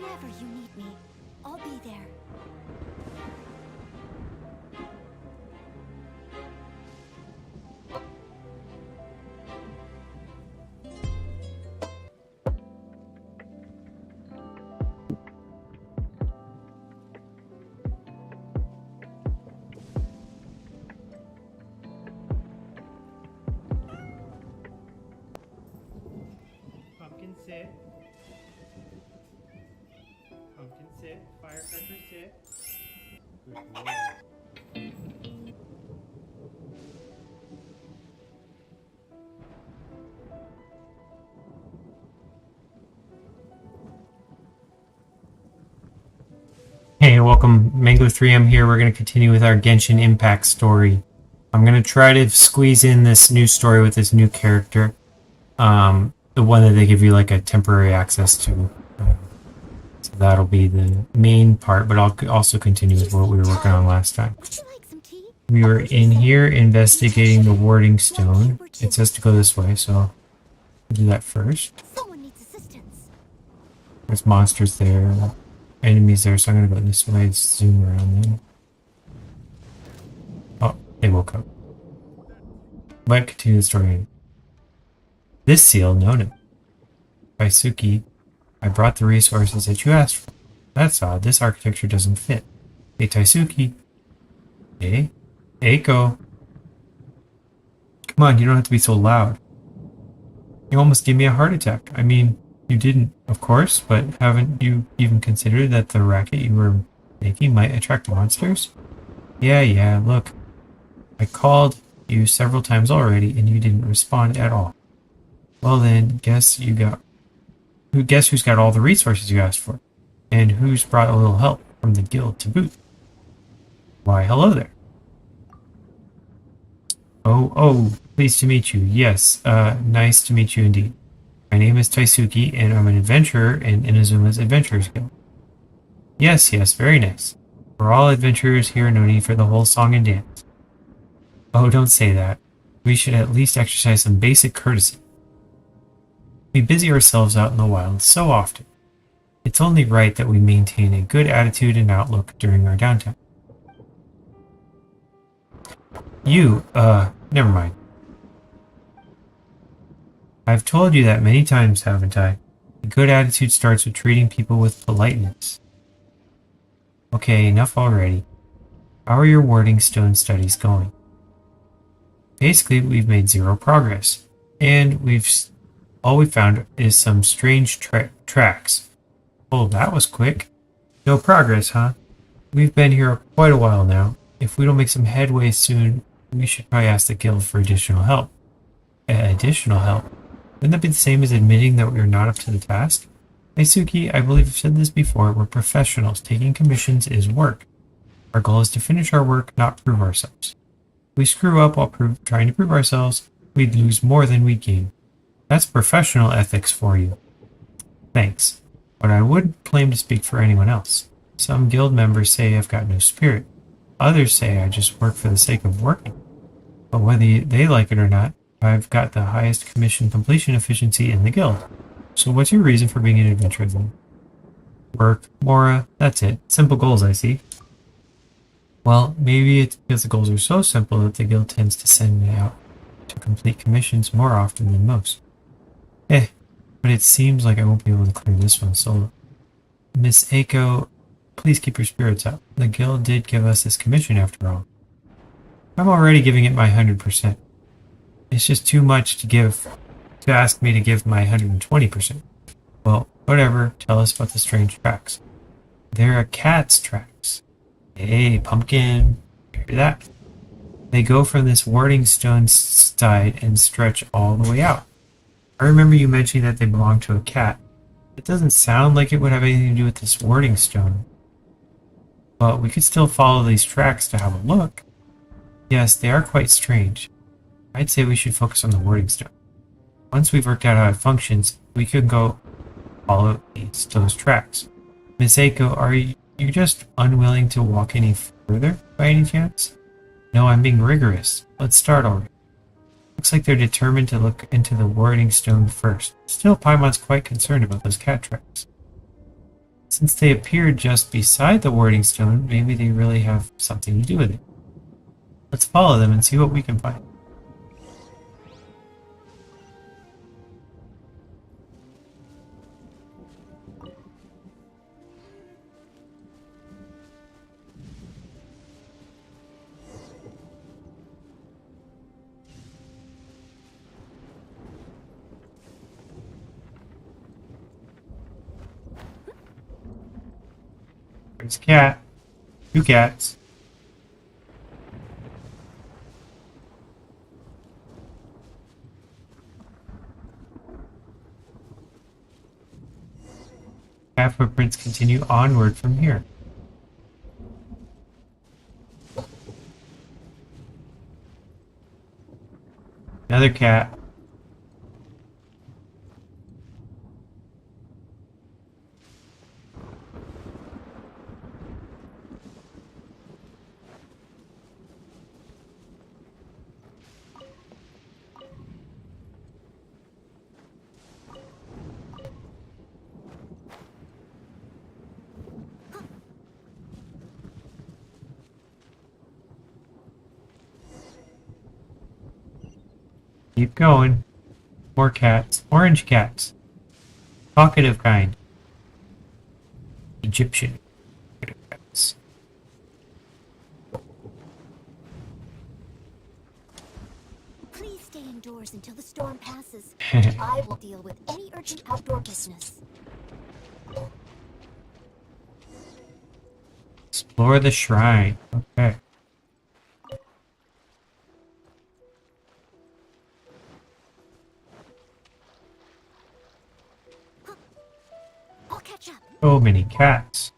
Whenever you need me, I'll be there. Pumpkin sit. Pumpkin sit. Firecracker sit. Good boy. Hey, welcome, Mango 3M here. We're going to continue with our Genshin Impact story. I'm going to try to squeeze in this new story with this new character. The one that they give you like a temporary access to. So that'll be the main part, but I'll also continue with what we were working on last time. Would you like some tea? We were in here investigating the warding stone. It says to go this way, so I'll do that first. Someone needs assistance. There's monsters there, enemies there, so I'm gonna go this way and zoom around them. Oh, they woke up. But continue the story. This seal, known by Suki, I brought the resources that you asked for. That's odd, this architecture doesn't fit. Hey, Taisuke. Hey, Eiko. Come on, you don't have to be so loud. You almost gave me a heart attack. I mean, you didn't, of course, but haven't you even considered that the racket you were making might attract monsters? Yeah, look. I called you several times already and you didn't respond at all. Well then, guess who's got all the resources you asked for? And who's brought a little help from the guild to boot? Why, hello there. Oh, pleased to meet you. Yes, nice to meet you indeed. My name is Taisuke, and I'm an adventurer in Inazuma's Adventurers Guild. Yes, very nice. We're all adventurers here, no need for the whole song and dance. Oh, don't say that. We should at least exercise some basic courtesy. We busy ourselves out in the wild so often. It's only right that we maintain a good attitude and outlook during our downtime. Never mind. I've told you that many times, haven't I? A good attitude starts with treating people with politeness. Okay, enough already. How are your warding stone studies going? Basically, we've made zero progress, and all we found is some strange tracks. Oh, that was quick. No progress, huh? We've been here quite a while now. If we don't make some headway soon, we should probably ask the guild for additional help. Additional help? Wouldn't that be the same as admitting that we are not up to the task? Hey Suki, I believe I've said this before, we're professionals. Taking commissions is work. Our goal is to finish our work, not prove ourselves. If we screw up while trying to prove ourselves, we'd lose more than we gain. That's professional ethics for you. Thanks. But I wouldn't claim to speak for anyone else. Some guild members say I've got no spirit. Others say I just work for the sake of working. But whether they like it or not, I've got the highest commission completion efficiency in the guild. So what's your reason for being an adventurer then? Work, Mora, that's it. Simple goals, I see. Well, maybe it's because the goals are so simple that the guild tends to send me out to complete commissions more often than most. But it seems like I won't be able to clear this one solo. Miss Eiko, please keep your spirits up. The guild did give us this commission after all. I'm already giving it my 100%. It's just too much to ask me to give my 120%. Well, whatever, tell us about the strange tracks. They're a cat's tracks. Hey, Pumpkin, hear that? They go from this warding stone side and stretch all the way out. I remember you mentioning that they belong to a cat. It doesn't sound like it would have anything to do with this warding stone. But we could still follow these tracks to have a look. Yes, they are quite strange. I'd say we should focus on the warding stone. Once we've worked out how it functions, we could go follow those tracks. Miss Eiko, are you just unwilling to walk any further by any chance? No, I'm being rigorous. Let's start already. Looks like they're determined to look into the warding stone first. Still, Paimon's quite concerned about those cat tracks. Since they appeared just beside the warding stone, maybe they really have something to do with it. Let's follow them and see what we can find. There's a cat. 2 cats. Cat footprints continue onward from here. Another cat. Keep going. More cats. Orange cats. Talkative kind. Egyptian talkative cats. Please stay indoors until the storm passes. I will deal with any urgent outdoor business. Explore the shrine. Okay. I'll catch up. So many cats.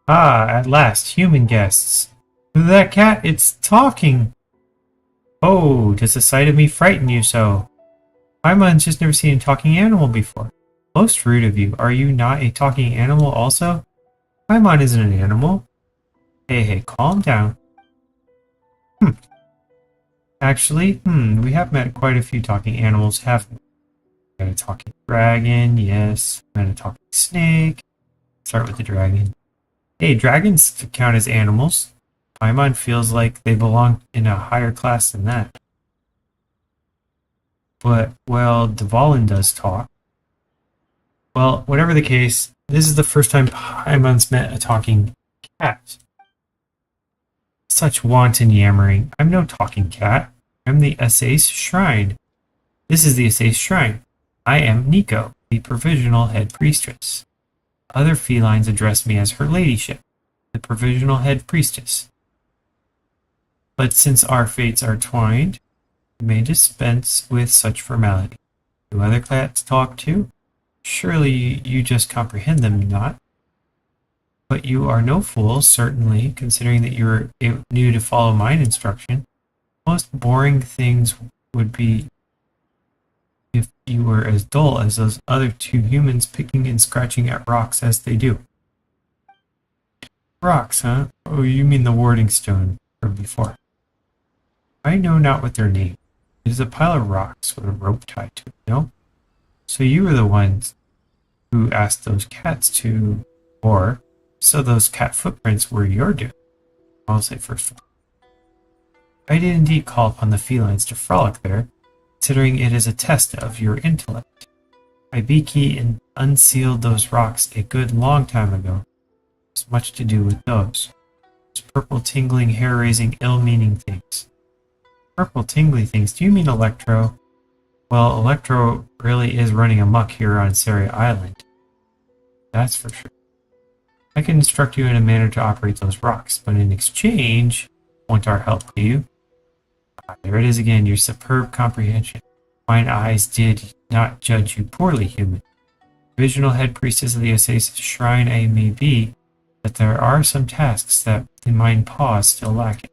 Ah, at last, human guests. That cat, it's talking. Oh, does the sight of me frighten you so? Paimon's just never seen a talking animal before. Most rude of you. Are you not a talking animal also? Paimon isn't an animal. Hey, calm down. Actually, we have met quite a few talking animals, haven't we? We got a talking dragon, yes. We got a talking snake. Start with the dragon. Hey, dragons count as animals. Paimon feels like they belong in a higher class than that. But, well, Dvalin does talk. Well, whatever the case, this is the first time Paimon's met a talking cat. Such wanton yammering. I'm no talking cat. I'm the Asace Shrine. This is the Asace Shrine. I am Nico, the provisional head priestess. Other felines address me as her ladyship, the provisional head priestess. But since our fates are twined, we may dispense with such formality. Do other cats talk too? Surely you just comprehend them, not? But you are no fool, certainly, considering that you are new to follow mine instruction. Most boring things would be if you were as dull as those other 2 humans picking and scratching at rocks as they do. Rocks, huh? Oh, you mean the warding stone from before. I know not what their name. It is a pile of rocks with a rope tied to it, no? So you were the ones who asked those cats to, or so those cat footprints were your doing. I'll say first of all. I did indeed call upon the felines to frolic there, considering it is a test of your intellect. I beakey and unsealed those rocks a good long time ago. There's much to do with those. Those purple tingling, hair-raising, ill-meaning things. Purple tingly things? Do you mean Electro? Well, Electro really is running amok here on Saria Island. That's for sure. I can instruct you in a manner to operate those rocks, but in exchange, want our help, do you? There it is again, your superb comprehension. Mine eyes did not judge you poorly, human. Provisional head priestess of the Asace Shrine I may be, but there are some tasks that in mine paws still lacking.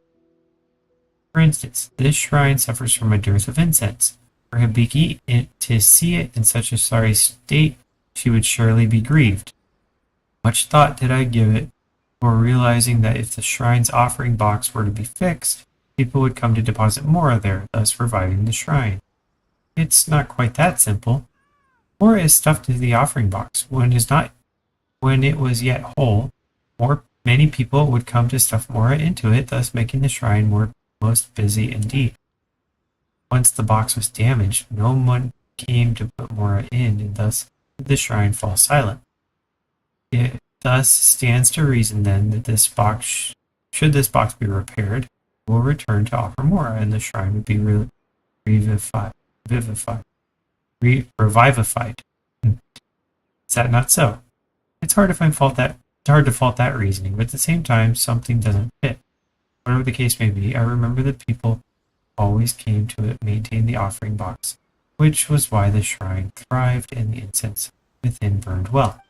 For instance, this shrine suffers from a dearth of incense. For Hibiki to see it in such a sorry state, she would surely be grieved. Much thought did I give it, for realizing that if the shrine's offering box were to be fixed, people would come to deposit more there, thus reviving the shrine. It's not quite that simple. Mora is stuffed into the offering box. When it was yet whole, many people would come to stuff Mora into it, thus making the shrine most busy indeed. Once the box was damaged, no one came to put Mora in, and thus did the shrine fall silent. It thus stands to reason then that should this box be repaired, will return to offer Mora, and the shrine would be revivified. Is that not so? It's hard to fault that reasoning, but at the same time, something doesn't fit. Whatever the case may be, I remember that people always came to it maintain the offering box, which was why the shrine thrived and the incense within burned well.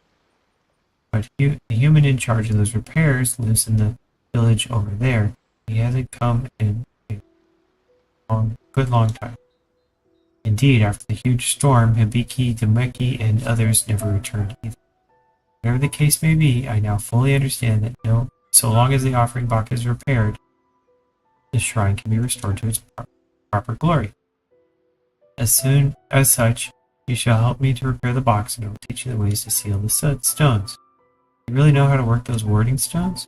But the human in charge of those repairs lives in the village over there. He hasn't come in a good long time. Indeed, after the huge storm, Hibiki, Demeki, and others never returned either. Whatever the case may be, I now fully understand that so long as the offering box is repaired, the shrine can be restored to its proper glory. As such, you shall help me to repair the box, and I will teach you the ways to seal the stones. You really know how to work those warding stones?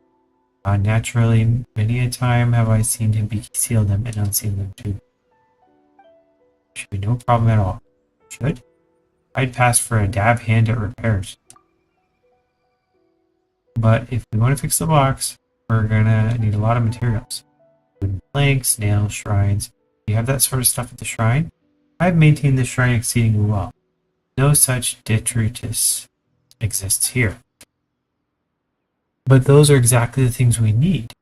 Naturally, many a time have I seen Hibiki seal them and unseal them too. Should be no problem at all. Should? I'd pass for a dab hand at repairs. But if we want to fix the box, we're gonna need a lot of materials. Wooden planks, nails, shrines. Do you have that sort of stuff at the shrine? I've maintained the shrine exceedingly well. No such detritus exists here. But those are exactly the things we need.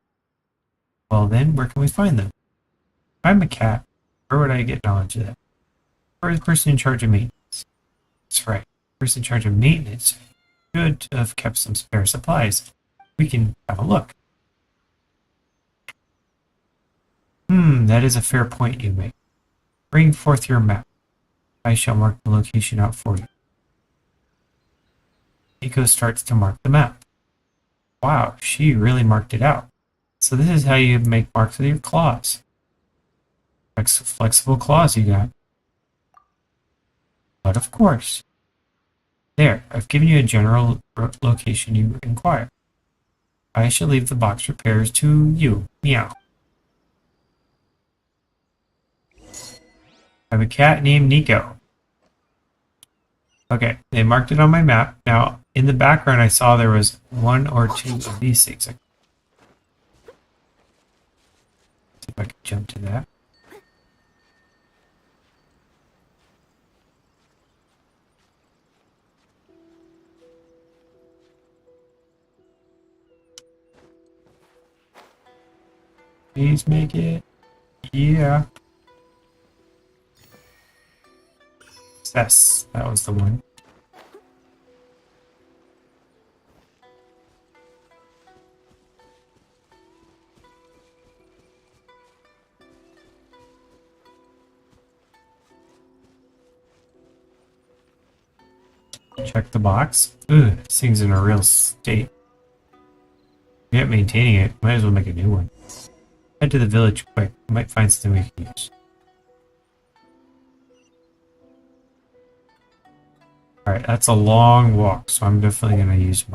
Well then, where can we find them? If I'm a cat, where would I get knowledge of that? Or the person in charge of maintenance? That's right, the person in charge of maintenance should have kept some spare supplies. We can have a look. That is a fair point you make. Bring forth your map. I shall mark the location out for you. Nico starts to mark the map. Wow, she really marked it out. So this is how you make marks with your claws. Flexible claws you got. But of course. There, I've given you a general location you inquire. I shall leave the box repairs to you. Meow. I have a cat named Nico. Okay, they marked it on my map. Now, in the background, I saw there was one or two of these things. See if I can jump to that. Please make it. Yeah. Yes, that was the one. Check the box. Ugh, this thing's in a real state. Yet maintaining it. Might as well make a new one. Head to the village quick. I might find something we can use. Alright, that's a long walk, so I'm definitely going to use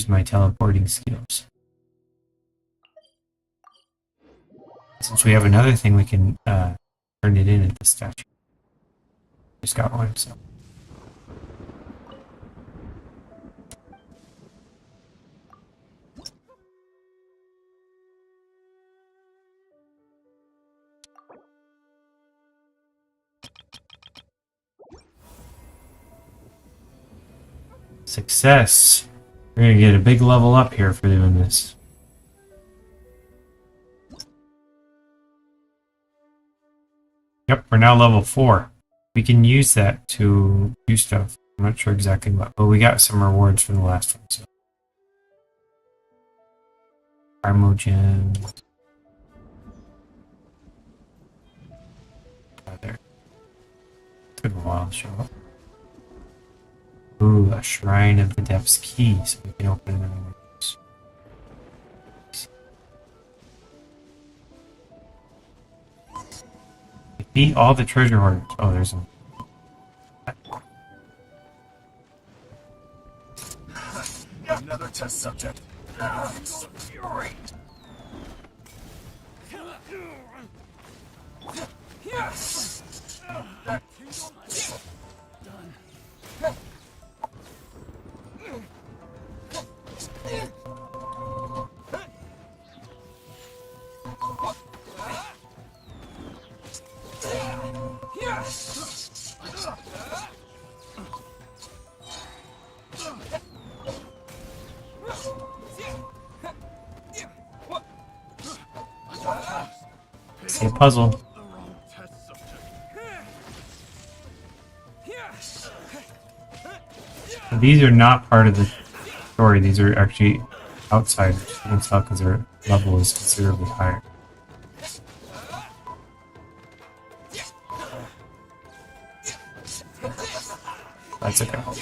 my teleporting skills. Since we have another thing, we can turn it in at the statue. Just got one, so. Success! We're gonna get a big level up here for doing this. Yep, we're now level 4. We can use that to do stuff. I'm not sure exactly what, but we got some rewards from the last one. So. Primogen. There. Took a while to show up. a Shrine of the Depths key, so we can open another one. Beat all the treasure hoarders. Oh, there's a... Another test subject. Great. See a puzzle. These are not part of the story. These are actually outsiders. You can tell because their level is considerably higher. That's okay. Time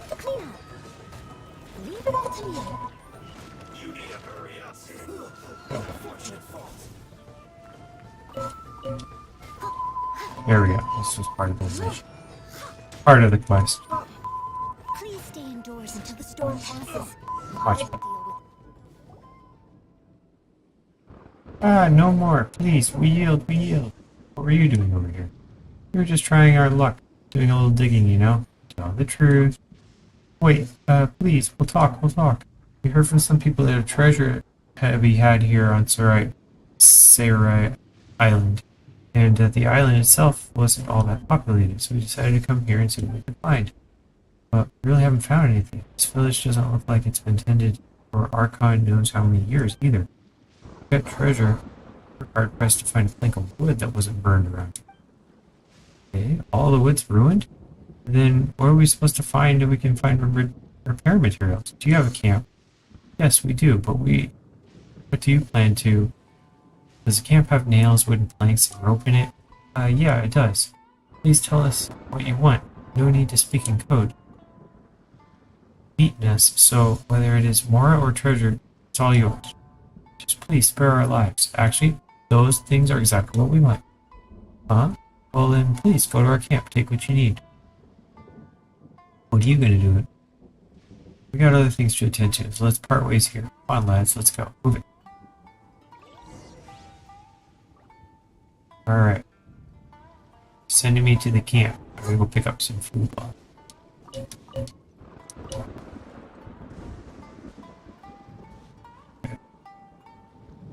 to clean up. Leave it all to me. You need to hurry up. Unfortunate fault. There we go. This was part of the mission. Part of the quest. Please stay indoors until the storm passes. Watch I it. will deal with Ah, no more. Please, we yield, we yield. What were you doing over here? We were just trying our luck. Doing a little digging, you know? Tell the truth. Wait, please, we'll talk, we'll talk. We heard from some people that a treasure had we had here on Sarai Island. And the island itself wasn't all that populated, so we decided to come here and see what we could find. But we really haven't found anything. This village doesn't look like it's been tended for Archon knows how many years either. That treasure, we're hard pressed to find a plank of wood that wasn't burned around. Okay, all the wood's ruined? Then where are we supposed to find that we can find repair materials? Do you have a camp? Yes, we do, but what do you plan to? Does the camp have nails, wooden planks, and rope in it? Yeah, it does. Please tell us what you want. No need to speak in code. Beaten us, so whether it is Mora or treasure, it's all yours. Just please spare our lives. Actually, those things are exactly what we want. Huh? Well then, please go to our camp. Take what you need. What are you gonna do? We got other things to attend to, so let's part ways here. Come on, lads, let's go. Move it. Alright. Sending me to the camp. I'm gonna go pick up some food.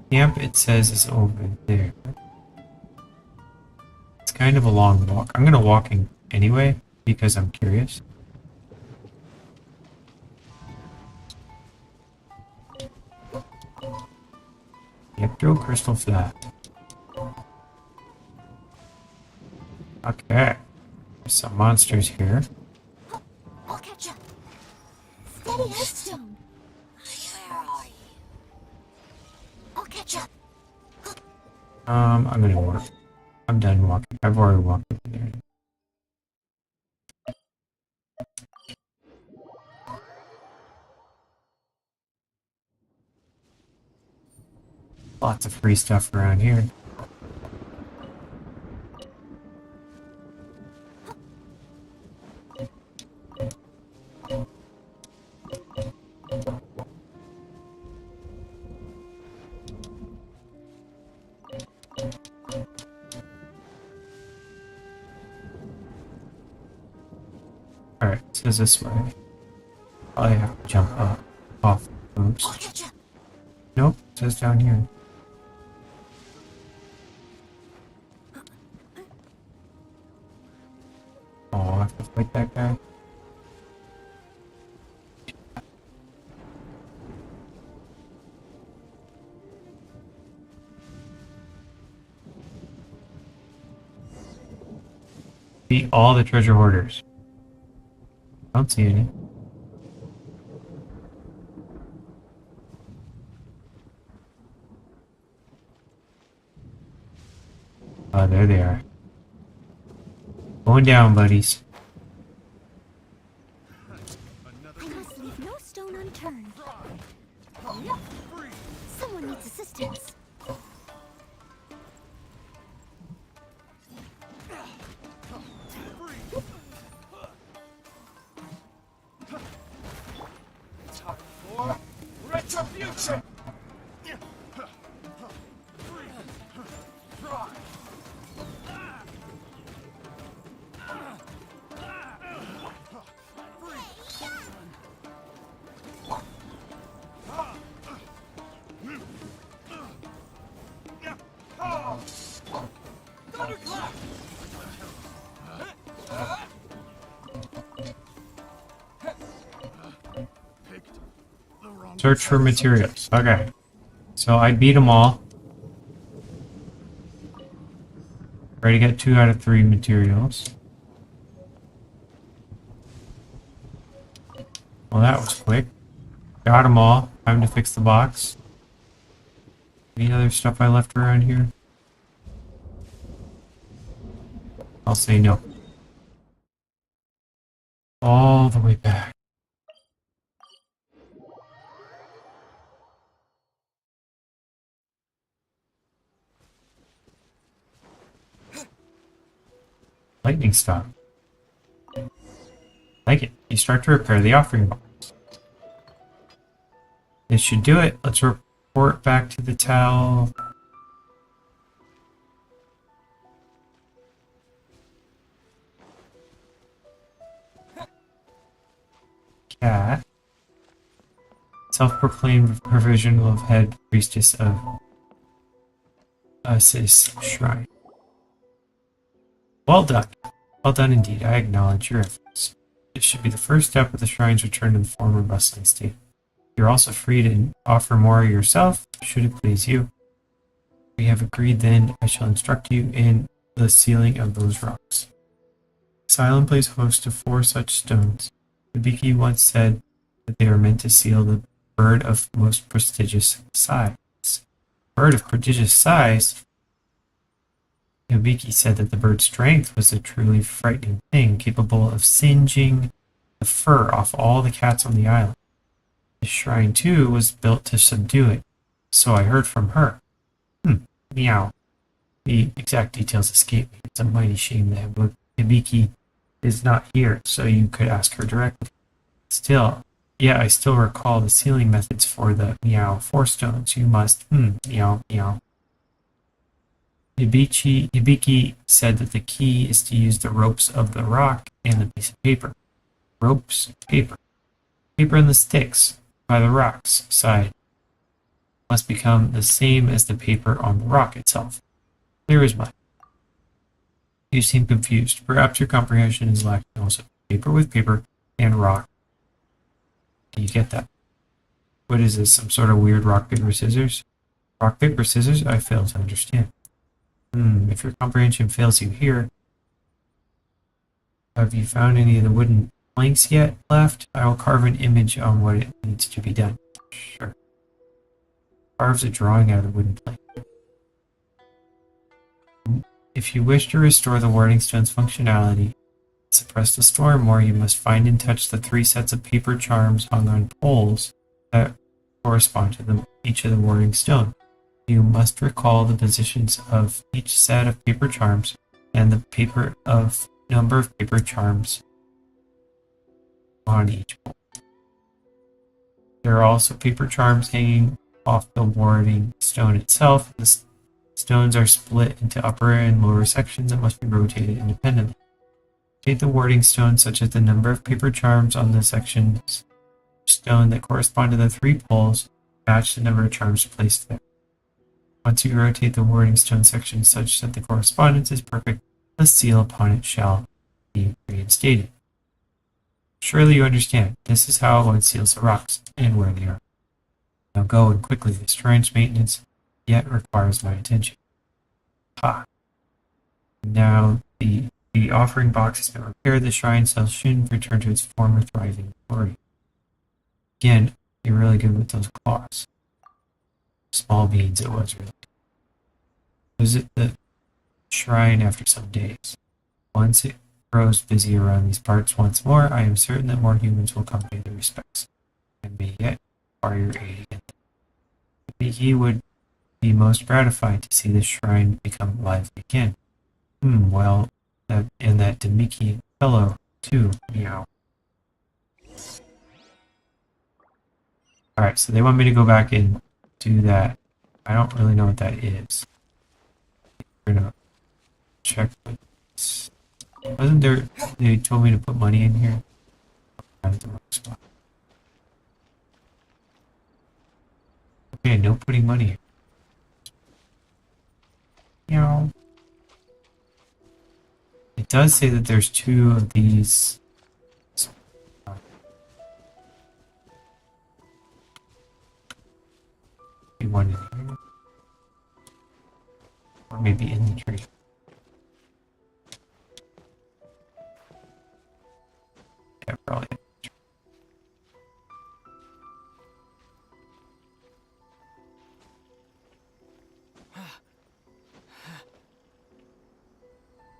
Camp, it says, is over there. It's kind of a long walk. I'm gonna walk in anyway, because I'm curious. Yepto Crystal Flat. Okay. There's some monsters here. I'll catch up. Steady headstone. Where are you? I'll catch up. I'm gonna walk. I'm done walking. I've already walked over there. Lots of free stuff around here. Alright, it says this way. I have to jump up, off. Oops. I'll catch up. Nope, it says down here. Oh, I have to fight that guy. Beat all the treasure hoarders. Don't see any. Oh, there they are. Going down, buddies. I must leave no stone unturned. Someone needs assistance. Time for retribution! Search for materials. Okay. So I beat them all. Already got 2 out of 3 materials. Well, that was quick. Got them all. Time to fix the box. Any other stuff I left around here? I'll say no. All the way back. Lightning stop. Like it. You start to repair the offering box. This should do it. Let's report back to the towel. Cat. Self-proclaimed provisional head priestess of Assis Shrine. Well done. Well done indeed. I acknowledge your efforts. This should be the first step of the shrine's return to the former bustling state. You're also free to offer more yourself, should it please you. We have agreed then. I shall instruct you in the sealing of those rocks. This island plays host to 4 such stones. The Biki once said that they were meant to seal the bird of most prestigious size. Bird of prodigious size? Yobiki said that the bird's strength was a truly frightening thing, capable of singeing the fur off all the cats on the island. The shrine, too, was built to subdue it, so I heard from her. Meow. The exact details escape me. It's a mighty shame that Yobiki is not here, so you could ask her directly. Still, I still recall the sealing methods for the Meow 4 stones. You must, meow, meow. Hibiki said that the key is to use the ropes of the rock and the piece of paper. Ropes, paper. Paper and the sticks by the rock's side must become the same as the paper on the rock itself. Clear as mud. You seem confused. Perhaps your comprehension is lacking also. Paper with paper and rock. Do you get that? What is this, some sort of weird rock, paper, scissors? Rock, paper, scissors? I fail to understand. If your comprehension fails you here, have you found any of the wooden planks yet left? I will carve an image on what it needs to be done. Sure. Carves a drawing out of the wooden plank. If you wish to restore the warding stone's functionality, suppress the storm more, you must find and touch the 3 sets of paper charms hung on poles that correspond to each of the warding stone. You must recall the positions of each set of paper charms and the number of paper charms on each pole. There are also paper charms hanging off the warding stone itself. The stones are split into upper and lower sections that must be rotated independently. Rotate the warding stone such as the number of paper charms on the sections of stone that correspond to the 3 poles match the number of charms placed there. Once you rotate the warding stone section such that the correspondence is perfect, the seal upon it shall be reinstated. Surely you understand. This is how one seals the rocks, and where they are. Now go, and quickly. The shrine's maintenance yet requires my attention. Ha! Now the offering box has been repaired. The shrine shall soon return to its former thriving glory. Again, you're really good with those claws. Small beans it was, really. Was it the shrine after some days. Once it grows busy around these parts once more, I am certain that more humans will come pay their respects, and may yet require your aid again. Maybe he would be most gratified to see the shrine become lively again. Well, and that Demikian fellow, too. Meow. Alright, so they want me to go back and do that. I don't really know what that is. We're gonna check this. Wasn't there... They told me to put money in here? I'm at the wrong spot. Okay, no putting money in. Meow. It does say that there's 2 of these. One in here. Or maybe in the tree. Yeah, probably.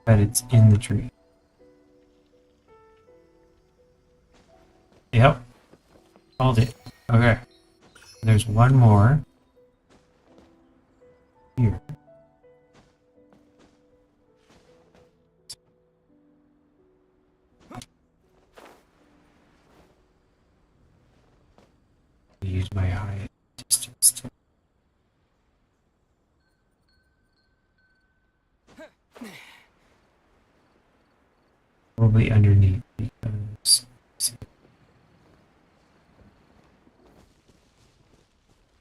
That it's in the tree. Yep. Called it. Okay. There's one more. Here. Use my high distance to probably underneath because I'm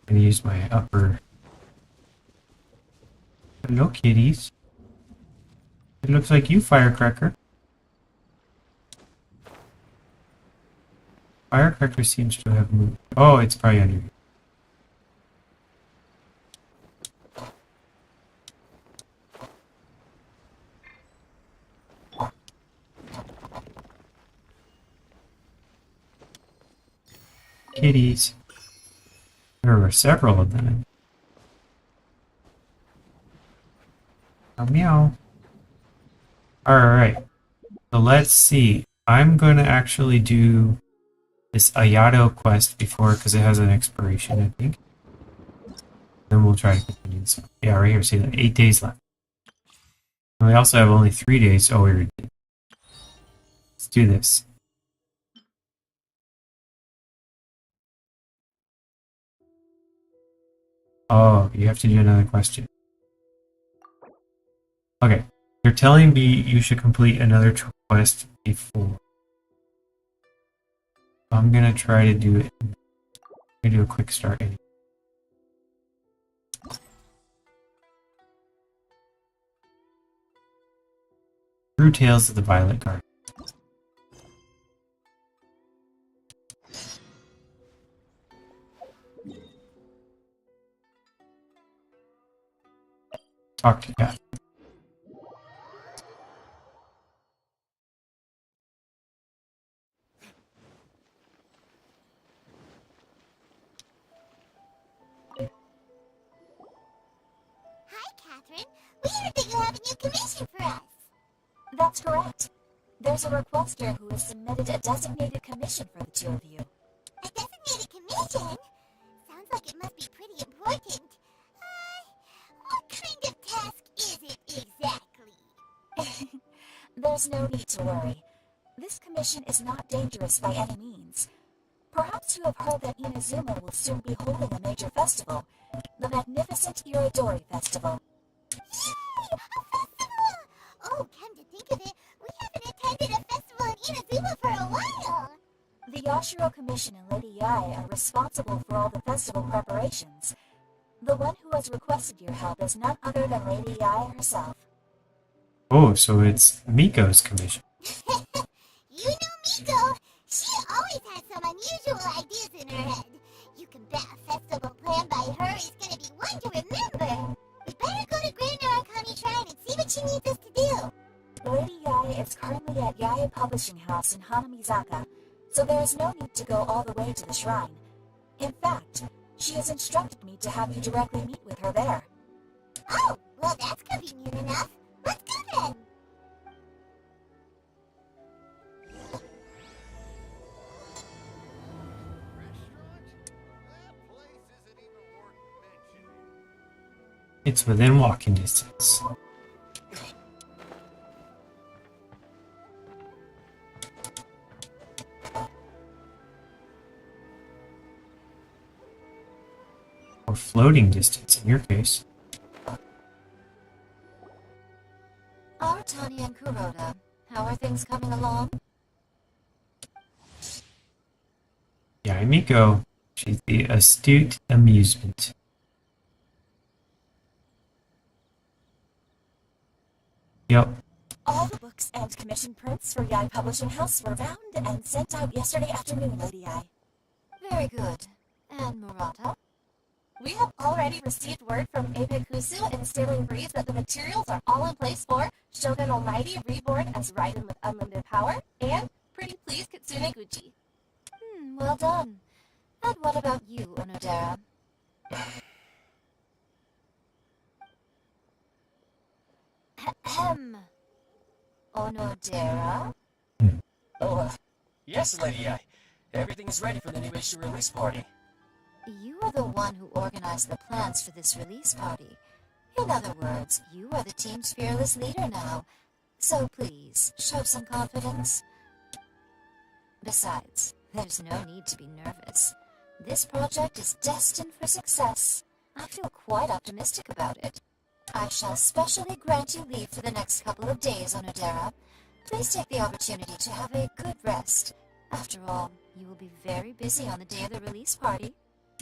gonna use my upper. Hello, kitties. It looks like you, Firecracker. Firecracker seems to have moved. Oh, it's probably under here. Kitties. There were several of them. Oh, meow. Alright. So let's see. I'm going to actually do this Ayato quest before, because it has an expiration, I think. Then we'll try to continue this one. Yeah, right here. See that? 8 days left. And we also have only 3 days. Oh, we already did. Let's do this. Oh, you have to do another question. Okay. They're telling me you should complete another quest before. I'm gonna try to do it. I'm gonna do a quick start anyway. True Tales of the Violet Garden. Talk to Cat. We heard that you have a new commission for us. That's correct. There's a requester who has submitted a designated commission for the 2 of you. A designated commission? Sounds like it must be pretty important. What kind of task is it exactly? There's no need to worry. This commission is not dangerous by any means. Perhaps you have heard that Inazuma will soon be holding a major festival, the magnificent Iridori Festival. Yay! A festival! Oh, come to think of it, we haven't attended a festival in Inazuma for a while! The Yashiro Commission and Lady Yae are responsible for all the festival preparations. The one who has requested your help is none other than Lady Yae herself. Oh, so it's Miko's commission. You know Miko! She always has some unusual ideas in her head. You can bet a festival planned by her is gonna be one to remember. We better go to Grand Arakami Shrine and see what she needs us to do. Lady Yae is currently at Yae Publishing House in Hanamizaka, so there is no need to go all the way to the shrine. In fact, she has instructed me to have you directly meet with her there. Oh, well that's convenient enough. Let's It's within walking distance. Or floating distance in your case. Tanya and Kuroda, how are things coming along? Yeah, Miko. She's the astute amusement. Yep. All the books and commission prints for Yai Publishing House were bound and sent out yesterday afternoon, Lady Yai. Very good. And Murata? We have already received word from Apekusu and Sterling Breeze that the materials are all in place for Shogun Almighty Reborn as Raiden with Unlimited Power and Pretty Please Kitsune Gucci. Well done. And what about you, Onodera? Ahem. Onodera? Oh, yes, Lady I. Everything is ready for the new issue release party. You are the one who organized the plans for this release party. In other words, you are the team's fearless leader now. So please, show some confidence. Besides, there's no need to be nervous. This project is destined for success. I feel quite optimistic about it. I shall specially grant you leave for the next couple of days, Onodera. Please take the opportunity to have a good rest. After all, you will be very busy on the day of the release party.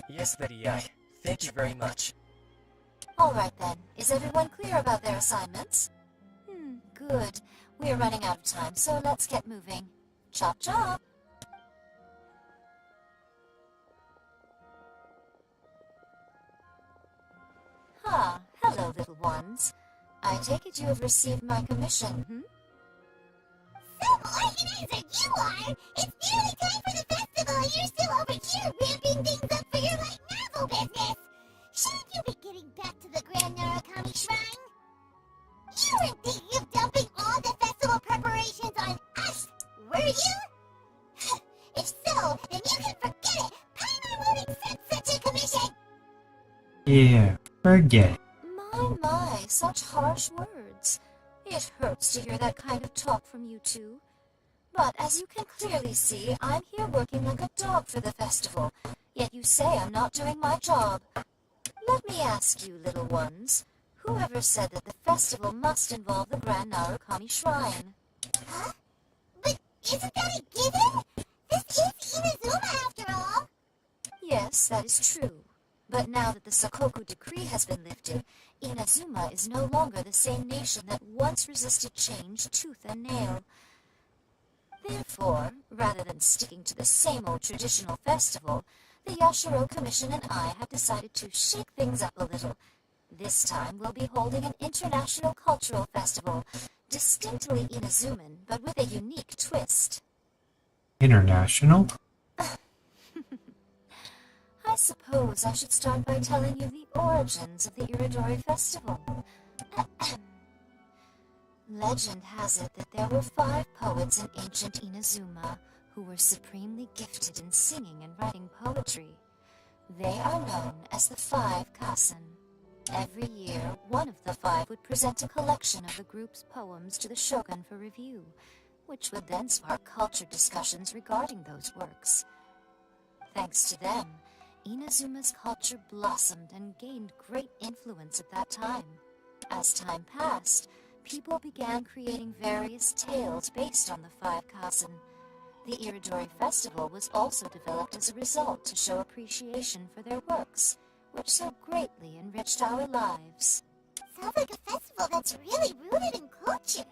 Yes, Lady I. Thank you very much. All right then. Is everyone clear about their assignments? Good. We are running out of time, so let's get moving. Chop chop! Hello, little ones. I take it you have received my commission, Some organizer you are! It's nearly time for the festival! You're still over here ramping things up for your light novel business! Shouldn't you be getting back to the Grand Narukami Shrine? You weren't thinking of dumping all the festival preparations on us, were you? If so, then you can forget it! Paimon won't accept such a commission! Yeah, forget it. My, such harsh words. It hurts to hear that kind of talk from you two. But as you can clearly see, I'm here working like a dog for the festival, yet you say I'm not doing my job. Let me ask you, little ones, whoever said that the festival must involve the Grand Narukami Shrine? Huh? But isn't that a given? This is Inazuma after all. Yes, that is true. But now that the Sakoku decree has been lifted, Inazuma is no longer the same nation that once resisted change tooth and nail. Therefore, rather than sticking to the same old traditional festival, the Yashiro Commission and I have decided to shake things up a little. This time we'll be holding an international cultural festival, distinctly Inazuman, but with a unique twist. International? I suppose I should start by telling you the origins of the Iridori Festival. Legend has it that there were 5 poets in ancient Inazuma who were supremely gifted in singing and writing poetry. They are known as the 5 Kassen. Every year, one of the 5 would present a collection of the group's poems to the shogun for review, which would then spark culture discussions regarding those works. Thanks to them, Inazuma's culture blossomed and gained great influence at that time. As time passed, people began creating various tales based on the 5 Kassen. The Iridori Festival was also developed as a result to show appreciation for their works, which so greatly enriched our lives. Sounds like a festival that's really rooted in culture.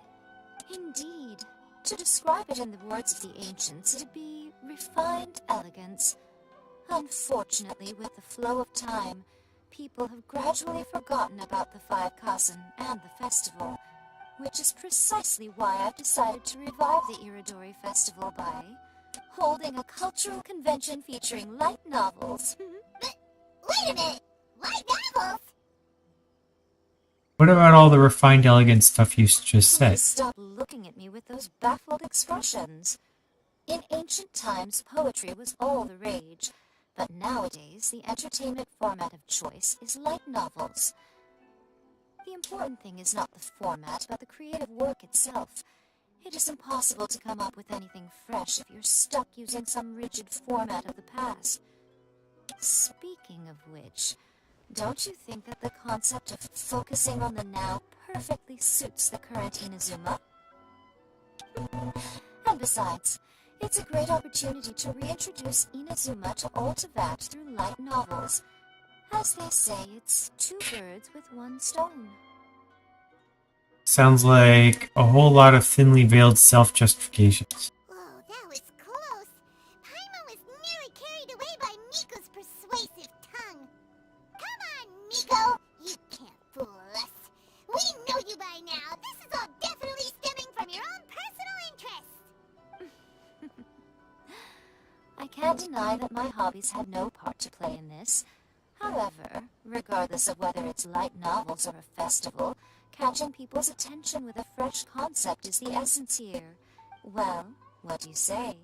Indeed. To describe it in the words of the ancients, it'd be refined elegance. Unfortunately, with the flow of time, people have gradually forgotten about the 5 Kassen and the festival, which is precisely why I've decided to revive the Iridori Festival by holding a cultural convention featuring light novels. But wait a minute! Light novels? What about all the refined, elegant stuff you just said? Please stop looking at me with those baffled expressions. In ancient times, poetry was all the rage. But nowadays, the entertainment format of choice is light novels. The important thing is not the format, but the creative work itself. It is impossible to come up with anything fresh if you're stuck using some rigid format of the past. Speaking of which, don't you think that the concept of focusing on the now perfectly suits the current Inazuma? And besides, it's a great opportunity to reintroduce Inazuma to Ultivat through light novels. As they say, it's two birds with one stone. Sounds like a whole lot of thinly veiled self-justifications. Whoa, that was close. Paimon was nearly carried away by Miko's persuasive tongue. Come on, Miko! You can't fool us. We know you by now. This is all definitely stemming from your own personal interest. I can't deny that my hobbies had no part to play in this. However, regardless of whether it's light novels or a festival, catching people's attention with a fresh concept is the essence here. Well, what do you say?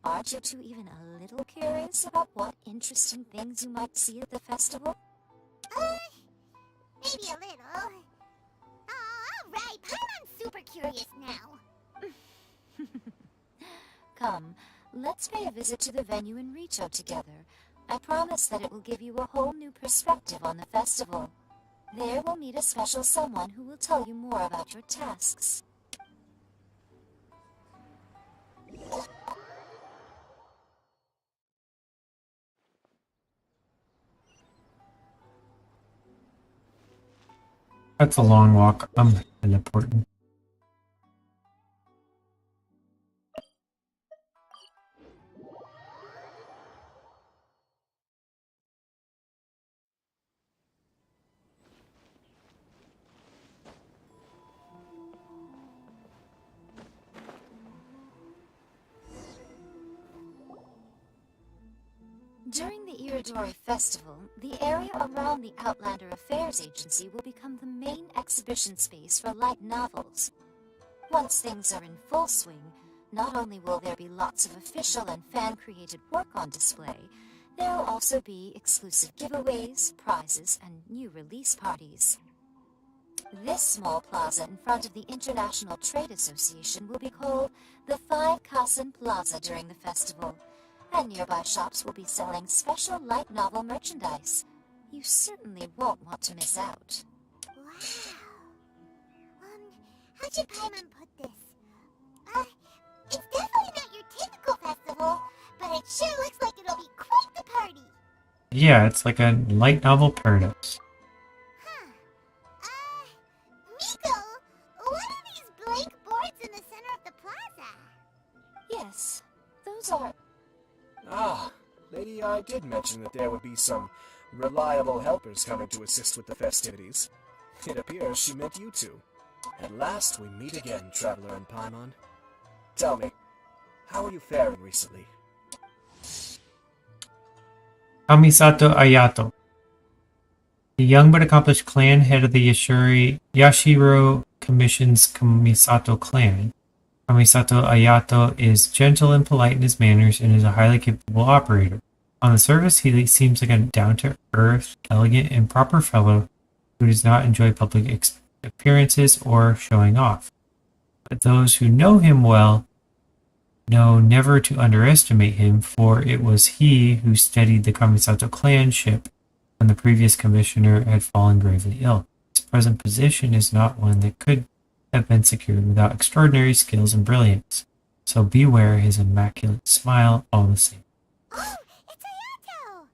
Aren't you two even a little curious about what interesting things you might see at the festival? Maybe a little. Oh, alright, Paimon's super curious now. Come, let's pay a visit to the venue in Rito together. I promise that it will give you a whole new perspective on the festival. There we'll meet a special someone who will tell you more about your tasks. That's a long walk. I'm important. During the Iridori Festival, the area around the Outlander Affairs Agency will become the main exhibition space for light novels. Once things are in full swing, not only will there be lots of official and fan-created work on display, there will also be exclusive giveaways, prizes, and new release parties. This small plaza in front of the International Trade Association will be called the Five Kasen Plaza during the festival, and nearby shops will be selling special light novel merchandise. You certainly won't want to miss out. Wow. How should Paimon put this? It's definitely not your typical festival, but it sure looks like it'll be quite the party. Yeah, it's like a light novel paradise. Huh. Miko, what are these blank boards in the center of the plaza? Yes, those are... Ah, Lady I did mention that there would be some reliable helpers coming to assist with the festivities. It appears she meant you two. At last we meet again, Traveler and Paimon. Tell me, how are you faring recently? Kamisato Ayato. The young but accomplished clan head of the Yashiro Commission's Kamisato clan. Kamisato Ayato is gentle and polite in his manners and is a highly capable operator. On the surface, he seems like a down-to-earth, elegant, and proper fellow who does not enjoy public appearances or showing off. But those who know him well know never to underestimate him, for it was he who steadied the Kamisato clan ship when the previous commissioner had fallen gravely ill. His present position is not one that could have been secured without extraordinary skills and brilliance, so beware his immaculate smile all the same. Oh, it's Ayato!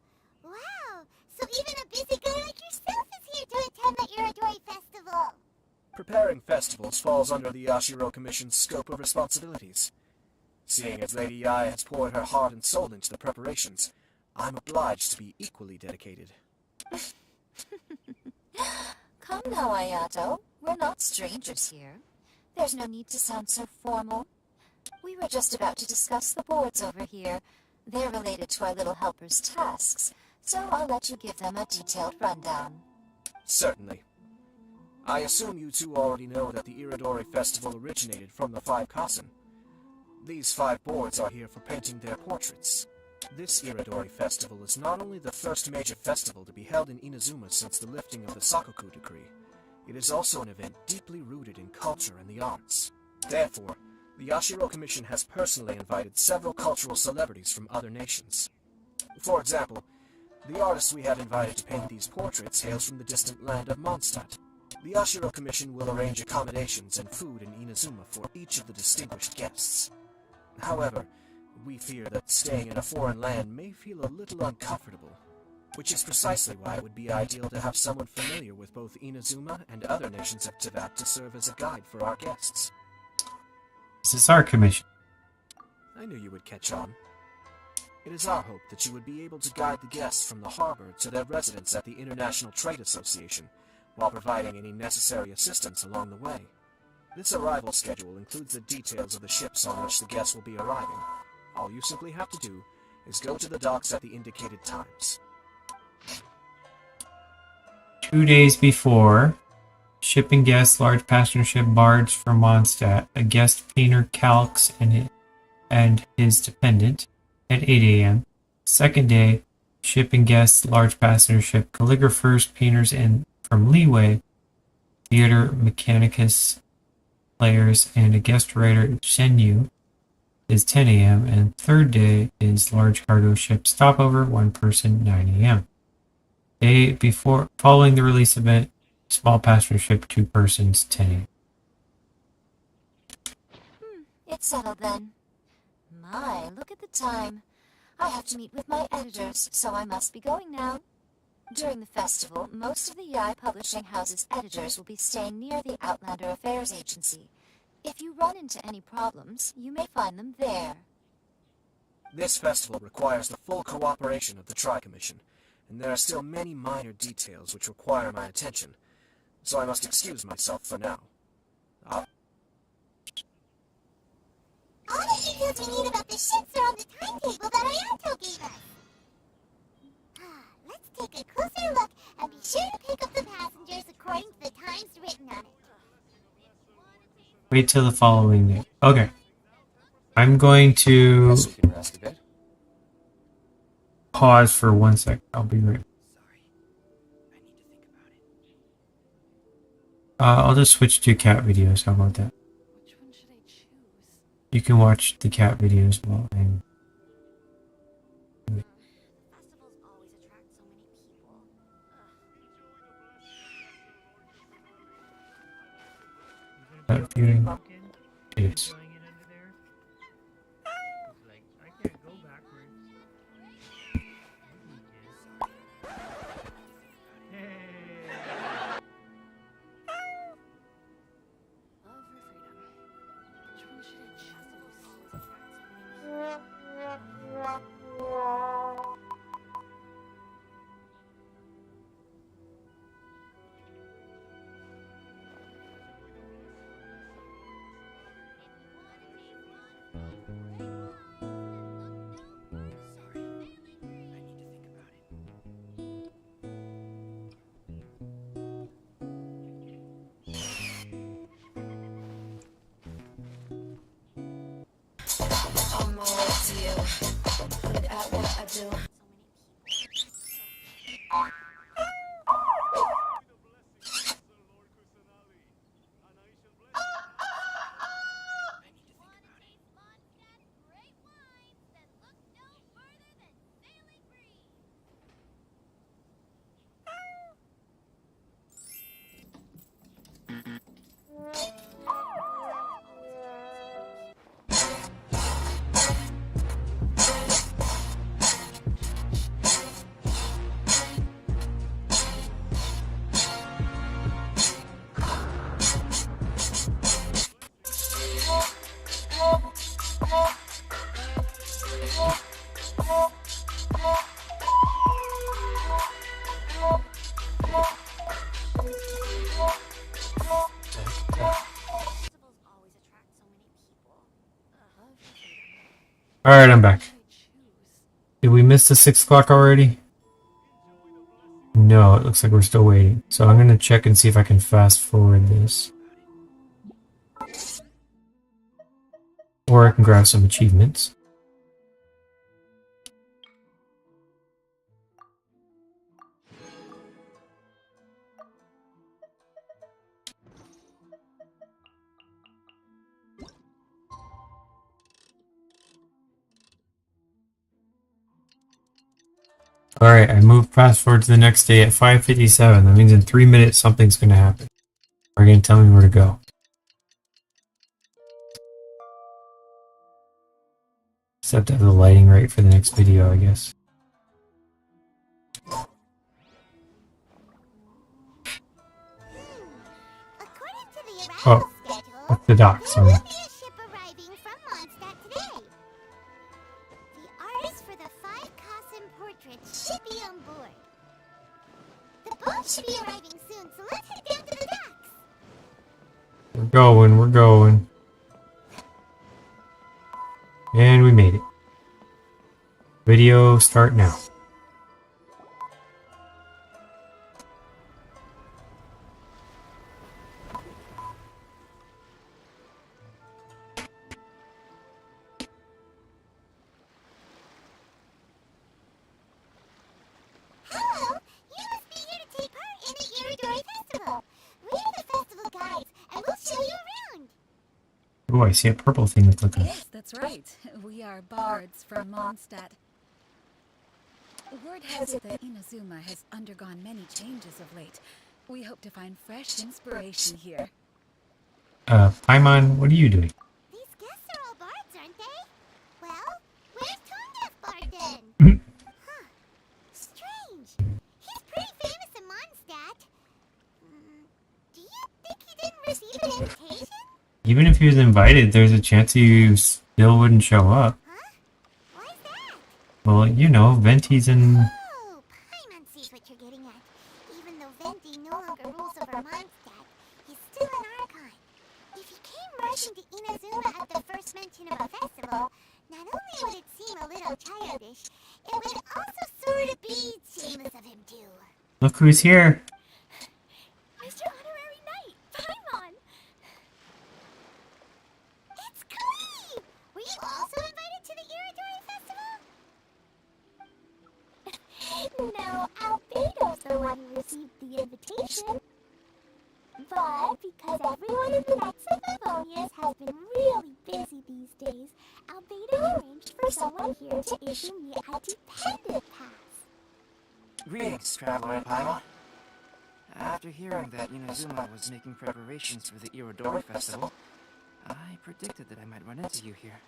Wow, so even a busy guy like yourself is here to attend the Iridori Festival. Preparing festivals falls under the Yashiro Commission's scope of responsibilities. Seeing as Lady Ai has poured her heart and soul into the preparations, I'm obliged to be equally dedicated. Come now, Ayato. We're not strangers here. There's no need to sound so formal. We were just about to discuss the boards over here. They're related to our little helper's tasks, so I'll let you give them a detailed rundown. Certainly. I assume you two already know that the Iridori Festival originated from the Five Kasen. These 5 boards are here for painting their portraits. This Iridori Festival is not only the first major festival to be held in Inazuma since the lifting of the Sakoku decree, it is also an event deeply rooted in culture and the arts. Therefore, the Yashiro Commission has personally invited several cultural celebrities from other nations. For example, the artist we have invited to paint these portraits hails from the distant land of Mondstadt. The Yashiro Commission will arrange accommodations and food in Inazuma for each of the distinguished guests. However, we fear that staying in a foreign land may feel a little uncomfortable, which is precisely why it would be ideal to have someone familiar with both Inazuma and other nations of Teyvat to serve as a guide for our guests. This is our commission. I knew you would catch on. It is our hope that you would be able to guide the guests from the harbor to their residence at the International Trade Association, while providing any necessary assistance along the way. This arrival schedule includes the details of the ships on which the guests will be arriving. All you simply have to do is go to the docks at the indicated times. 2 days before, shipping guests, large passenger ship barge from Mondstadt, a guest painter Calx and his dependent at 8 a.m. Second day, shipping guests, large passenger ship calligraphers, painters, and from Leeway, theater mechanicus players, and a guest writer Shenyu is 10 a.m. And third day is large cargo ship stopover, one person, 9 a.m. Day before, following the release event, small passenger ship, 2 persons, 10 a.m. It's settled then. My, look at the time. I have to meet with my editors, so I must be going now. During the festival, most of the Yai Publishing House's editors will be staying near the Outlander Affairs Agency. If you run into any problems, you may find them there. This festival requires the full cooperation of the Tri-Commission, and there are still many minor details which require my attention, so I must excuse myself for now. All the details we need about the ships are on the timetable that Ayato gave us. Let's take a closer look and be sure to pick up the passengers according to the times written on it. Wait till the following day. Okay. I'm going to Yes, we can rest a bit. pause for 1 sec. I'll be right back. Sorry. I need to think about it. I'll just switch to cat videos. How about that? Which one should I choose? You can watch the cat videos while I'm... Festivals always attract so many people. That viewing Pumpkin? is... Going in under there? He's like, I can't go backwards. Hey! Love for freedom. Which one should I choose? Always attract so many people. Sorry. I need to think about it. I'm all up to you. Good at what I do. Alright, I'm back. Did we miss the 6 o'clock already? No, it looks like we're still waiting. So I'm going to check and see if I can fast forward this. Or I can grab some achievements. Alright, I moved fast forward to the next day at 5:57. That means in 3 minutes something's gonna happen. Are you gonna tell me where to go? Just have to have the lighting right for the next video, I guess. According to the arrival Oh, schedule, that's the dock, there sorry. will be a ship arriving from Mondstadt today. The artist for the 5 Kasim portraits should be on board. The boat should be arriving soon, so let's head down to the docks. We're going. And we made it. Video start now. Hello, you must be here to take part in the Iridori Festival. We're the festival guides, and we'll show you around. Oh, I see a purple thing with looking. Yes, that's right. We are bards from Mondstadt. Word has it that Inazuma has undergone many changes of late. We hope to find fresh inspiration here. Paimon, what are you doing? These guests are all bards, aren't they? Well, where's Tondef Bard then? Huh. Strange. He's pretty famous in Mondstadt. Do you think he didn't receive an invitation? Even if he was invited, there's a chance he still wouldn't show up. Huh? Why's that? Well, you know, Venti's in... Oh, Paimon sees what you're getting at. Even though Venti no longer rules over Mondstadt, he's still an Archon. If he came rushing to Inazuma at the first mention of a festival, not only would it seem a little childish, it would also sort of be shameless of him too. Look who's here. Mr. Honorary Knight, Paimon! It's Klee! Were you also invited to the Iridori Festival? No, Albedo's the one who received the invitation. But because everyone in the Knights of Favonius has been really busy these days, Albedo arranged for someone here to issue me a dependent pass. Greetings, Traveler and Paimon. After hearing that Inazuma was making preparations for the Irodori Festival, I predicted that I might run into you here.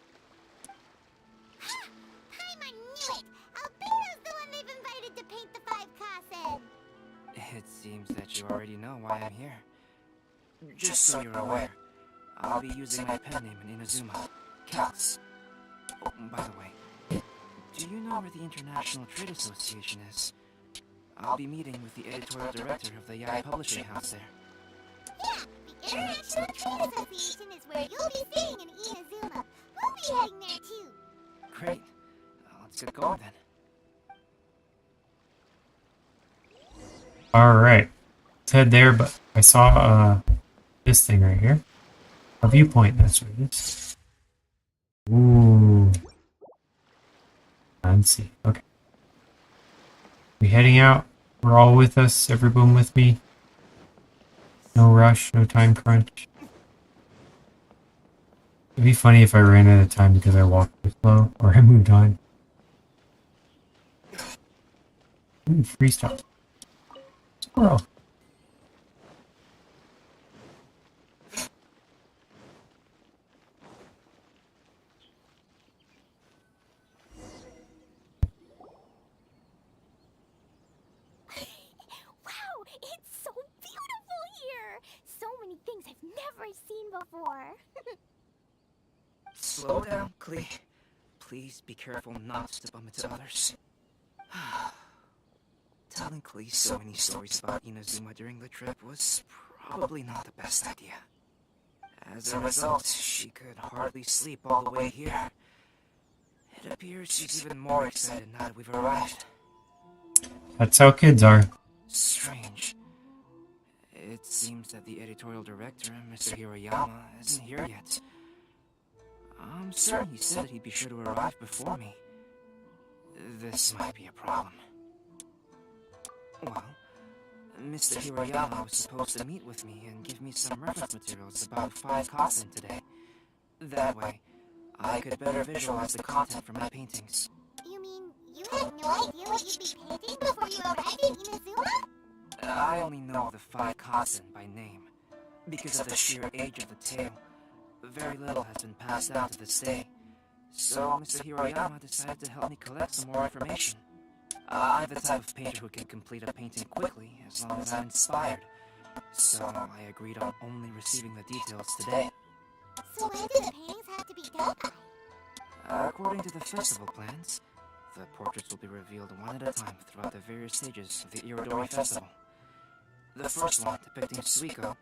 Ha! Paimon knew it! Albedo's the one they've invited to paint the 5 Kassen! It seems that you already know why I'm here. Just so you're aware, I'll be using my pen name in Inazuma, Cass. Oh, by the way, do you know where the International Trade Association is? I'll be meeting with the editorial director of the Yai Publishing House there. Yeah, the International Trade Association is where you'll be staying in Inazuma. We'll be heading there too. Great. Let's get going then. Alright. Let's head there, but I saw, this thing right here. A viewpoint, that's what it is. Ooh. Fancy. Okay. We heading out. We're all with us. Everyone with me. No rush, no time crunch. It'd be funny if I ran out of time because I walked too slow, or I moved on. Ooh, free stuff. Squirrel. Wow, it's so beautiful here! So many things I've never seen before. Slow down, Klee. Please be careful not to bump into others. Telling Klee so many stories about Inazuma during the trip was probably not the best idea. As a result, she could hardly sleep all the way here. It appears she's even more excited now that we've arrived. That's how kids are. Strange. It seems that the editorial director, Mr. Hiroyama, isn't here yet. I'm certain he said he'd be sure to arrive before me. This might be a problem. Well, Mr. Hiroyama was supposed to meet with me and give me some reference materials about 5 Kassen today. That way, I could better visualize the content for my paintings. You mean you had no idea what you'd be painting before you arrived in Inazuma? I only know the Five Cousin by name. Because of the sheer age of the tale, very little has been passed down to this day. So Mr. Hiroyama decided to help me collect some more information. I'm the type of painter who can complete a painting quickly as long as I'm inspired. So I agreed on only receiving the details today. So when do the paintings have to be done by? According to the festival plans, the portraits will be revealed one at a time throughout the various stages of the Irodori Festival. The first one, depicting Suiko,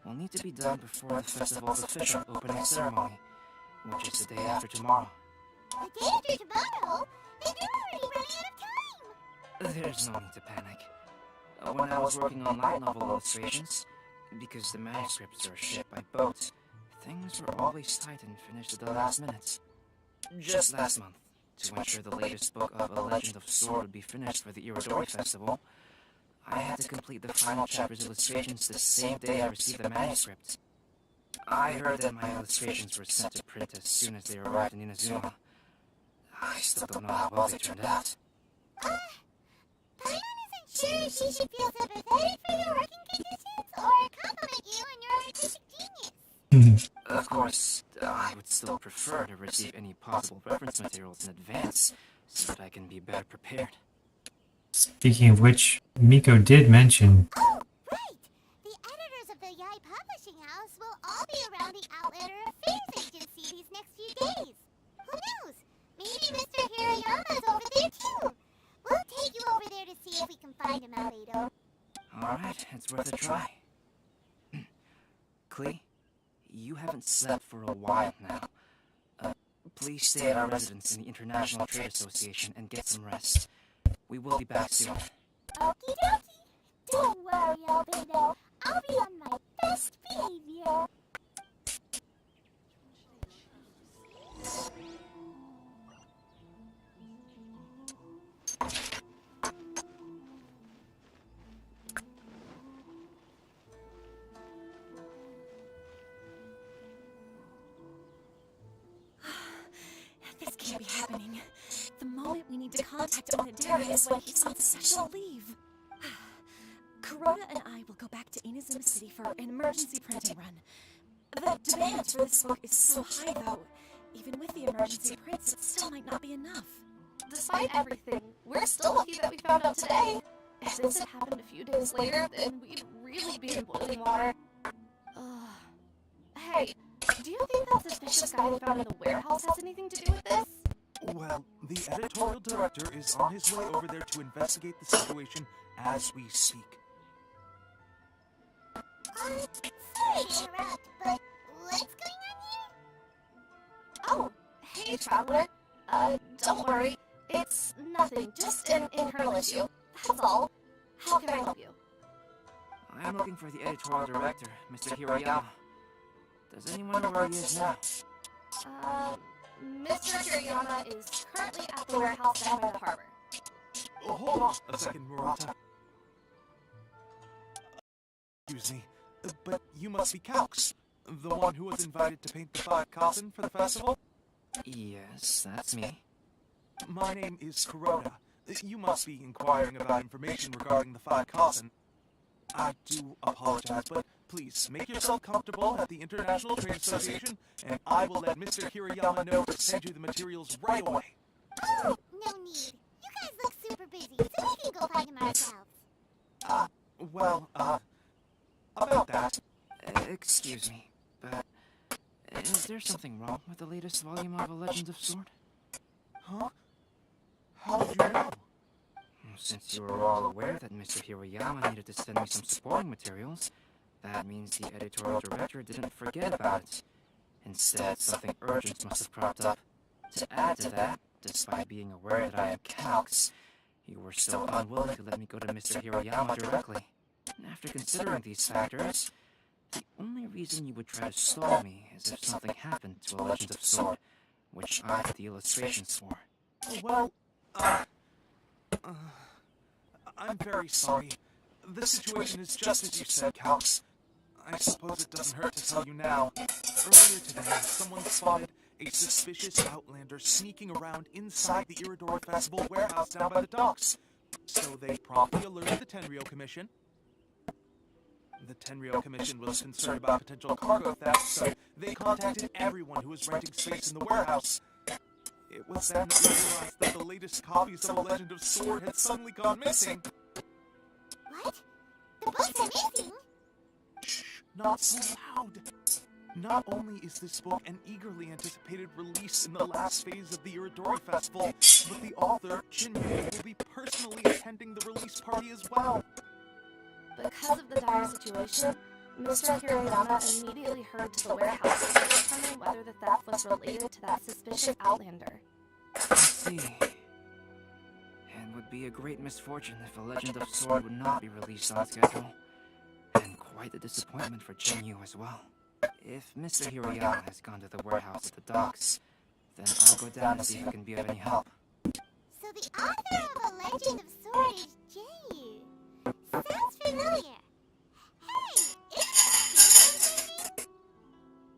will need to be done before the festival's official opening ceremony, which is the day after tomorrow. The day after tomorrow? Then you're already running out of time! There's no need to panic. When I was working on light novel illustrations, because the manuscripts are shipped by boat, things were always tight and finished at the last minute. Just last month, to ensure the latest book of A Legend of Sword would be finished for the Irodori Festival, I had to complete the final chapter's illustrations the same day I received the manuscript. I heard that my illustrations were sent to print as soon as they arrived in Inazuma. I still don't know how well they turned out. Paimon isn't sure she should feel sympathetic for your working conditions or compliment you on your artistic genius. Of course, I would still prefer to receive any possible reference materials in advance so that I can be better prepared. Speaking of which, Miko did mention... Oh, right! The editors of the Yai Publishing House will all be around the Outlander Affairs Agency these next few days. Who knows? Maybe Mr. Hirayama's over there too. We'll take you over there to see if we can find him out later. Alright, it's worth a try. Klee, you haven't slept for a while now. Please stay at our residence in the International Trade Association and get some rest. We will be back soon. Okie dokie. Don't worry, Albedo. I'll be on my best behavior. This can't be happening. The moment we need to contact Onodera is when he's on special leave. Kuroda and I will go back to Inazuma City for an emergency printing run. The demand for this book is so high, though. Even with the emergency prints, it still might not be enough. Despite everything, we're still lucky that we found out today. If this had happened a few days later, then we'd really be in boiling water. Hey, do you think that suspicious guy we found in the warehouse has anything to do with this? Well, the editorial director is on his way over there to investigate the situation as we speak. Sorry to interrupt, but what's going on here? Oh, hey, traveler. Don't worry. It's nothing, just an internal issue. That's all. How can I help you? I'm looking for the editorial director, Mr. Hiroyama. Does anyone know where he is now? Mr. Hirayama is currently at the warehouse down by the harbor. Oh, hold on a second, Murata. Excuse me, but you must be Calx, the one who was invited to paint the Five Cousin for the festival? Yes, that's me. My name is Kuroda. You must be inquiring about information regarding the Five Cousin. I do apologize, but please make yourself comfortable at the International Trade Association, and I will let Mr. Hirayama know to send you the materials right away. Oh, no need. You guys look super busy, so we can go find him ourselves. About that. Excuse me, but is there something wrong with the latest volume of A Legend of Sword? Huh? How did you know? Since you were all aware that Mr. Hiroyama needed to send me some supporting materials, that means the editorial director didn't forget about it. Instead, something urgent must have cropped up. To add to that, despite being aware that I am Calx, you were so unwilling to let me go to Mr. Hiroyama directly. After considering these factors, the only reason you would try to stall me is if something happened to A Legend of Sword, which I did the illustrations for. Well, I'm very sorry. The situation is just as you said, Calx. I suppose it doesn't hurt to tell you now. Earlier today, someone spotted a suspicious outlander sneaking around inside the Iridori Festival warehouse down by the docks. So they promptly alerted the Tenryou Commission. The Tenryou Commission was concerned about potential cargo theft, so they contacted everyone who was renting space in the warehouse. It was then that we realized that the latest copies of The Legend of Sword had suddenly gone missing. What? The books are missing? Shh, not so loud. Not only is this book an eagerly anticipated release in the last phase of the Iridori Festival, but the author, Jinmei, will be personally attending the release party as well. Because of the dire situation, Mr. Hirayama immediately hurried to the warehouse to determine whether the theft was related to that suspicious outlander. I see. It would be a great misfortune if The Legend of Sword would not be released on schedule. And quite a disappointment for Jinyu as well. If Mr. Hirayama has gone to the warehouse at the docks, then I'll go down and see if I can be of any help. So the author of A Legend of Sword is Jinyu. Sounds familiar. Hey, is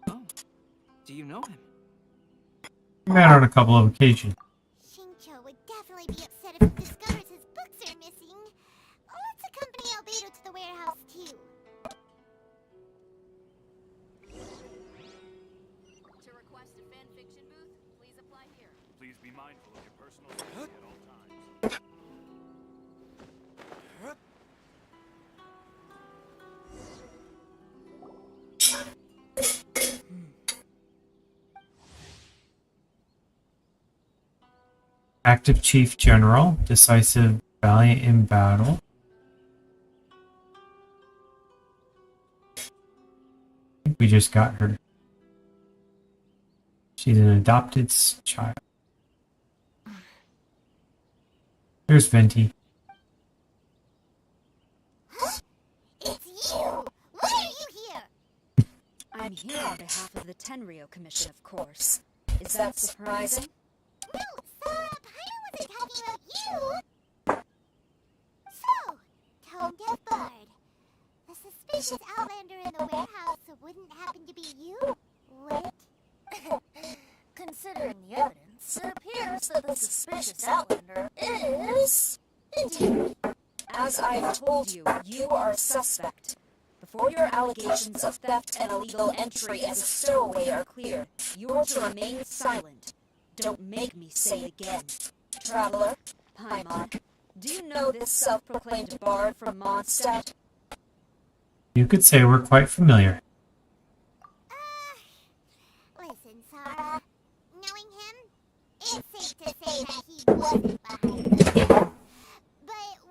Oh, do you know him? Met on a couple of occasions. Shincho would definitely be upset if he discovers his books are missing. Let's accompany Albedo to the warehouse too. To request a fanfiction booth, please apply here. Please be mindful of your personal safety at all times. Active Chief General, decisive, valiant in battle. I think we just got her. She's an adopted child. There's Venti. Huh? It's you! Why are you here? I'm here on behalf of the Tenryou Commission, of course. Is that surprising? No, Sora, Paimon wasn't talking about you! So, Tone Deaf Bard. The suspicious outlander in the warehouse wouldn't happen to be you, would it? Considering the evidence, it appears that the suspicious outlander is... indeed. As I've told you, you are a suspect. Before your allegations of theft and illegal entry as a stowaway are cleared, you are to remain silent. Don't make me say it again. Traveler, Paimon, do you know this self-proclaimed bard from Mondstadt? You could say we're quite familiar. Listen, Sora. Knowing him, it's safe to say that he wasn't behind this. But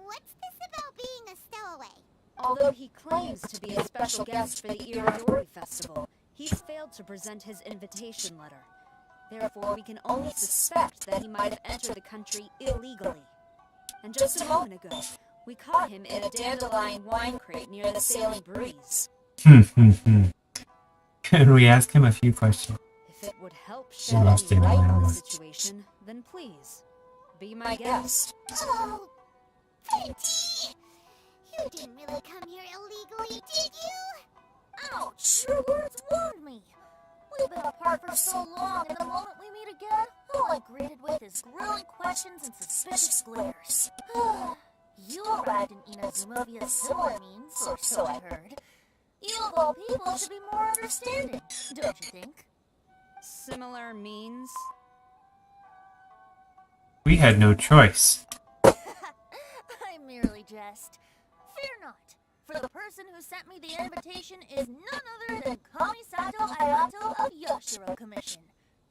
what's this about being a stowaway? Although he claims to be a special guest for the Iridori Festival, he's failed to present his invitation letter. Therefore, we can only suspect that he might have entered the country illegally. And just a moment ago, we caught him in a dandelion wine crate near the Sailing Breeze. Can we ask him a few questions? If it would help shed any light on the situation, then please, be my guest. Oh, Venti! You didn't really come here illegally, did you? Ouch! Your words warned me. We've been apart for so long, and the moment we meet again, all I'm greeted with is grilling questions and suspicious glares. You arrived in Inazuma via similar means, or so I heard. You of all people should be more understanding, don't you think? Similar means? We had no choice. I merely jest. Fear not, for the person who sent me the invitation is none other than Kamisato Ayato of Yashiro Commission.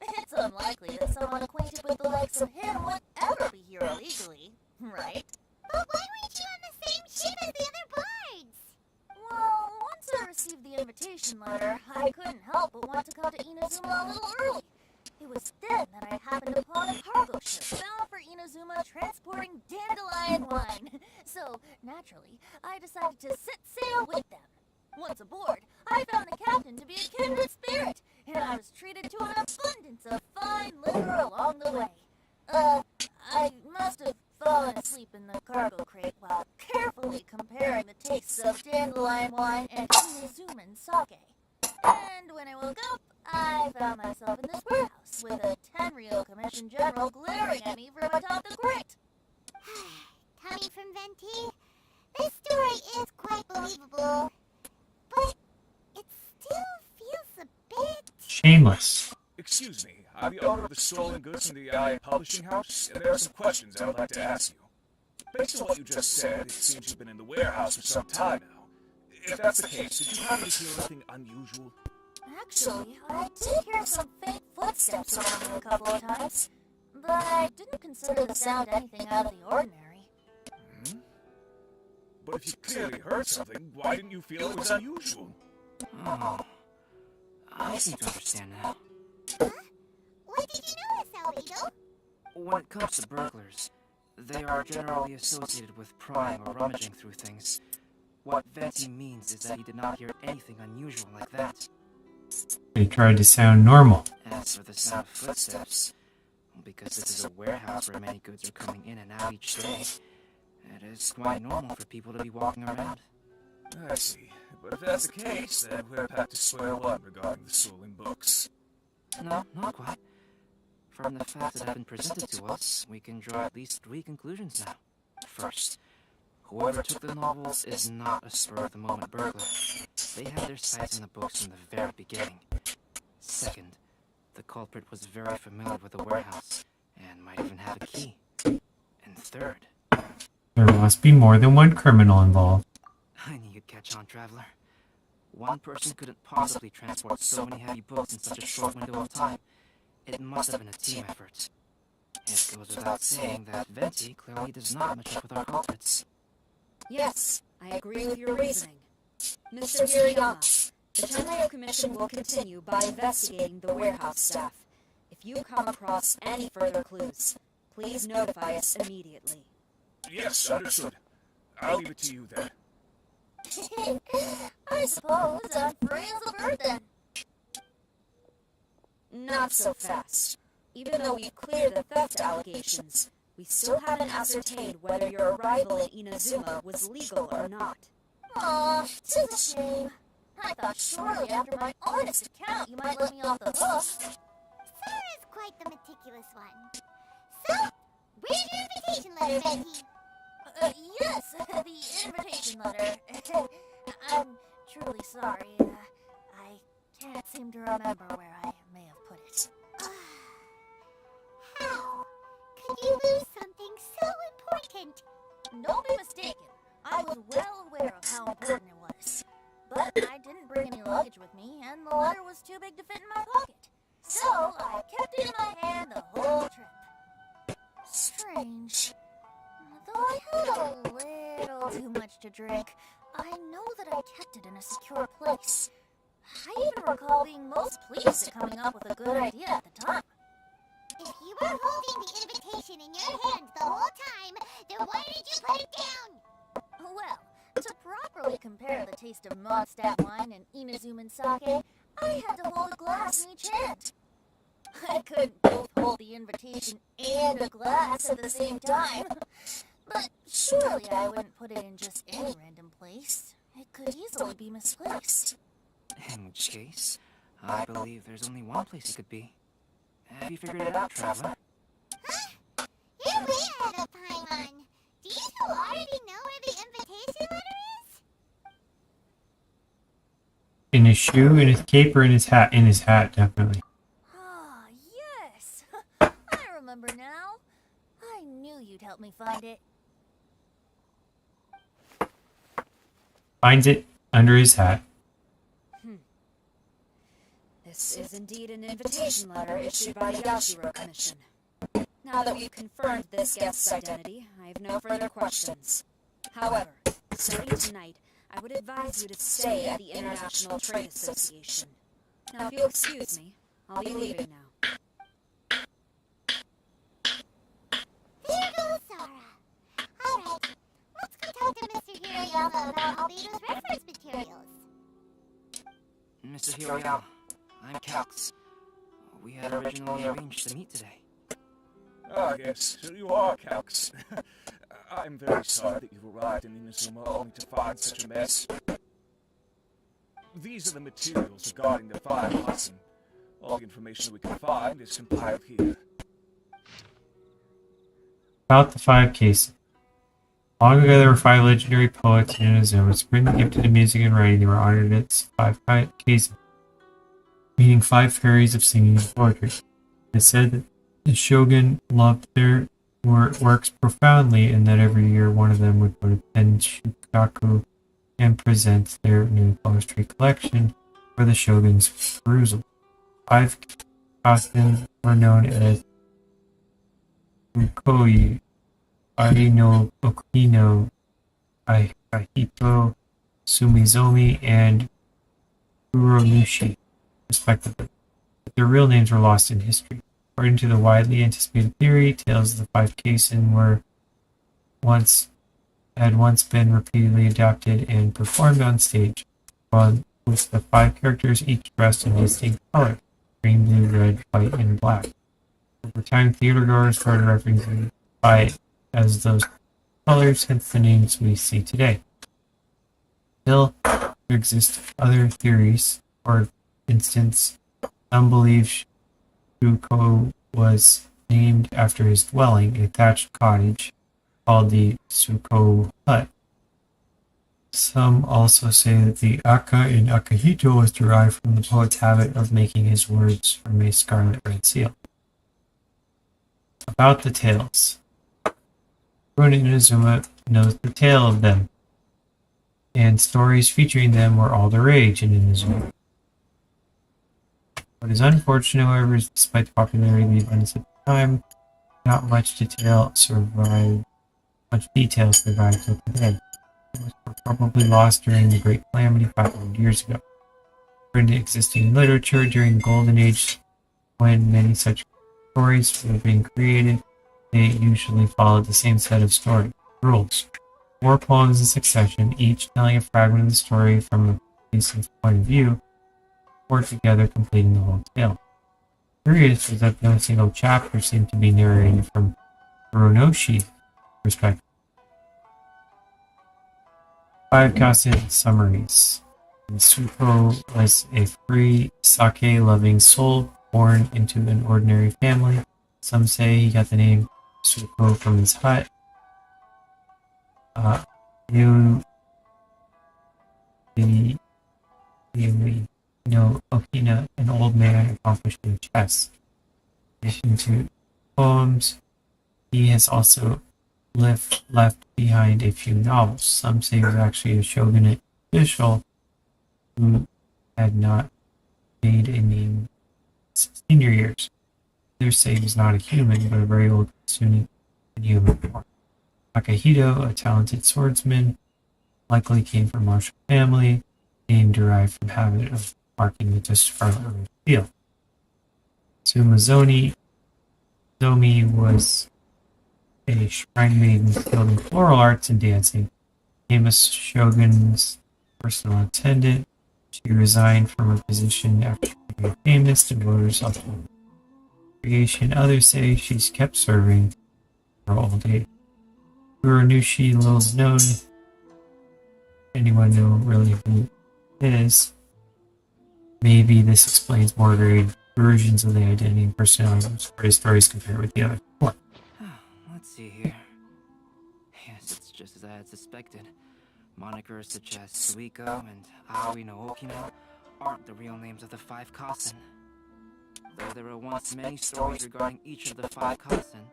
It's unlikely that someone acquainted with the likes of him would ever be here illegally, right? But why weren't you on the same ship as the other bards? Well, once I received the invitation letter, I couldn't help but want to come to Inazuma a little early. It was then that I happened upon a cargo ship bound for Inazuma transporting dandelion wine. So, naturally, I decided to set sail with them. Once aboard, I found the captain to be a kindred spirit, and I was treated to an abundance of fine liquor along the way. I must have fallen asleep in the cargo crate while carefully comparing the tastes of dandelion wine and Inazuman sake. And when I woke up, I found myself in this warehouse. this with a 10-reel commission general glaring at me from atop the grate. Coming from Venti, this story is quite believable, but it still feels a bit... Shameless. Excuse me, I'm the owner of the stolen goods from the IA publishing house, and there are some questions I would like to ask you. Based on what you just said, it seems you've been in the warehouse for some time now. If that's the case, did you happen to hear anything unusual? Actually, I did hear some faint footsteps around me a couple of times, but I didn't consider the sound anything out of the ordinary. Hmm? But if you clearly heard something, why didn't you feel it was unusual? Oh, I seem to understand now. Huh? What did you notice, Albedo? When it comes to burglars, they are generally associated with prying or rummaging through things. What Venti means is that he did not hear anything unusual like that. They tried to sound normal. As for the sound of footsteps, because this is a warehouse where many goods are coming in and out each day, it is quite normal for people to be walking around. I see. But if that's the case, then we're back to square one regarding the stolen books. No, not quite. From the facts that have been presented to us, we can draw at least 3 conclusions now. First, whoever took the novels is not a spur-of-the-moment burglar. They had their sights on the books from the very beginning. Second, the culprit was very familiar with the warehouse, and might even have a key. And third... There must be more than one criminal involved. I knew you'd catch on, Traveler. One person couldn't possibly transport so many heavy books in such a short window of time. It must have been a team effort. It goes without saying that Venti clearly does not match up with our culprits. Yes, I agree with your reasoning. Mr. Hirayama, the 10-reel commission will continue by investigating the warehouse staff. If you come across any further clues, please notify us immediately. Yes, understood. I'll leave it to you then. I suppose I'm free as a bird then. Not so fast. Even though we've cleared the theft allegations, we still haven't ascertained whether your arrival in Inazuma was legal or not. Aw, 'tis a shame. I thought surely after my honest account you might let me off the hook. Sarah's quite the meticulous one. So, where's your invitation letter, Venti? Yes, the invitation letter. I'm truly sorry. I can't seem to remember where I may have put it. How could you lose something so important? Don't be mistaken. I was well aware of how important it was. But I didn't bring any luggage with me, and the letter was too big to fit in my pocket. So I kept it in my hand the whole trip. Strange. Though I had a little too much to drink, I know that I kept it in a secure place. I even recall being most pleased at coming up with a good idea at the time. If you were holding the invitation in your hand the whole time, then why did you put it down? Well, to properly compare the taste of Mondstadt wine and Inazuman sake, I had to hold a glass in each hand. I couldn't both hold the invitation and a glass at the same time. But surely I wouldn't put it in just any random place. It could easily be misplaced. In which case, I believe there's only one place it could be. Have you figured it out, Traveler? Huh? You're way ahead of Paimon. Do you two already know where the invitation letter is? In his shoe, in his cape, or in his hat? In his hat, definitely. Ah, yes. I remember now. I knew you'd help me find it. Finds it under his hat. This is indeed an invitation letter issued by the Yashiro Commission. Now that we've confirmed this guest's identity, I have no further questions. However, starting tonight, I would advise you to stay at the International Trade Association. Now, if you'll excuse me, I'll be leaving now. There goes Sarah. Alright, let's go talk to Mr. Hirayama about Albedo's reference materials. Mr. Hiroyama, I'm Calx. We had originally arranged to meet today. Ah, yes, so you are Calx. I'm very sorry that you've arrived in Inazuma only to find such a mess. These are the materials regarding the fire lesson. All the information we can find is compiled here. About the 5 cases. Long ago, there were 5 legendary poets in Inazuma, supremely gifted in music and writing. They were honored as 5 cases, meaning 5 fairies of singing and poetry. It is said that the shogun loved their works profoundly, and that every year one of them would go to Penshukaku and present their new poetry collection for the shogun's perusal. 5 kasen were known as Ukoi, Ari no Okino, Ahito, Sumizomi, and Uronushi, respectively. But their real names were lost in history. According to the widely anticipated theory, tales of the 5 kaisen had once been repeatedly adapted and performed on stage, with the 5 characters each dressed in distinct colors: green, blue, red, white, and black. Over time, theatergoers started referencing it as those colors, hence the names we see today. Still, there exist other theories. For instance, some believe Shuko was named after his dwelling, a thatched cottage called the Suko Hut. Some also say that the Aka in Akahito was derived from the poet's habit of making his words from a scarlet red seal. About the tales. Everyone in Inazuma knows the tale of them, and stories featuring them were all the rage in Inazuma. What is unfortunate, however, is despite the popularity of the events at the time, not much detail survived till today. It was probably lost during the Great Calamity 500 years ago. According to existing literature during the Golden Age, when many such stories were being created, they usually followed the same set of story rules. 4 poems in succession, each telling a fragment of the story from a person's point of view, or together completing the whole tale. Curious was that no single chapter seemed to be narrated from Uronoshi's perspective. 5 Kasen summaries. Suko was a free, sake-loving soul born into an ordinary family. Some say he got the name Suko from his hut. Okina, an old man accomplished in chess. In addition to poems, he has also left behind a few novels. Some say he was actually a shogunate official who had not made a name in his senior years. Others say he was not a human, but a very old Kitsune in human form. Akahito, a talented swordsman, likely came from a martial family, name derived from habit of marking with a scarlet red seal. Zomi was a shrine maiden skilled in floral arts and dancing, became a shogun's personal attendant. She resigned from her position after becoming famous, devoted herself to creation. Others say she's kept serving her old age. Uronushi, little is known. Anyone know really who it is? Maybe this explains more varied versions of the identity and personality of his stories compared with the other 4. Let's see here. Yes, it's just as I had suspected. Monikers such as Suiko and Aoi no Okino aren't the real names of the 5 Kasen. Though there were once many stories regarding each of the 5 Kasen,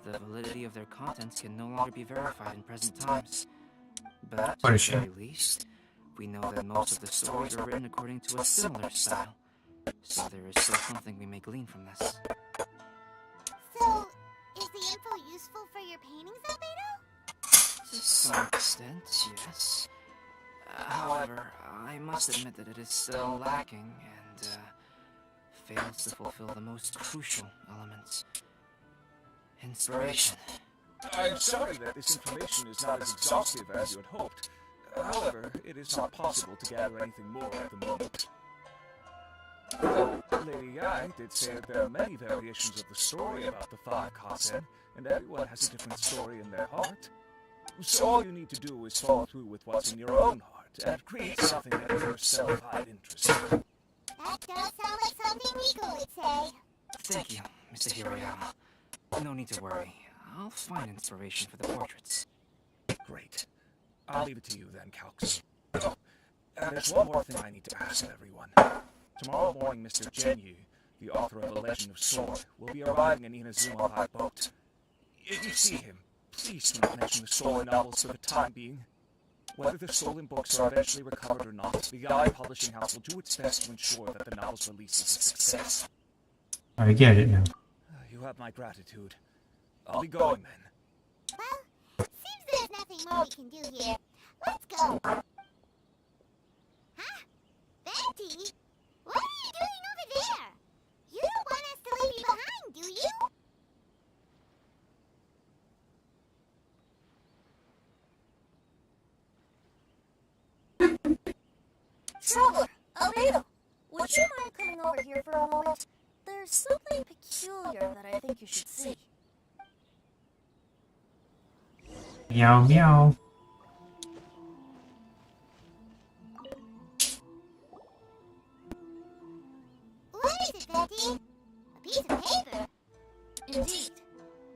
the validity of their contents can no longer be verified in present times. But at the very least, we know that most of the stories are written according to a similar style. So there is still something we may glean from this. So, is the info useful for your paintings, Albedo? To some extent, yes. However, I must admit that it is still lacking and fails to fulfill the most crucial elements. Inspiration. I'm sorry that this information is not as exhaustive as you had hoped. However, it is not possible to gather anything more at the moment. Lady Ai did say that there are many variations of the story about the 5 Kasen, and everyone has a different story in their heart. So all you need to do is follow through with what's in your own heart, and create something that yourself find interesting. That That does sound like something Miko would say. Thank you, Mr. Hiroyama. No need to worry. I'll find inspiration for the portraits. Great. I'll leave it to you then, Calx. Oh, and there's one more thing I need to ask of everyone. Tomorrow morning, Mr. Genyu, the author of The Legend of Sword, will be arriving in Inazuma by boat. If you see him, please do not mention the stolen novels for the time being. Whether the stolen books are eventually recovered or not, the Guy Publishing House will do its best to ensure that the novel's release is a success. I get it now. You have my gratitude. I'll be going then. Well, seems there's nothing more we can do here. Let's go. Huh? Betty? What are you doing over there? You don't want us to leave you behind, do you? Traveler, Albedo, would you mind coming over here for a moment? There's something peculiar that I think you should see. Meow meow. What is it, Betty? A piece of paper? Indeed.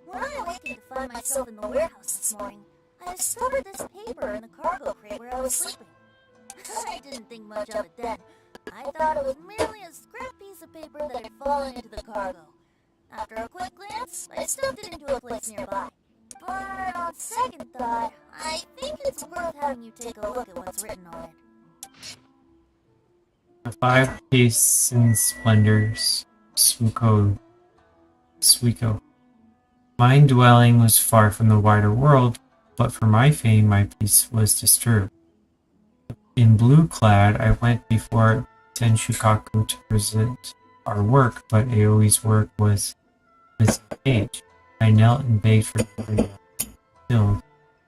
When I awakened to find myself in the warehouse this morning, I discovered this paper in the cargo crate where I was sleeping. I didn't think much of it then. I thought it was merely a scrap piece of paper that had fallen into the cargo. After a quick glance, I stuffed it into a place nearby. But on second thought, I think it's worth having you take a look at what's written on it. The 5 tastes and splendors. Suiko. My dwelling was far from the wider world, but for my fame my peace was disturbed. In blue clad, I went before Tenshukaku to present our work, but Aoi's work was miscaged. I knelt and begged for the filled,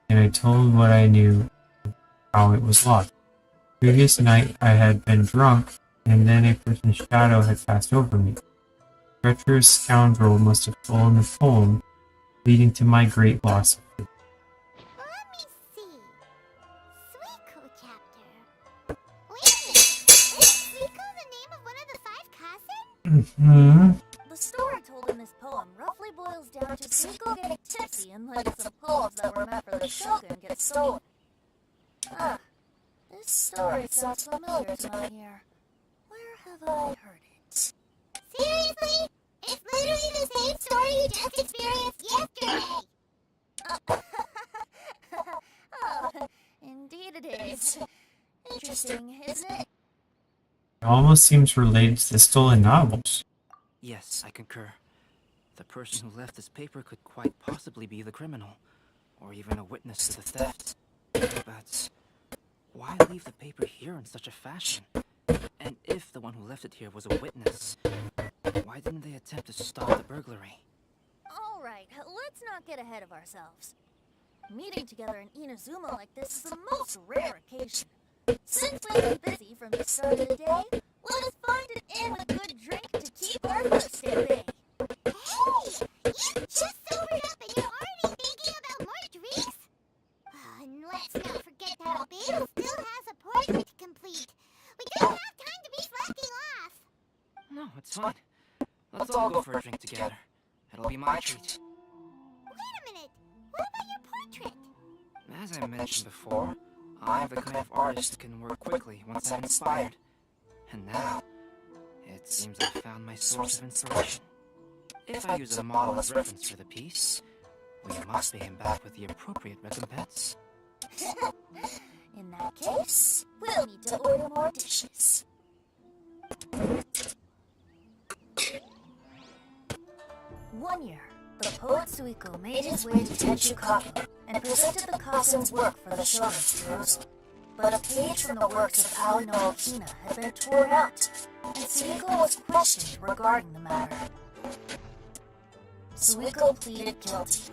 and I told what I knew, how it was lost. Previous night I had been drunk, and then a person's shadow had passed over me. The treacherous scoundrel must have stolen the poem, leading to my great loss. Let me see. Suiko chapter. Wait a minute. Is Suiko the name of one of the 5 cousins? The story told in this poem roughly boils down to Suiko getting tipsy and letting some poems that were meant for the shogun get stolen. This story sounds familiar to my ear. Where have I heard it? Seriously? It's literally the same story you just experienced yesterday! Oh, indeed it is. Interesting, isn't it? It almost seems related to the stolen novels. Yes, I concur. The person who left this paper could quite possibly be the criminal, or even a witness to the theft. But why leave the paper here in such a fashion? And if the one who left it here was a witness, why didn't they attempt to stop the burglary? Alright, let's not get ahead of ourselves. Meeting together in Inazuma like this is a most rare occasion. Since we've been busy from the start of the day, let us find an inn with good drink to keep our thirst at bay. Hey! You just sobered up and you're already thinking about more drinks? And let's not forget that Albedo still has a portrait to complete. We don't have time to be slacking off. No, it's fine. Let's all go for a drink together. It'll be my treat. Wait a minute. What about your portrait? As I mentioned before, I'm the kind of artist who can work quickly once I'm inspired. And now, it seems I've found my source of inspiration. If I use a model as reference for the piece, we must pay him back with the appropriate recompense. In that case, we'll need to order more dishes. One year, the poet Suiko made his way to Tenshukaku and presented the Kasen's work for the shogun's perusal. But a page from the works of Aono Okina had been torn out, and Suiko was questioned regarding the matter. Suiko pleaded guilty.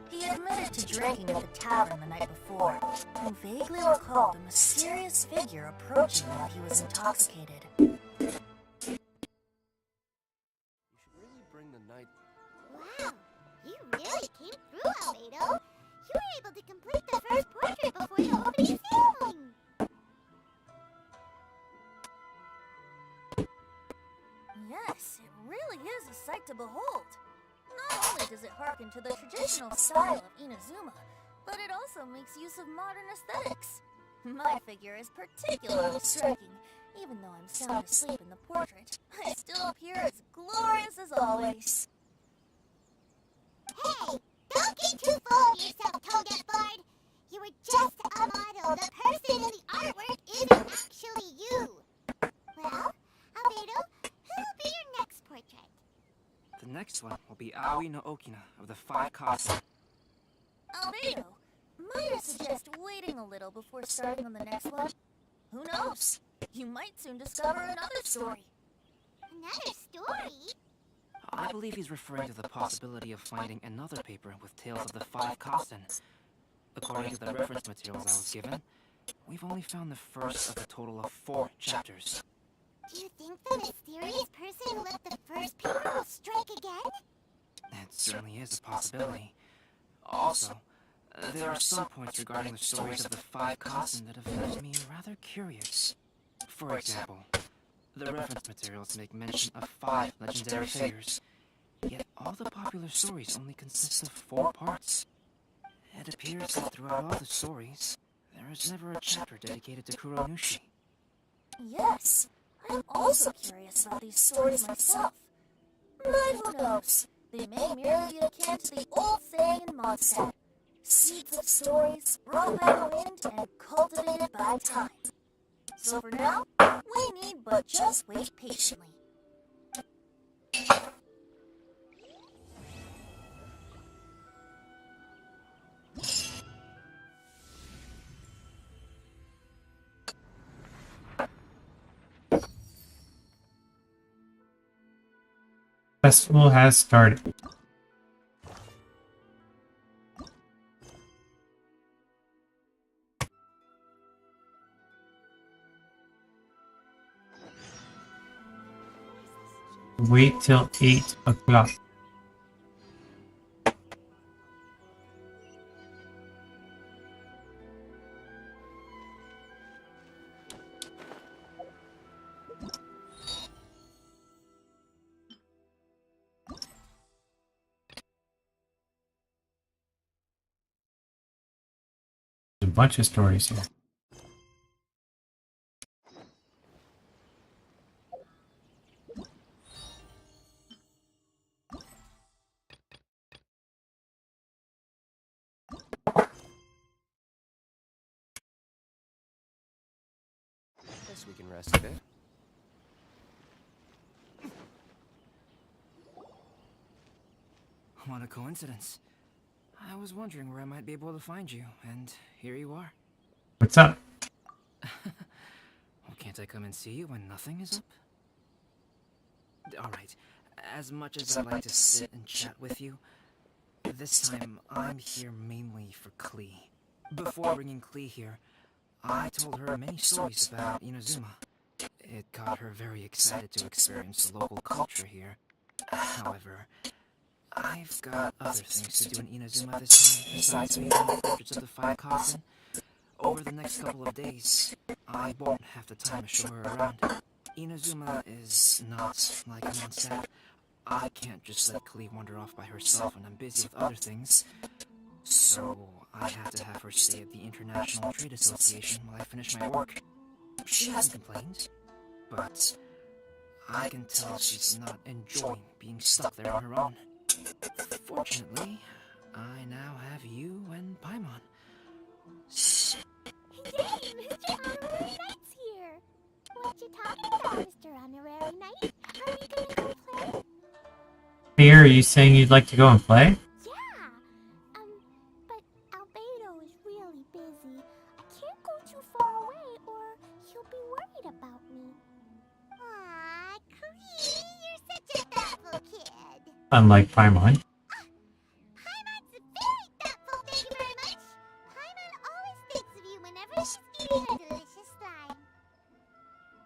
He admitted to drinking at the tavern the night before, and vaguely recalled a mysterious figure approaching while he was intoxicated. You should really bring the night. Wow, you really came through, Albedo. You were able to complete the first portrait before the opening ceremony. Yes, it really is a sight to behold. Not only does it harken to the traditional style of Inazuma, but it also makes use of modern aesthetics. My figure is particularly striking. Even though I'm sound asleep in the portrait, I still appear as glorious as always. Hey, don't get too full of yourself, Toga Bard. You were just a model. The person in the artwork isn't actually you. Well, Albedo, who will be your next portrait? The next one will be Aoi no Okina of the 5 Casa. Albedo, might I suggest waiting a little before starting on the next one? Who knows? You might soon discover another story. Another story? I believe he's referring to the possibility of finding another paper with tales of the 5 Kasen. According to the reference materials I was given, we've only found the first of a total of 4 chapters. Do you think the mysterious person who left the first paper will strike again? It certainly is a possibility. Also, there are some points regarding the stories of the 5 Kasen that have left me rather curious. For example, the reference materials make mention of 5 legendary figures, yet all the popular stories only consist of 4 parts. It appears that throughout all the stories, there is never a chapter dedicated to Kuronushi. Yes, I'm also curious about these stories myself. But who knows? They may merely be akin to the old saying in Mondstadt: seeds of stories brought by the wind and cultivated by time. So for now, we need but just wait patiently. Festival has started. Wait till 8 o'clock. There's a bunch of stories here. Guess we can rest a bit. What a coincidence. I was wondering where I might be able to find you, and here you are. What's up? Well, can't I come and see you when nothing is up? Alright, as much as I'd like to sit and chat with you, this time I'm here mainly for Klee. Before bringing Klee here, I told her many stories about Inazuma. It got her very excited to experience the local culture here. However, I've got other things to do in Inazuma this time, besides reading the portraits of the 5 Kasen. Over the next couple of days, I won't have the time to show her around. Inazuma is not like Mondstadt. I can't just let Klee wander off by herself when I'm busy with other things. So I have to have her stay at the International Trade Association while I finish my work. She hasn't complained, but I can tell she's not enjoying being stuck there on her own. Fortunately, I now have you and Paimon. Hey, Mr. Honorary Knight's here! What you talking about, Mr. Honorary Knight? Are we gonna go play? Hey, are you saying you'd like to go and play? Yeah! But Albedo is really busy. I can't go too far away or he'll be worried about me. Aw, Klee, you're such a thoughtful kid. Unlike Paimon. Paimon's very thoughtful, thank you very much. Paimon always thinks of you whenever she's eating her delicious slime.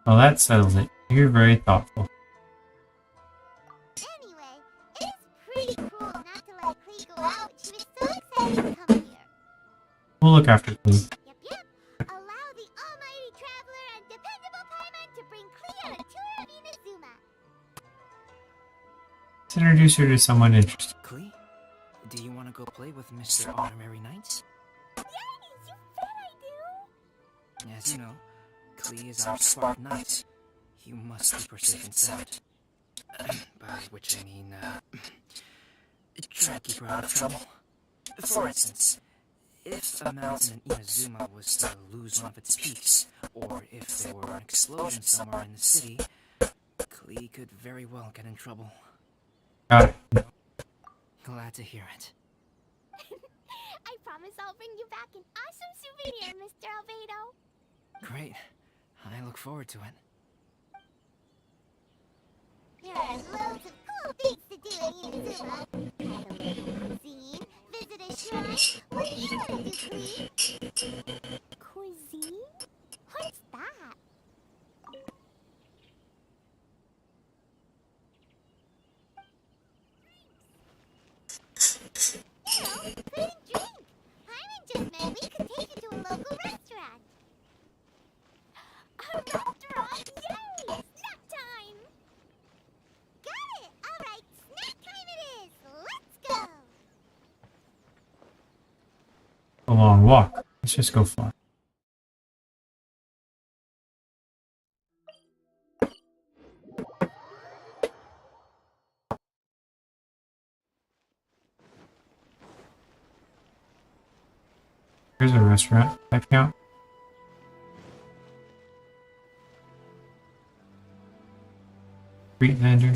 Well, that settles it. You're very thoughtful. Anyway, it's pretty cruel not to let Klee go out. She was so excited to come here. We'll look after Klee. Yep. Allow the almighty traveler and dependable Paimon to bring Klee on a tour of Inazuma. Let's introduce her to someone interesting. Klee, do you want to go play with Mr. Honorary Knight? Yes, you bet I do! As you know, Klee is our smart knight. You must keep her safe and sound. By which I mean, try to keep her out of trouble. For instance, if a mountain in Inazuma was to lose one of its peaks, or if there were an explosion somewhere in the city, Klee could very well get in trouble. Got it. Glad to hear it. I promise I'll bring you back an awesome souvenir, Mr. Albedo. Great. I look forward to it. There's loads of cool things to do in Inazuma. Have a local cuisine, visit a shrine. What do you want to do, Klee? Cuisine? What's that? You know, food and drink. Hyman just meant we could take you to a local restaurant. A restaurant? Yay! Snack time! Got it! Alright, snack time it is! Let's go! A long walk. Let's just go far. Here's a restaurant. That count? Street vendor.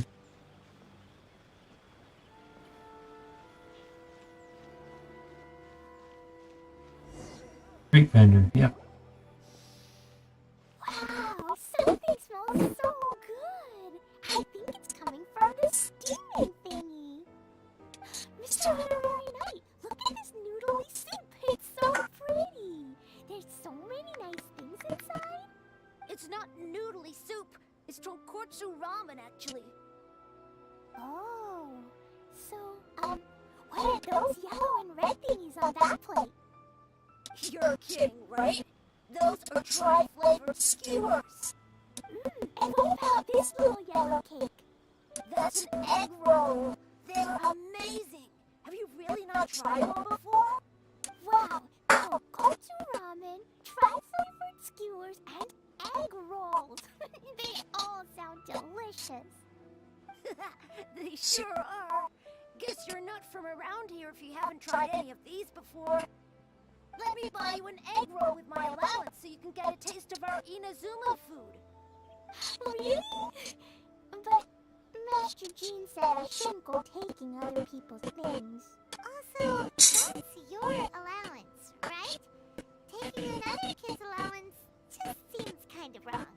Street vendor, yep. Wow, something smells so good! I think it's coming from the steaming thingy! Mr. Honorary Knight, look at this noodly soup! It's so pretty! There's so many nice things inside! It's not noodly soup. It's tonkotsu ramen, actually. Oh, so, what are those yellow and red thingies on that plate? You're kidding, right? Those are tri-flavored skewers. And what about this little yellow cake? That's an egg roll. They're amazing. Have you really not tried one before? Wow, tonkotsu ramen, tri-flavored skewers, and egg rolls. They all sound delicious. They sure are. Guess you're not from around here if you haven't tried any of these before. Let me buy you an egg roll with my allowance so you can get a taste of our Inazuma food. Really? But Master Jean said I shouldn't go taking other people's things. Also, that's your allowance, right? Taking another kid's allowance just seems kind of wrong.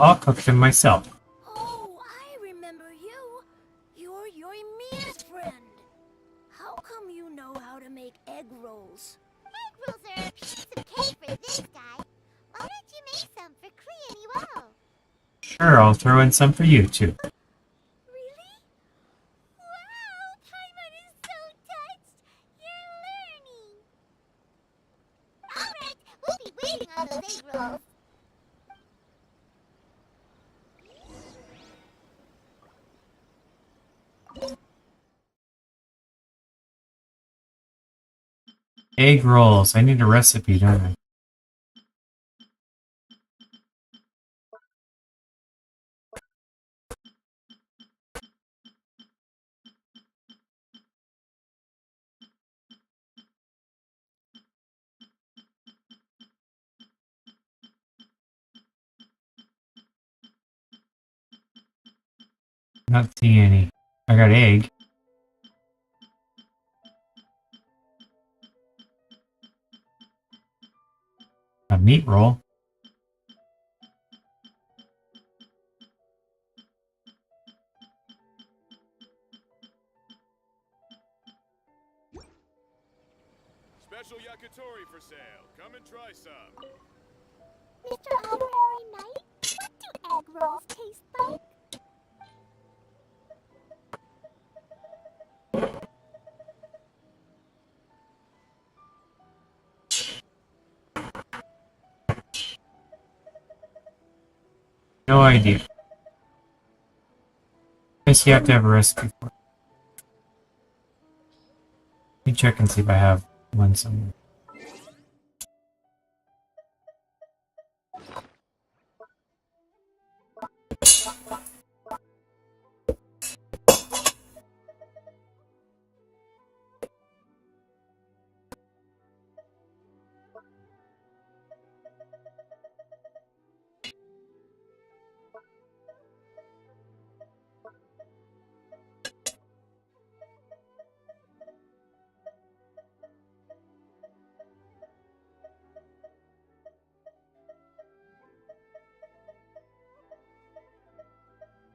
I'll cook them myself. Oh, I remember you. You're Yoimiya's friend. How come you know how to make egg rolls? Egg rolls are a piece of cake for this guy. Why don't you make some for Klee and Iwao? Sure, I'll throw in some for you too. Really? Wow, Paimon is so touched. You're learning. Alright, we'll be waiting on those egg rolls. Egg rolls. I need a recipe, don't I? Not seeing any. I got egg. A meat roll. Special yakitori for sale. Come and try some. Mr. Honorary Knight, what do egg rolls taste like? No idea. Guess you have to have a recipe for it. Let me check and see if I have one somewhere.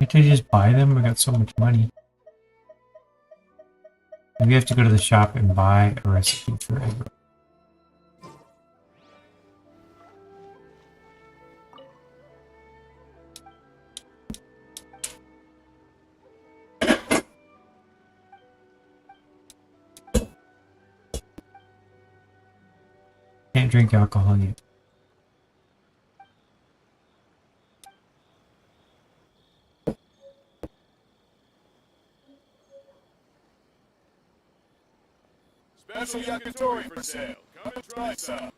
Can't I just buy them? I got so much money. Maybe I have to go to the shop and buy a recipe for egg roll. Can't drink alcohol yet. Special yakitori for sale. Come and try some.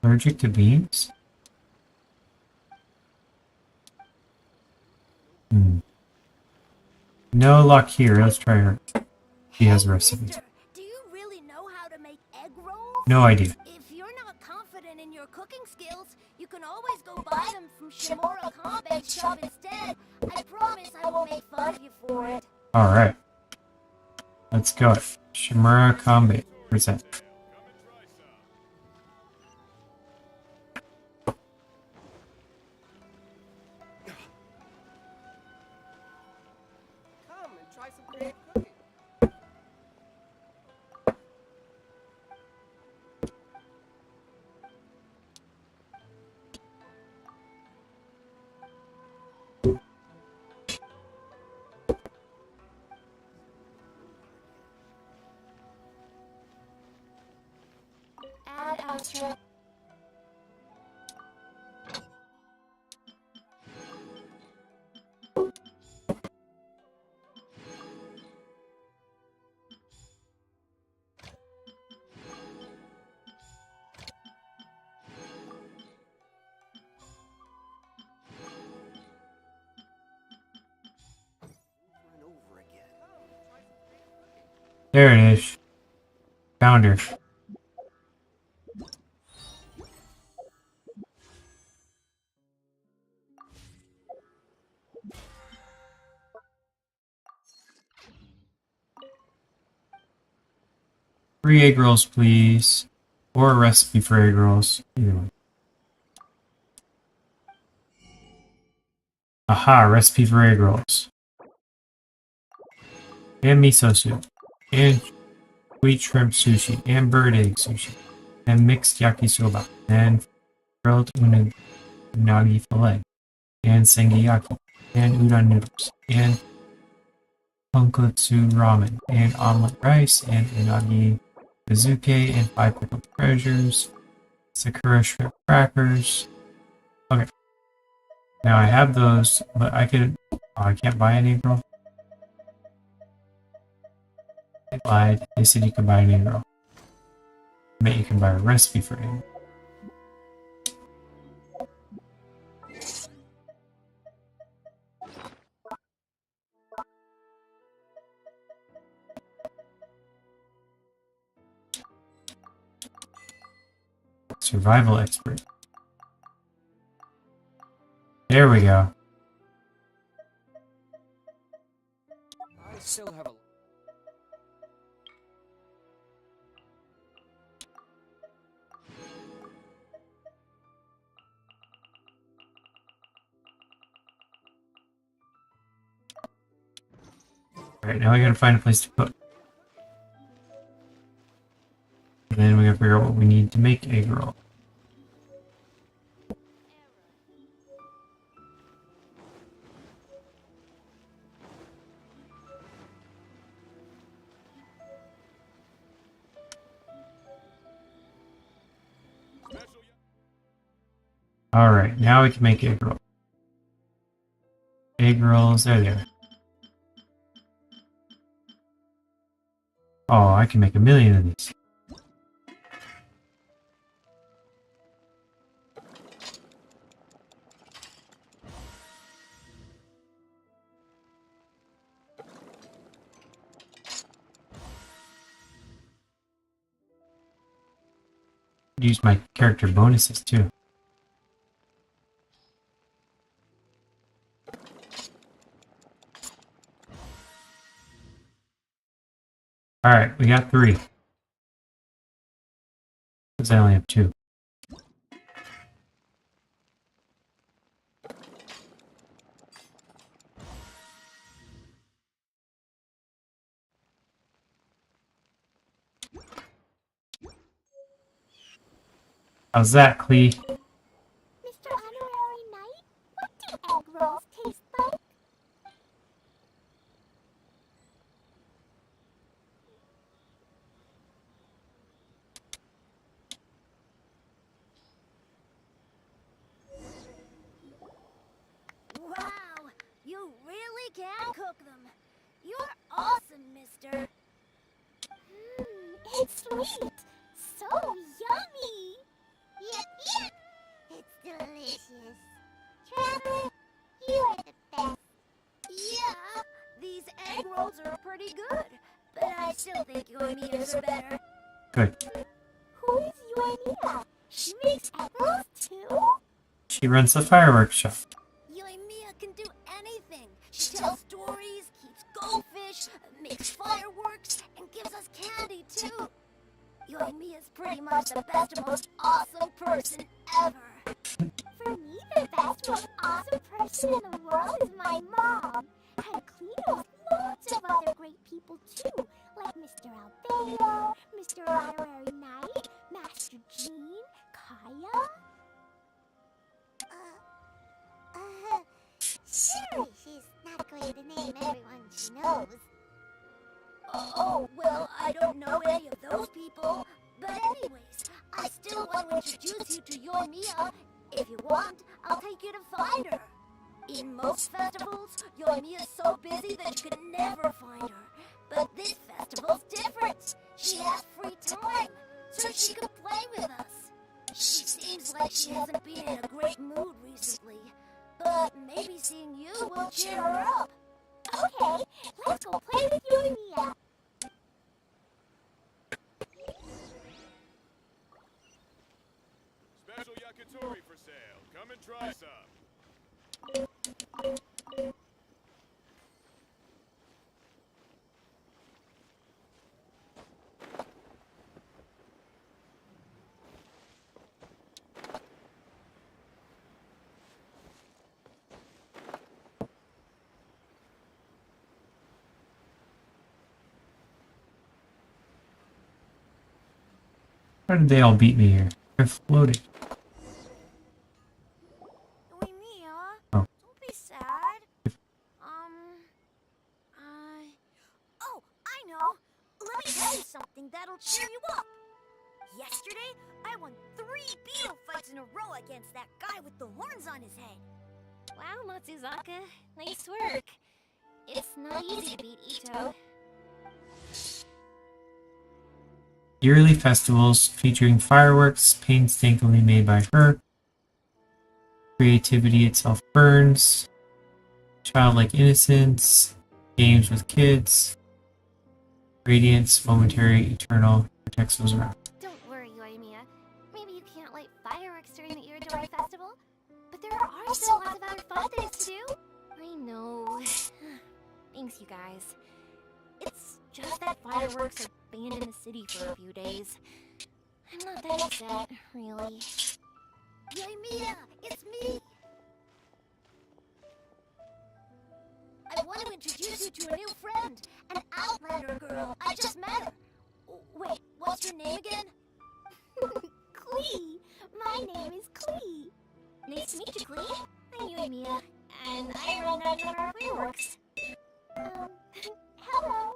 Allergic to beans? No luck here. Let's try her. She has a recipe. Do you really know how to make egg rolls? No idea. If you're not confident in your cooking skills, you can always go buy them from Shimura Combate's shop instead. I promise I won't make fun of you for it. Alright. Let's go. Shimura Combate. Where's that? Come and try some creative cooking. Add outro. There it is. Found her. Three egg rolls, please. Or a recipe for egg rolls. Either way. Aha, recipe for egg rolls. And miso soup. And sweet shrimp sushi. And bird egg sushi. And mixed yakisoba. And grilled unagi filet. And sengiyaki. And udon noodles. And tonkotsu ramen. And omelet rice. And unagi Mizuke and 5 pickled treasures. Sakura shrimp crackers. Okay. Now I have those, but I could. Oh, I can't buy an egg roll. They lied. They said you can buy an egg roll. I bet you can buy a recipe for egg roll. Survival expert. There we go. I still have a... Alright, now we gotta find a place to cook. figure out what we need to make egg roll. Alright, now we can make egg roll. Egg rolls, there they are. Oh, I can make 1,000,000 of these. Use my character bonuses too. Alright, we got 3. Because I only have 2. How's that, Clee? Mr. Honorary Knight, what do egg rolls taste like? Wow, you really can cook them. You're awesome, mister. It's sweet. So yummy. Yep, yep. It's delicious. Trevor, you are the best. Yeah, these egg rolls are pretty good, but I still think Yoimiya's are better. Good. Who is Yoimiya? She makes egg rolls too? She runs the fireworks shop. Yoimiya can do anything. She tells stories, keeps goldfish, makes fireworks, and gives us candy too. Yoimiya's pretty much the best and most awesome person ever. For me, the best, most awesome person in the world is my mom. And Clee knows lots of other great people too, like Mr. Albedo, Mr. Honorary Knight, Master Jean, Kaya. Surely she's not going to name everyone she knows. Oh, well, I don't know any of those people. But anyways, I still want to introduce you to Yoimiya. If you want, I'll take you to find her. In most festivals, Yoimiya's so busy that you can never find her. But this festival's different. She has free time, so she can play with us. She seems like she hasn't been in a great mood recently. But maybe seeing you will cheer her up. Okay, let's go play with Yoimiya. Special yakitori for sale. Come and try some. How did they all beat me here? I floated. Yoimiya, Oh. don't be sad. Oh, I know. Let me tell you something that'll cheer you up. Yesterday, I won 3 beetle fights in a row against that guy with the horns on his head. Wow, Matsuzaka. Nice work. It's not easy to beat Ito. Yearly festivals featuring fireworks painstakingly made by her. Creativity itself burns. Childlike innocence. Games with kids. Radiance, momentary, eternal, protects those around. Don't worry, Yoimiya. Maybe you can't light fireworks during the Iridori Festival, but there are still lots of other fun things to do. I know. Thanks, you guys. It's just that fireworks are banned in the city for a few days. I'm not that upset, really. Yoimiya, it's me! I want to introduce you to a new friend, an Outlander girl. I just met her. Wait, what's your name again? Klee! My name is Klee. Nice to meet you, Klee. I'm Mia, and I run our fireworks. Hello.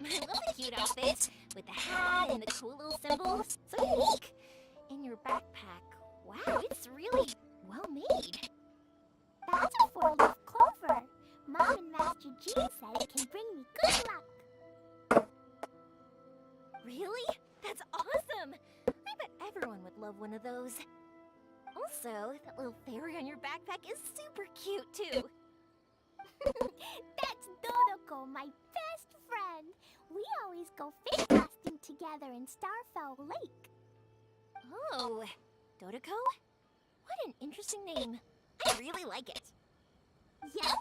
I love the cute outfit, with the hat and the cool little symbols. So unique. And your backpack. Wow, it's really well made. That's a 4-leaf clover. Mom and Master Jean said it can bring me good luck. Really? That's awesome! I bet everyone would love one of those. Also, that little fairy on your backpack is super cute, too. That's Dodoko, my best friend. We always go fish casting together in Starfell Lake. Oh, Dodoko? What an interesting name. I really like it. Yep.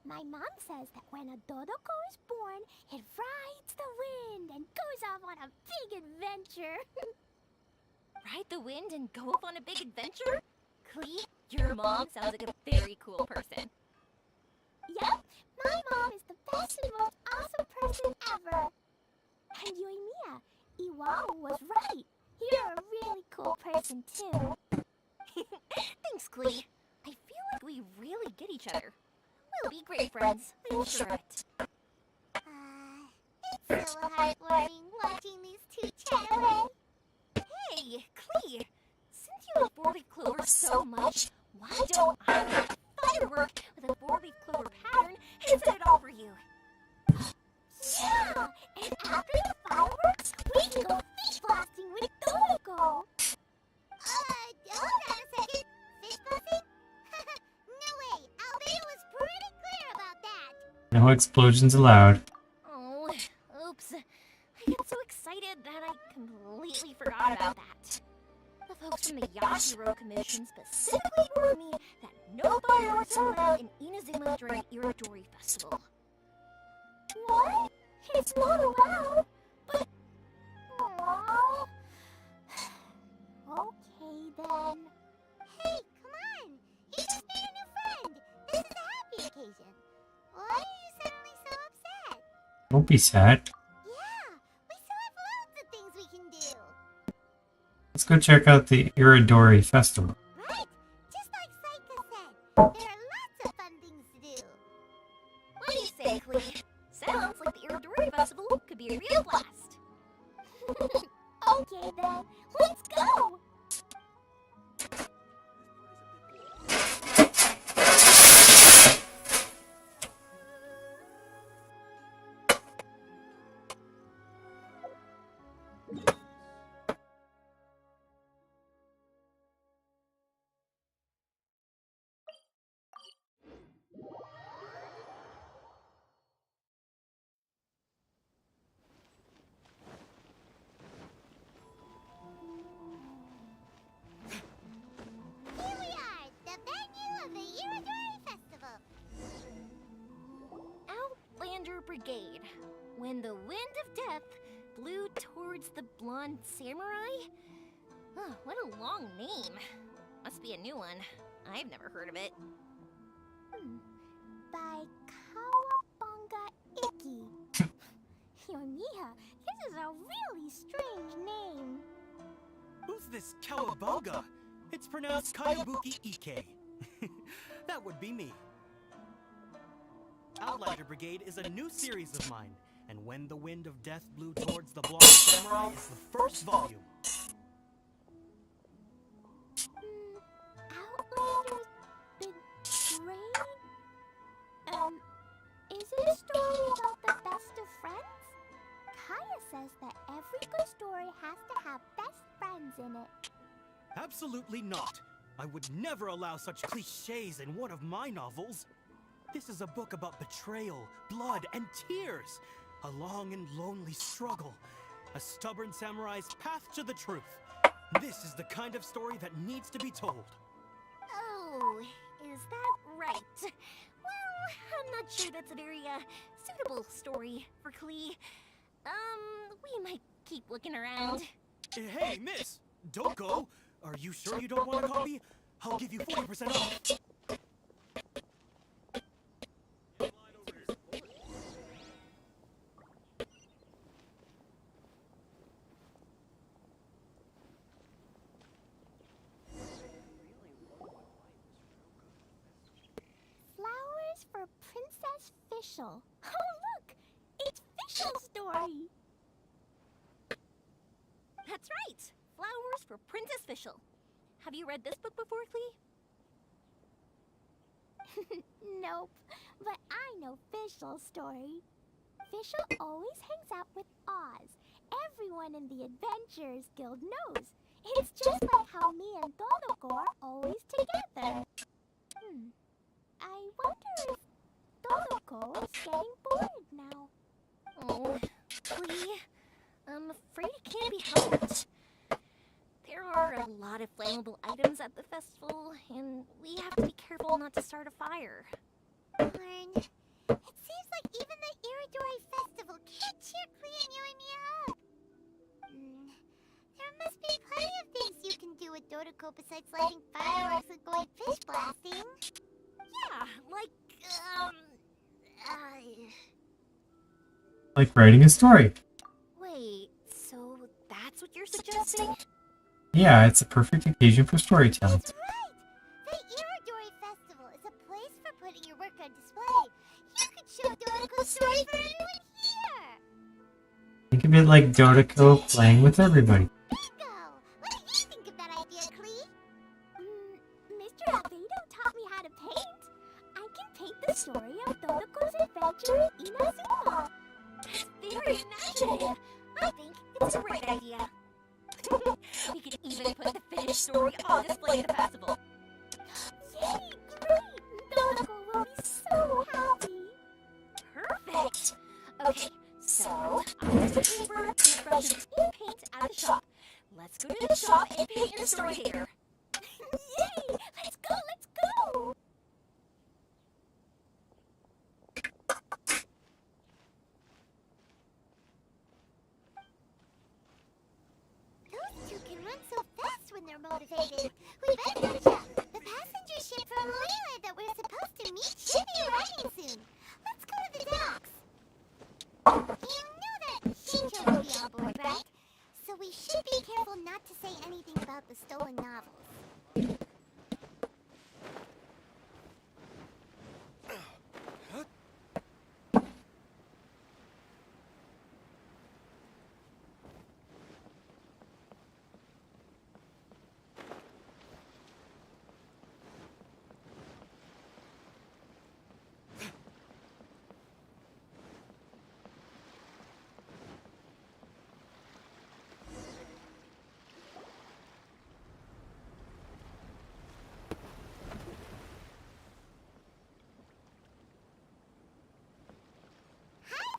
My mom says that when a Dodoko is born, it rides the wind and goes off on a big adventure. Ride the wind and go off on a big adventure? Klee, your mom sounds like a very cool person. Yep, my mom is the best and most awesome person ever. And Yoimiya, Iwao was right. You're a really cool person too. Thanks, Klee. I feel like we really get each other. We'll be great friends, I'm sure of it. It's so heartwarming watching these two chat away. Hey, Klee, since you love 4-leaf clover so much, why don't I make a firework with a 4-leaf clover pattern and set it all for you? Yeah, and after the fireworks, we can go fish blasting with Dodoko. Hold on a second. Fish blasting? No way. Albedo was pretty clear about that. No explosions allowed. Oh, oops. I get so excited that I completely forgot about that. The folks from the Yashiro Commission specifically warned me that no fireworks are allowed in Inazuma during Irodori Festival. What? It's not allowed. But... Aww. Okay then. Hey, come on. You just made a new friend. This is a happy occasion. Why are you suddenly so upset? Don't be sad. Yeah, we still have loads of things we can do. Let's go check out the Irodori Festival. Right? Just like Saika said, there are lots of fun things to do. What do you say, Klee? Sounds like the Irodori Festival could be a real blast. Okay then, let's go! Here we are, the venue of the Irodori Festival. Outlander Brigade. When the wind of death blew towards the blonde samurai? Oh, what a long name. Must be a new one. I've never heard of it. By Kawabunga Iki. Yoimiya, this is a really strange name. Who's this Kawabunga? It's pronounced Kayabuki Ike. That would be me. Outlander Brigade is a new series of mine, and When the Wind of Death Blew Towards the Blonde Samurai is the first volume. Outlander's Betrayed? Is it a story about the best of friends? Kaya says that every good story has to have best friends in it. Absolutely not. I would never allow such cliches in one of my novels. This is a book about betrayal, blood, and tears. A long and lonely struggle. A stubborn samurai's path to the truth. This is the kind of story that needs to be told. Oh, is that right? Well, I'm not sure that's a very, suitable story for Klee. We might keep looking around. Hey, miss! Don't go! Are you sure you don't want a copy? I'll give you 40% off. for Princess Fischl. Oh, look! It's Fischl's story! That's right! Flowers for Princess Fischl. Have you read this book before, Clee? Nope, but I know Fischl's story. Fischl always hangs out with Oz. Everyone in the Adventurers Guild knows. It's just like how me and Dodoko are always together. I wonder if Dodoko is getting bored now. Oh, Clee, I'm afraid it can't be helped. There are a lot of flammable items at the festival, and we have to be careful not to start a fire. Darn. It seems like even the Iridori Festival can't cheer Clee and you and me up. There must be plenty of things you can do with Dodoko besides lighting fireworks and going fish blasting. Yeah, Like writing a story. Wait, so that's what you're suggesting? Yeah, it's a perfect occasion for storytelling. That's right! The Iridori Festival is a place for putting your work on display. You could show Dodoko's story for everyone here! Think of it like Dodoko playing with everybody. Bingo! What do you think of that idea, Clee? Mr. Albedo taught me how to paint. I can paint the story of Dodoko's adventure in Inazuma. That's very imaginative. I think it's a great idea. We could even put the finished story on display at the festival. Yay! Great! Dodoko will be so happy. Perfect. Okay, so I have some paper, paintbrushes, and paint at the shop. Let's go to the shop and paint your story here. Yay! Let's go! Let's go! Those two can run so fast when they're motivated. We better catch up. The passenger ship from Leyland that we're supposed to meet should be arriving soon. Let's go to the docks. You know that Shinjo will be on board, right? So we should be careful not to say anything about the stolen novels.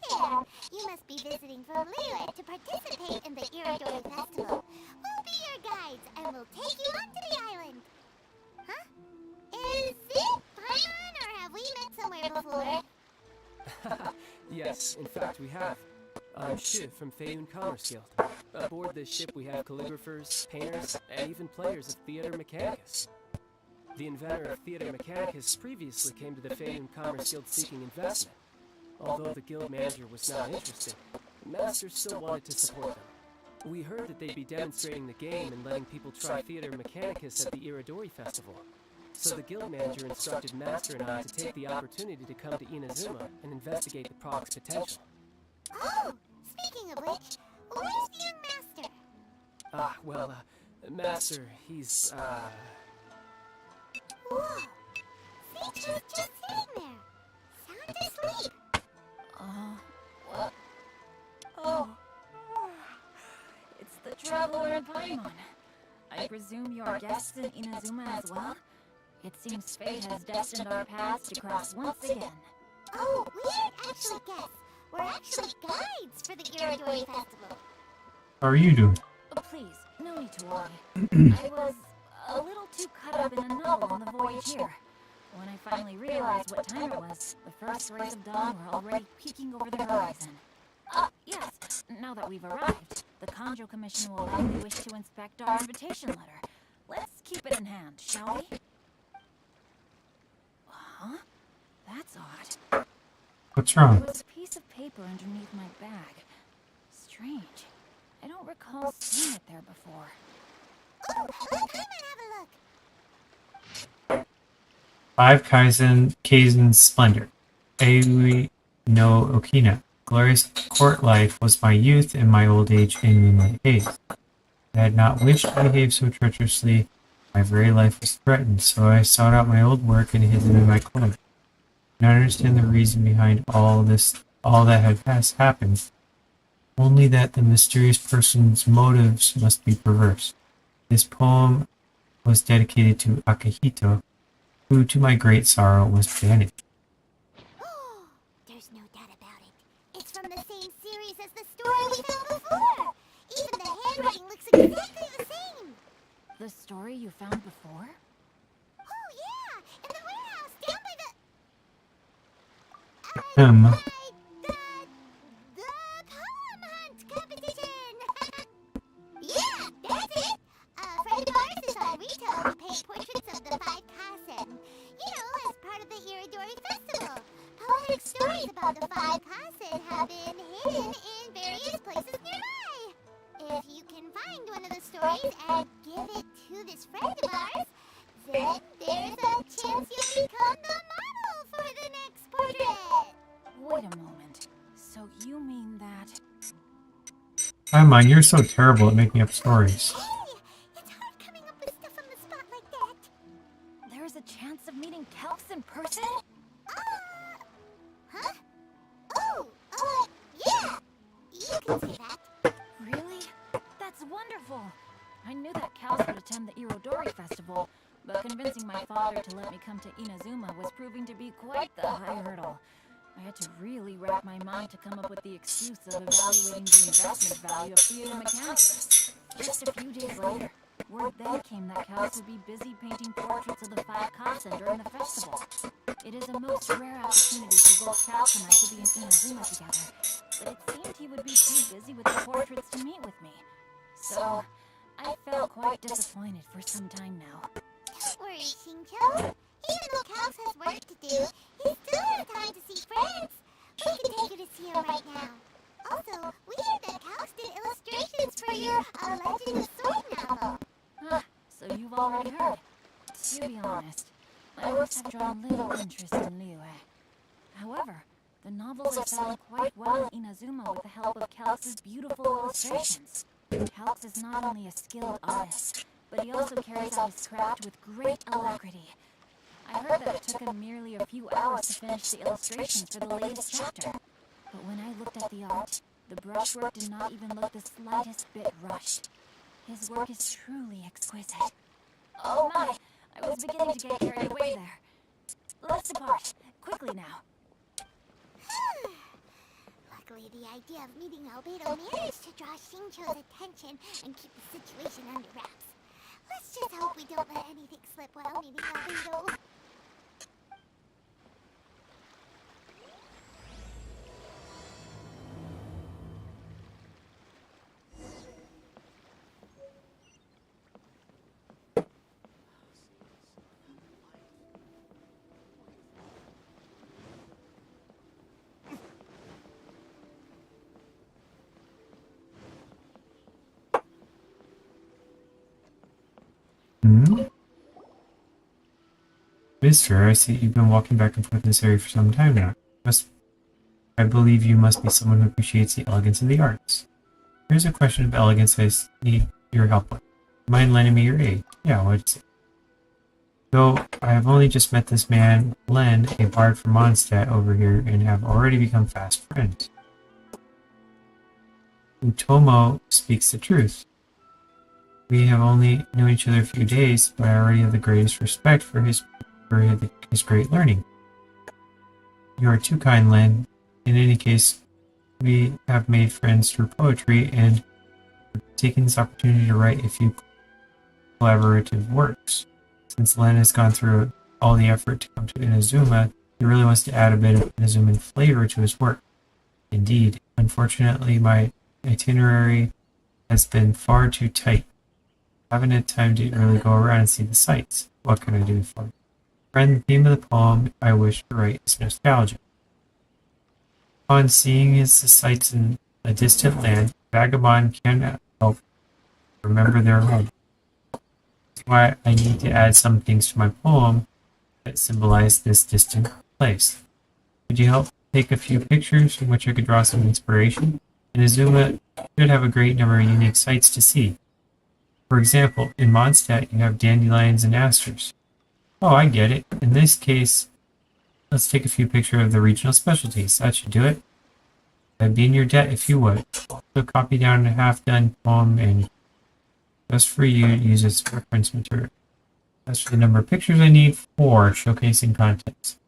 There! You must be visiting from Leyland to participate in the Iridori Festival. We'll be your guides, and we'll take you onto the island. Huh? Is it Paimon, or have we met somewhere before? Yes, in fact we have. I'm Shiv from Feiyun Commerce Guild. Aboard this ship we have calligraphers, painters, and even players of Theater Mechanicus. The inventor of Theater Mechanicus previously came to the Feiyun Commerce Guild seeking investment. Although the guild manager was not interested, Master still wanted to support them. We heard that they'd be demonstrating the game and letting people try Theater Mechanicus at the Iridori Festival. So the guild manager instructed Master and I to take the opportunity to come to Inazuma and investigate the product's potential. Oh, speaking of which, where's the young Master? Master, he's, Whoa! See, he's just sitting there. Sound asleep. What? Oh. It's the traveler in Paimon. I presume you're guests in Inazuma as well? It seems fate has destined our paths to cross once again. Oh, we aren't actually guests. We're actually guides for the Iridori Festival. How are you doing? Oh, please, no need to worry. I was a little too caught up in a novel on the voyage here. When I finally realized what time it was, the first rays of dawn were already peeking over the horizon. Yes, now that we've arrived, the Kanjo Commission will likely wish to inspect our invitation letter. Let's keep it in hand, shall we? Huh? That's odd. What's wrong? There was a piece of paper underneath my bag. Strange. I don't recall seeing it there before. Oh, come and have a look. 5 Kaizen's splendor. Eui no Okina. Glorious court life was my youth and my old age in moonlight haze. I had not wished to behave so treacherously. My very life was threatened, so I sought out my old work and hid them in my cloak. I don't understand the reason behind all that had happened. Only that the mysterious person's motives must be perverse. This poem was dedicated to Akihito, who, to my great sorrow, was banished. There's no doubt about it. It's from the same series as the story we found before. Even the handwriting looks exactly the same. The story you found before? Oh yeah, in the warehouse down by the poem hunt competition. Yeah, that's it. A friend of ours is on retail to paint portraits of the 5 Kasen. You know, as part of the Iridori Festival. Poetic stories about the 5 Kasen have been hidden in various places nearby. If you can find one of the stories and give it to this friend of ours, then there's a chance you'll become the model for the next portrait. Wait a moment. So you mean that... Hi, Mine, you're so terrible at making up stories. It's hard coming up with stuff on the spot like that. There's a chance of meeting Kelps in person? Huh? Oh, yeah. You can say that. Really? That's wonderful. I knew that Kels would attend the Irodori Festival, but convincing my father to let me come to Inazuma was proving to be quite the high hurdle. I had to really wrap my mind to come up with the excuse of evaluating the investment value of theater mechanics. Just a few days later, word then came that Kels would be busy painting portraits of the 5 Kasen during the festival. It is a most rare opportunity for both Kels and I to be in Inazuma together, but it seemed he would be too busy with the portraits to meet with me. So, I felt quite disappointed for some time now. Don't worry, Shincho. Even though Kels has work to do, he still has time to see friends. We can take you to see him right now. Also, we heard that Kels did illustrations for your Legend of Sword novel. So you've already heard. To be honest, my works have drawn little interest in Liyue. However, the novels are selling quite well in Inazuma with the help of Kels' beautiful illustrations. Kels is not only a skilled artist, but he also carries out his craft with great alacrity. I heard that it took him merely a few hours to finish the illustrations for the latest chapter. But when I looked at the art, the brushwork did not even look the slightest bit rushed. His work is truly exquisite. Oh my, I was beginning to get carried away there. Let's depart, quickly now. Luckily, the idea of meeting Albedo managed to draw Shincho's attention and keep the situation under wraps. Let's just hope we don't let anything slip while meeting Albedo. Mister, I see you've been walking back and forth in this area for some time now. I believe you must be someone who appreciates the elegance of the arts. Here's a question of elegance I need your help with. Mind lending me your aid? Yeah, what'd you say? Though I have only just met this man, Len, a bard from Mondstadt over here, and have already become fast friends. Utomo speaks the truth. We have only known each other a few days, but I already have the greatest respect for his great learning. You are too kind, Len. In any case, we have made friends through poetry and taken this opportunity to write a few collaborative works. Since Len has gone through all the effort to come to Inazuma, he really wants to add a bit of Inazuman flavor to his work. Indeed, unfortunately, my itinerary has been far too tight. I haven't had time to really go around and see the sights. What can I do for you? Friend, the theme of the poem I wish to write is nostalgia. Upon seeing the sights in a distant land, vagabond cannot help remember their home. That's why I need to add some things to my poem that symbolize this distant place. Could you help take a few pictures from which I could draw some inspiration? Inazuma should have a great number of unique sights to see. For example, in Mondstadt you have dandelions and asters. Oh, I get it. In this case, let's take a few pictures of the regional specialties. That should do it. I'd be in your debt if you would. So copy down a half-done poem and just for you to use as reference material. That's the number of pictures I need for showcasing contents.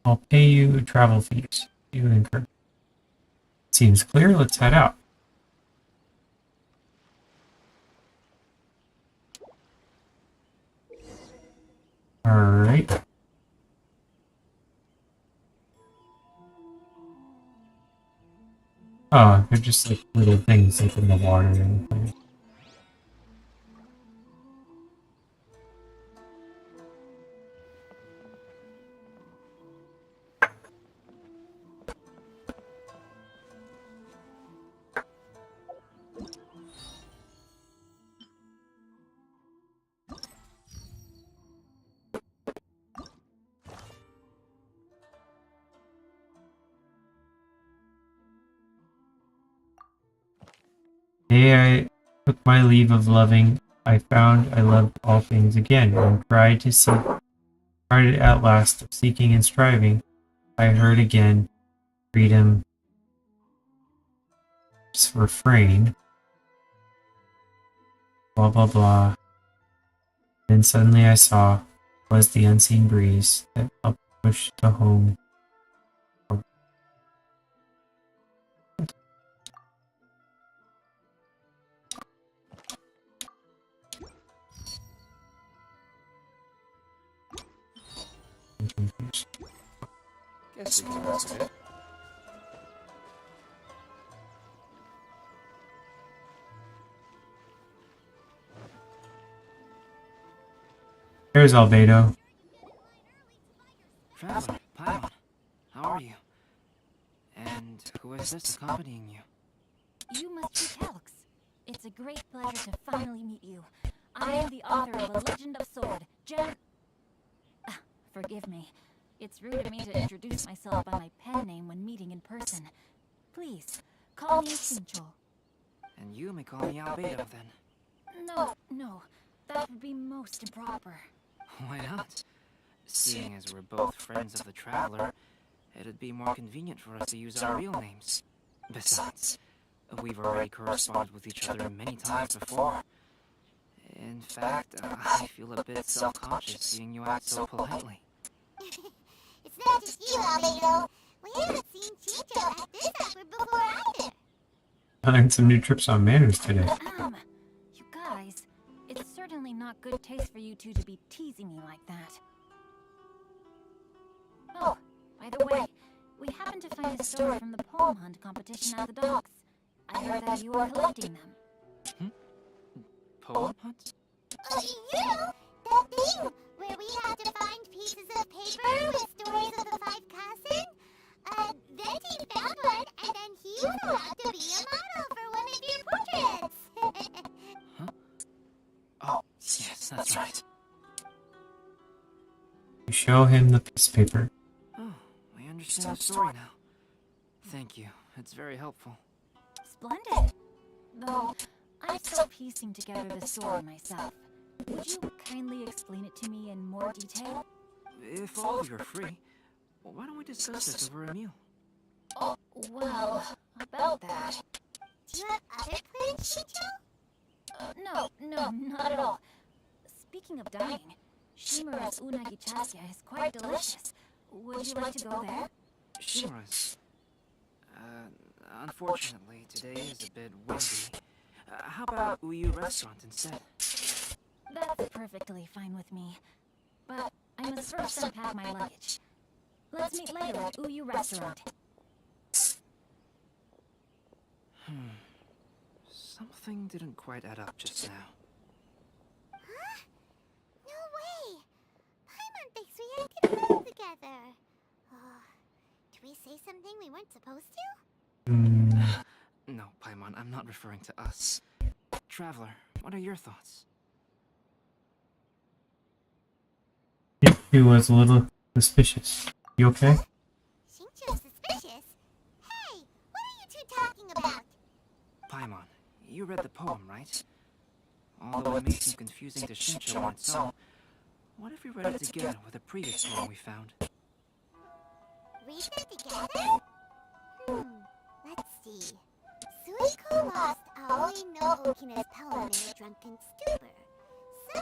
I'll pay you travel fees you incur. Seems clear. Let's head out. Alright. Oh, they're just like little things like in the water and things. Day I took my leave of loving, I found I loved all things again, and tried at last of seeking and striving. I heard again freedom's refrain, blah blah blah. Then suddenly I saw was the unseen breeze that helped push the home. Guess we can rest a bit. There's Albedo. Traveler, Paimon, how are you? And who is this accompanying you? You must be Calx. It's a great pleasure to finally meet you. I am the author of A Legend of Sword, Forgive me. It's rude of me to introduce myself by my pen name when meeting in person. Please, call me Shincho. And you may call me Albedo then. No. That would be most improper. Why not? Seeing as we're both friends of the Traveler, it'd be more convenient for us to use our real names. Besides, we've already corresponded with each other many times before. In fact, I feel a bit self-conscious seeing you act so politely. It's not just you, Albedo. We haven't seen Chicho act this awkward before either. I learned some new tricks on manners today. You guys, it's certainly not good taste for you two to be teasing me like that. Oh, by the way, we happened to find a story from the poem hunt competition at the docks. I heard that you are collecting them. Poem hunt? You know, that thing where we have to find pieces of paper with stories of the five cousin? Venti found one, and then he was allowed to be a model for one of your portraits. Huh? Oh, yes, that's right. You show him the piece of paper. Oh, I understand the story now. Thank you. It's very helpful. Splendid. Though, I'm still piecing together the story myself. Would you kindly explain it to me in more detail? If all of you are free, why don't we discuss this over a meal? Oh, well, about that. Do you have other plans, Chicho? No, not at all. Speaking of dining, Shimura's unagi chasya is quite delicious. Would you like to go there? Shimura's? Unfortunately, today is a bit windy. How about Uyu Restaurant instead? That's perfectly fine with me. But I must first unpack my luggage. Let's meet later at Uyu Restaurant. Something didn't quite add up just now. Huh? No way! Paimon thinks we acted well together. Did we say something we weren't supposed to? No, Paimon, I'm not referring to us. Traveler, what are your thoughts? She was a little suspicious. You okay? Shincho's suspicious? Hey, what are you two talking about? Paimon, you read the poem, right? Although it may seem confusing to Shincho on its own, what if we read it together with a previous poem we found? Read them together? Let's see. Suiko lost Aoi no Okina's poem in a drunken stupor. So,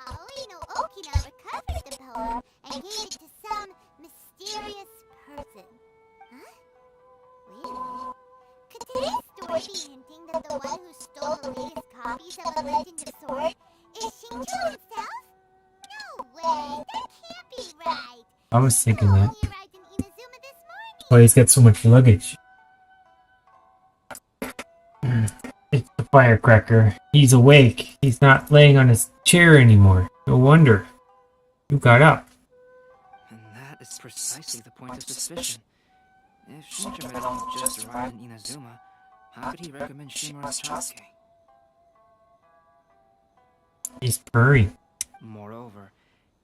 Aoi no Okina recovered the poem and gave it to some mysterious person. Huh? Wait a minute. Could today's story be hinting that the one who stole the latest copies of A Legend of Sword is Shincho himself? No way! That can't be right! I was thinking that. He arrived in Inazuma this morning! Why he's got so much luggage? It's the firecracker. He's awake. He's not laying on his chair anymore. No wonder. You got up. And that is precisely the point of suspicion. If Shincho had only just arrived in Inazuma, how could he recommend Shimura's Chasuke? He's purring. Moreover,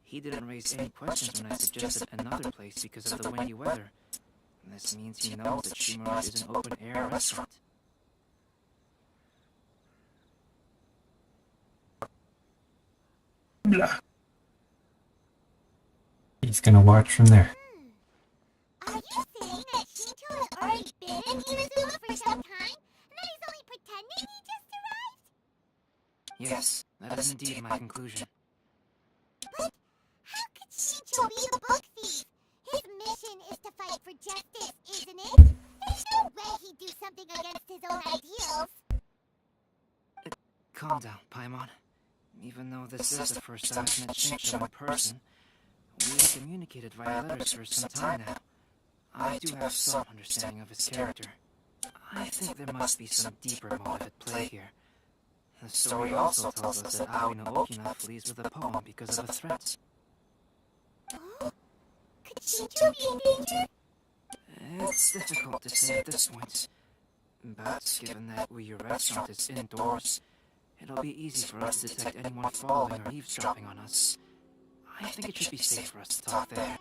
he didn't raise any questions when I suggested another place because of the windy weather. This means he knows that Shimura is an open-air restaurant. Blah. He's gonna watch from there. Are you saying that Shincho has already been in Inazuma for some time? And that he's only pretending he just arrived? Yes, that is indeed my conclusion. But how could Shincho be a book thief? His mission is to fight for justice, isn't it? There's no way he'd do something against his own ideals. Calm down, Paimon. Even though this is the first time I've met Shincho in person, we have communicated via letters for some time now. I do have some understanding of his character. I think there must be some deeper motive at play here. The story also tells us that Aoi no Okina flees with a poem because of a threat. Oh? Could Shincho be in danger? It's difficult to say at this point. But given that Uyu Restaurant is indoors, it'll be easy for us to detect anyone following or eavesdropping on us. I think it should be safe for us to talk there.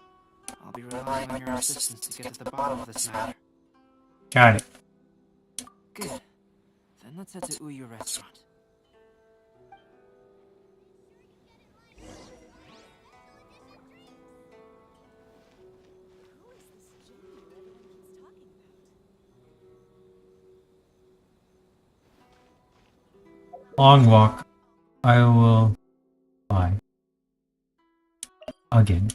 I'll be relying on your assistance to get to the bottom of this matter. Got it. Good. Then let's head to Uyu Restaurant. Long walk. I will fly. Again.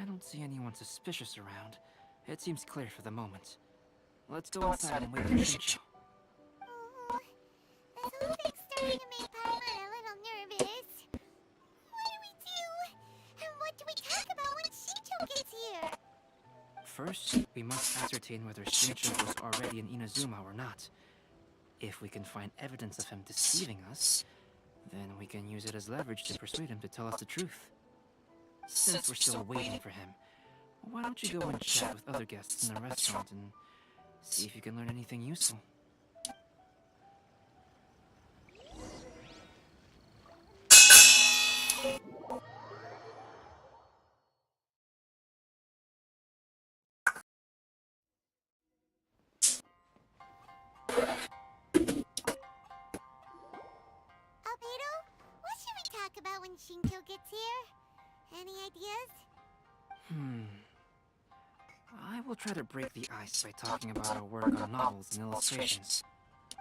I don't see anyone suspicious around. It seems clear for the moment. Let's go inside and wait for Shincho. Oh, this whole thing's starting to make Paimon a little nervous. What do we do? And what do we talk about when Shincho gets here? First, we must ascertain whether Shincho was already in Inazuma or not. If we can find evidence of him deceiving us, then we can use it as leverage to persuade him to tell us the truth. Since we're still waiting for him, why don't you go and chat with other guests in the restaurant and see if you can learn anything useful? Albedo, what should we talk about when Shincho gets here? Any ideas? I will try to break the ice by talking about our work on novels and illustrations.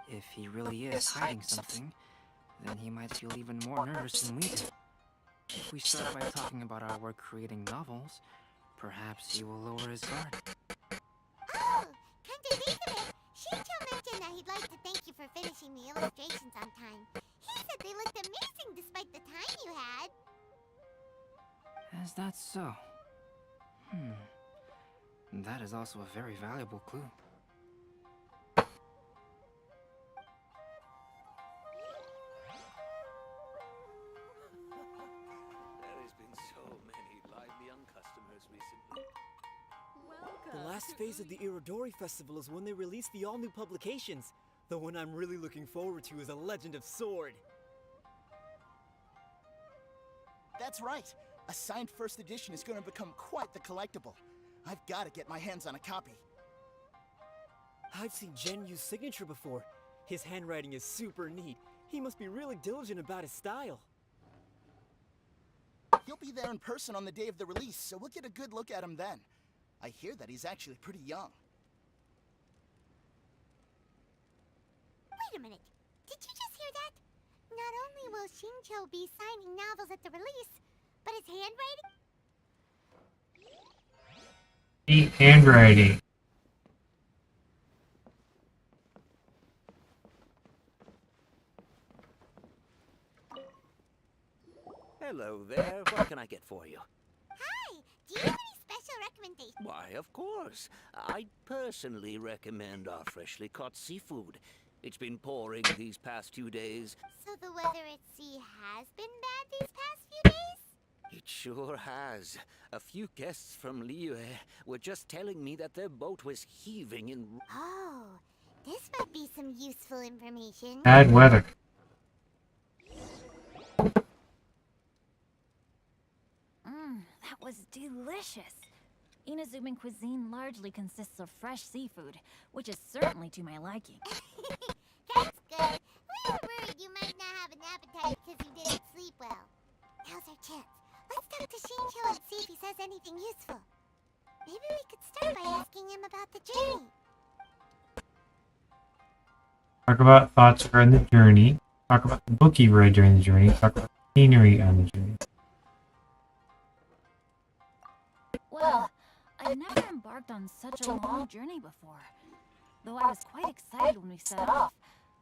If he really is hiding something, then he might feel even more nervous than we do. If we start by talking about our work creating novels, perhaps he will lower his guard. Oh, come to think of it, Shincho mentioned that he'd like to thank you for finishing the illustrations on time. He said they looked amazing despite the time you had. Is that so? That is also a very valuable clue. last phase of the Irodori Festival is when they release the all-new publications. The one I'm really looking forward to is A Legend of Sword. That's right. A signed first edition is going to become quite the collectible. I've got to get my hands on a copy. I've seen Gen use signature before. His handwriting is super neat. He must be really diligent about his style. He'll be there in person on the day of the release, so we'll get a good look at him then. I hear that he's actually pretty young. Wait a minute. Did you just hear that? Not only will Shincho be signing novels at the release, but his handwriting? Neat handwriting. Hello there. What can I get for you? Hi! Do you have any special recommendations? Why, of course. I personally recommend our freshly caught seafood. It's been pouring these past few days. So the weather at sea has been bad these past few days? It sure has. A few guests from Liyue were just telling me that their boat was heaving in... Oh, this might be some useful information. Bad weather. That was delicious. Inazuman cuisine largely consists of fresh seafood, which is certainly to my liking. That's good. We were worried you might not have an appetite because you didn't sleep well. Now's our chance. Let's talk to Shincho and see if he says anything useful. Maybe we could start by asking him about the journey. Talk about thoughts around the journey. Talk about the book you read during the journey. Talk about the scenery on the journey. Well, I've never embarked on such a long journey before. Though I was quite excited when we set off,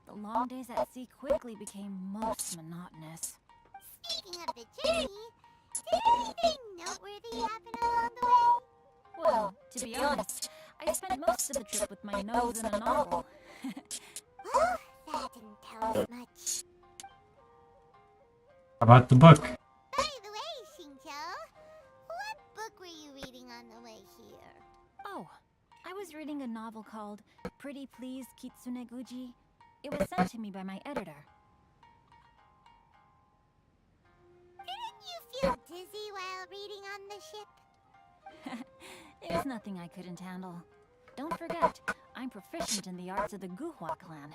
the long days at sea quickly became most monotonous. Speaking of the journey, did anything noteworthy happen along the way? Well, to be honest, I spent most of the trip with my nose in a novel. Well, that didn't tell us much. How about the book? By the way, Shincho, what book were you reading on the way here? Oh, I was reading a novel called Pretty Please Kitsune Guji. It was sent to me by my editor. Didn't you feel dizzy while reading on the ship? It was nothing I couldn't handle. Don't forget, I'm proficient in the arts of the Guhua clan.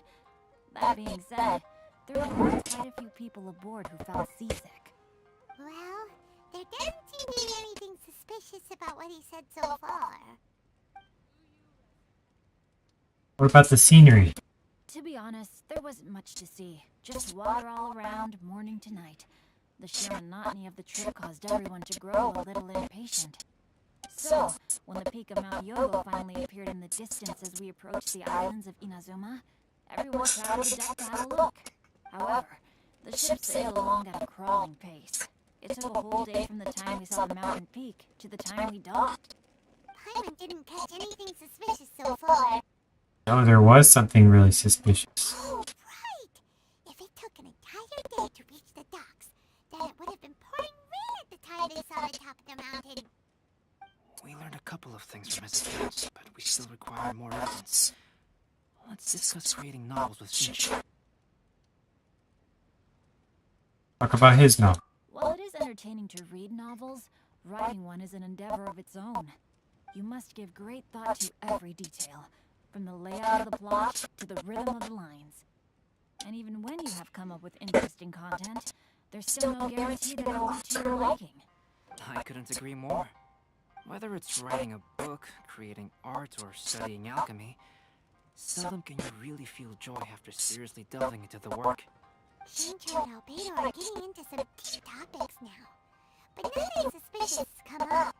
That being said, there were quite a few people aboard who felt seasick. Well, there doesn't seem to be anything suspicious about what he said so far. What about the scenery? To be honest, there wasn't much to see. Just water all around, morning to night. The sheer monotony of the trip caused everyone to grow a little impatient. So, when the peak of Mount Yogo finally appeared in the distance as we approached the islands of Inazuma, everyone crowded the deck to have a look. However, the ship sailed along at a crawling pace. It took a whole day from the time we saw the mountain peak to the time we docked. Paimon didn't catch anything suspicious so far. No, there was something really suspicious. Oh, right! If it took an entire day to reach the docks, then it would have been pouring rain at the time they saw the top of the mountain. We learned a couple of things from his accounts, but we still require more evidence. Let's discuss creating novels with Shincho. Talk about his novel. While it is entertaining to read novels, writing one is an endeavor of its own. You must give great thought to every detail, from the layout of the plot to the rhythm of the lines. And even when you have come up with interesting content, there's still no guarantee that it will be to your liking. I couldn't agree more. Whether it's writing a book, creating art, or studying alchemy, seldom can you really feel joy after seriously delving into the work. Shincho and Albedo are getting into some deep topics now, but nothing suspicious has come up.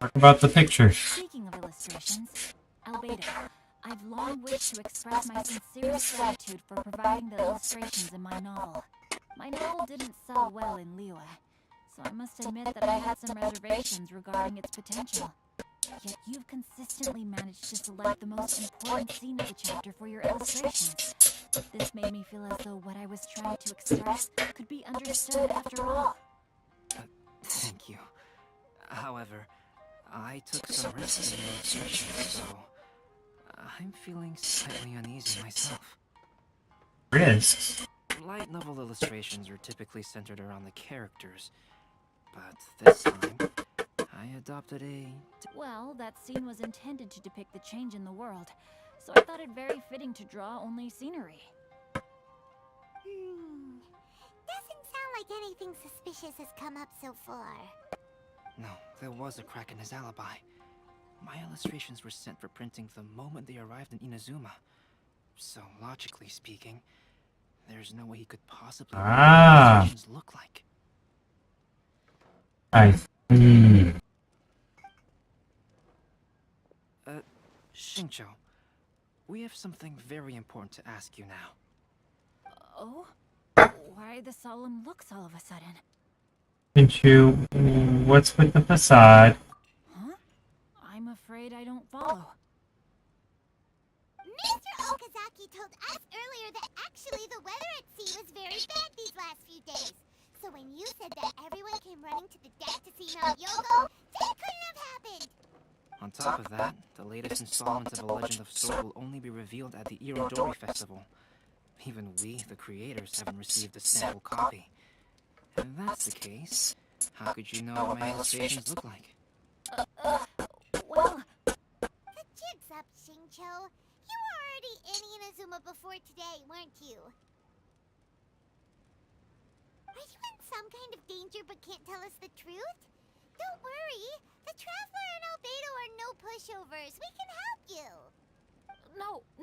Talk about the pictures. Speaking of illustrations, Albedo, I've long wished to express my sincerest gratitude for providing the illustrations in my novel. My novel didn't sell well in Liyue, so I must admit that I had some reservations regarding its potential. Yet you've consistently managed to select the most important scene of the chapter for your illustrations. This made me feel as though what I was trying to express could be understood after all. Thank you. However, I took some risks in the illustrations, so I'm feeling slightly uneasy myself. Risks? Light novel illustrations are typically centered around the characters, but this time, I adopted a... Well, that scene was intended to depict the change in the world, so I thought it very fitting to draw only scenery. Doesn't sound like anything suspicious has come up so far. No, there was a crack in his alibi. My illustrations were sent for printing the moment they arrived in Inazuma. So, logically speaking, there's no way he could possibly know what the illustrations look like. I see. Xingqiu, we have something very important to ask you now. Oh? Why the solemn looks all of a sudden? Xingqiu, what's with the facade? Huh? I'm afraid I don't follow. Mr. Okazaki told us earlier that actually the weather at sea was very bad these last few days. So when you said that everyone came running to the deck to see Mount Yogo, that couldn't have happened. On top of that, the latest installment of A Legend of Sword will only be revealed at the Irodori Festival. Even we, the creators, haven't received a sample copy. If that's the case, how could you know what my illustrations look like? Well... The jig's up, Xingqiu. You were already in Inazuma before today, weren't you? Are you in some kind of danger but can't tell us the truth? Don't worry. The Traveler and Albedo are no pushovers. We can help you.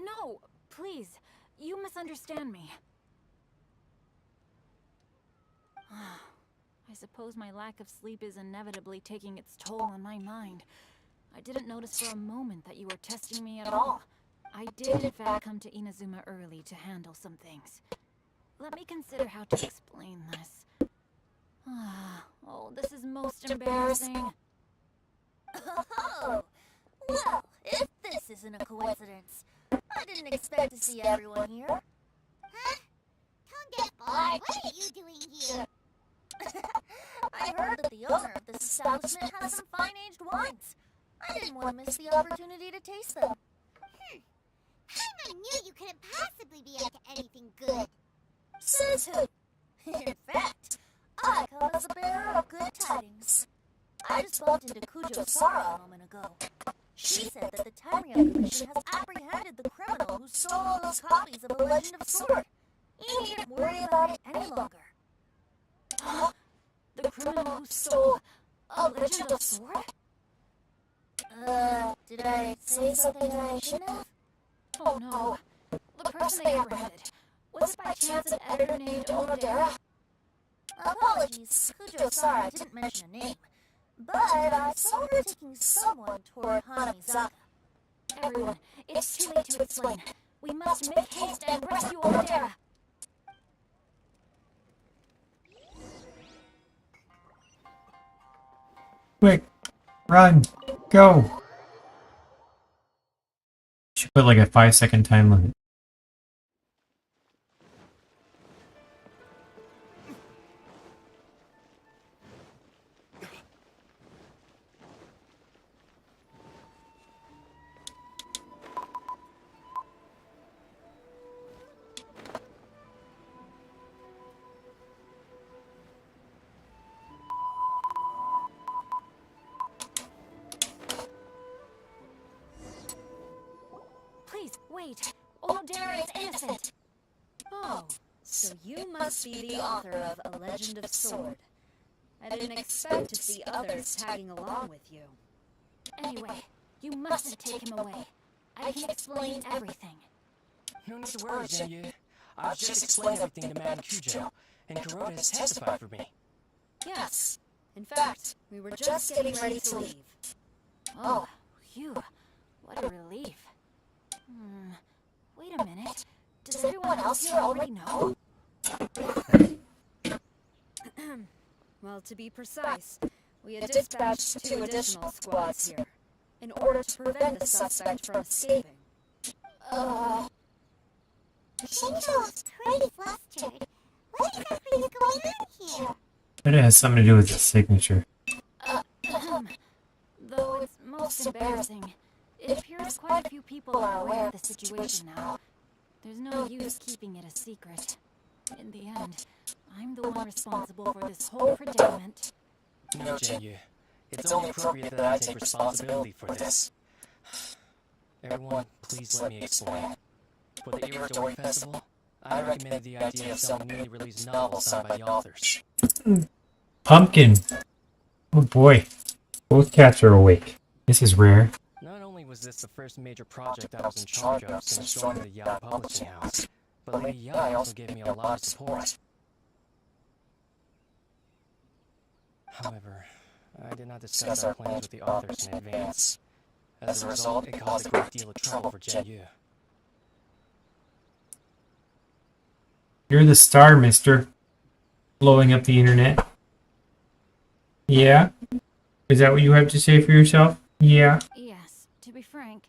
No, please. You misunderstand me. I suppose my lack of sleep is inevitably taking its toll on my mind. I didn't notice for a moment that you were testing me at all. I did, in fact, come to Inazuma early to handle some things. Let me consider how to explain this. Oh, this is most embarrassing. Oh, well, if this isn't a coincidence, I didn't expect to see everyone here. Huh? Tongue deaf boy, what are you doing here? I heard that the owner of this establishment has some fine-aged wines. I didn't want to miss the opportunity to taste them. Paimon knew you couldn't possibly be up to anything good. Says who? In fact, I come as a bearer of good tidings. I just bumped into Kujo Sara a moment ago. She said that the Tamriel Commission has apprehended the criminal who stole all those copies of A Legend of Sword. You needn't worry about it any longer. Huh? The criminal who stole A Legend of Sword? Did I say something that I shouldn't have? Oh no. The person they apprehended. Was it by chance an editor named Onodera? Apologies, Kujo Sara didn't mention a name. But I saw her taking someone toward Hanamizaka. Everyone, it's too late to explain. We must make haste and rescue Onodera. Quick, run, go. Should put like a 5-second time limit. Please, wait. Onodera is innocent. Oh, so you must be the author of A Legend of Sword. I didn't expect to see others tagging along with you. Anyway, you mustn't take him away. I can explain everything. No need to worry, Zenyu. I've just explained everything to Madame Kujo, and Kuroda has testified for me. Yes. In fact, we were just getting ready to leave. Oh, phew. What a relief. Wait a minute. Does everyone else here already know? Well, to be precise, we had dispatched 2 additional squads here, in order to prevent the suspect from escaping. Xingqiu looks pretty flustered. What exactly is going on here? But it has something to do with the signature. Though That's embarrassing. It appears quite a few people are aware of the situation now. There's no use keeping it a secret. In the end, I'm the one responsible for this whole predicament. No, Jinyu. It's only appropriate that I take responsibility for this. Everyone, please let me explain. For the Era Story Festival, I recommended the idea of selling newly released novels signed by the authors. Pumpkin! Oh boy. Both cats are awake. This is rare. Not only was this the first major project I was in charge of since joining the Yai Publishing House, but Lady Yai also gave me a lot of support. However, I did not discuss our plans with the authors in advance. As a result, it caused a great deal of trouble for Jinyu. You're the star, mister. Blowing up the internet. Yeah? Is that what you have to say for yourself? Yeah. Yes, to be frank,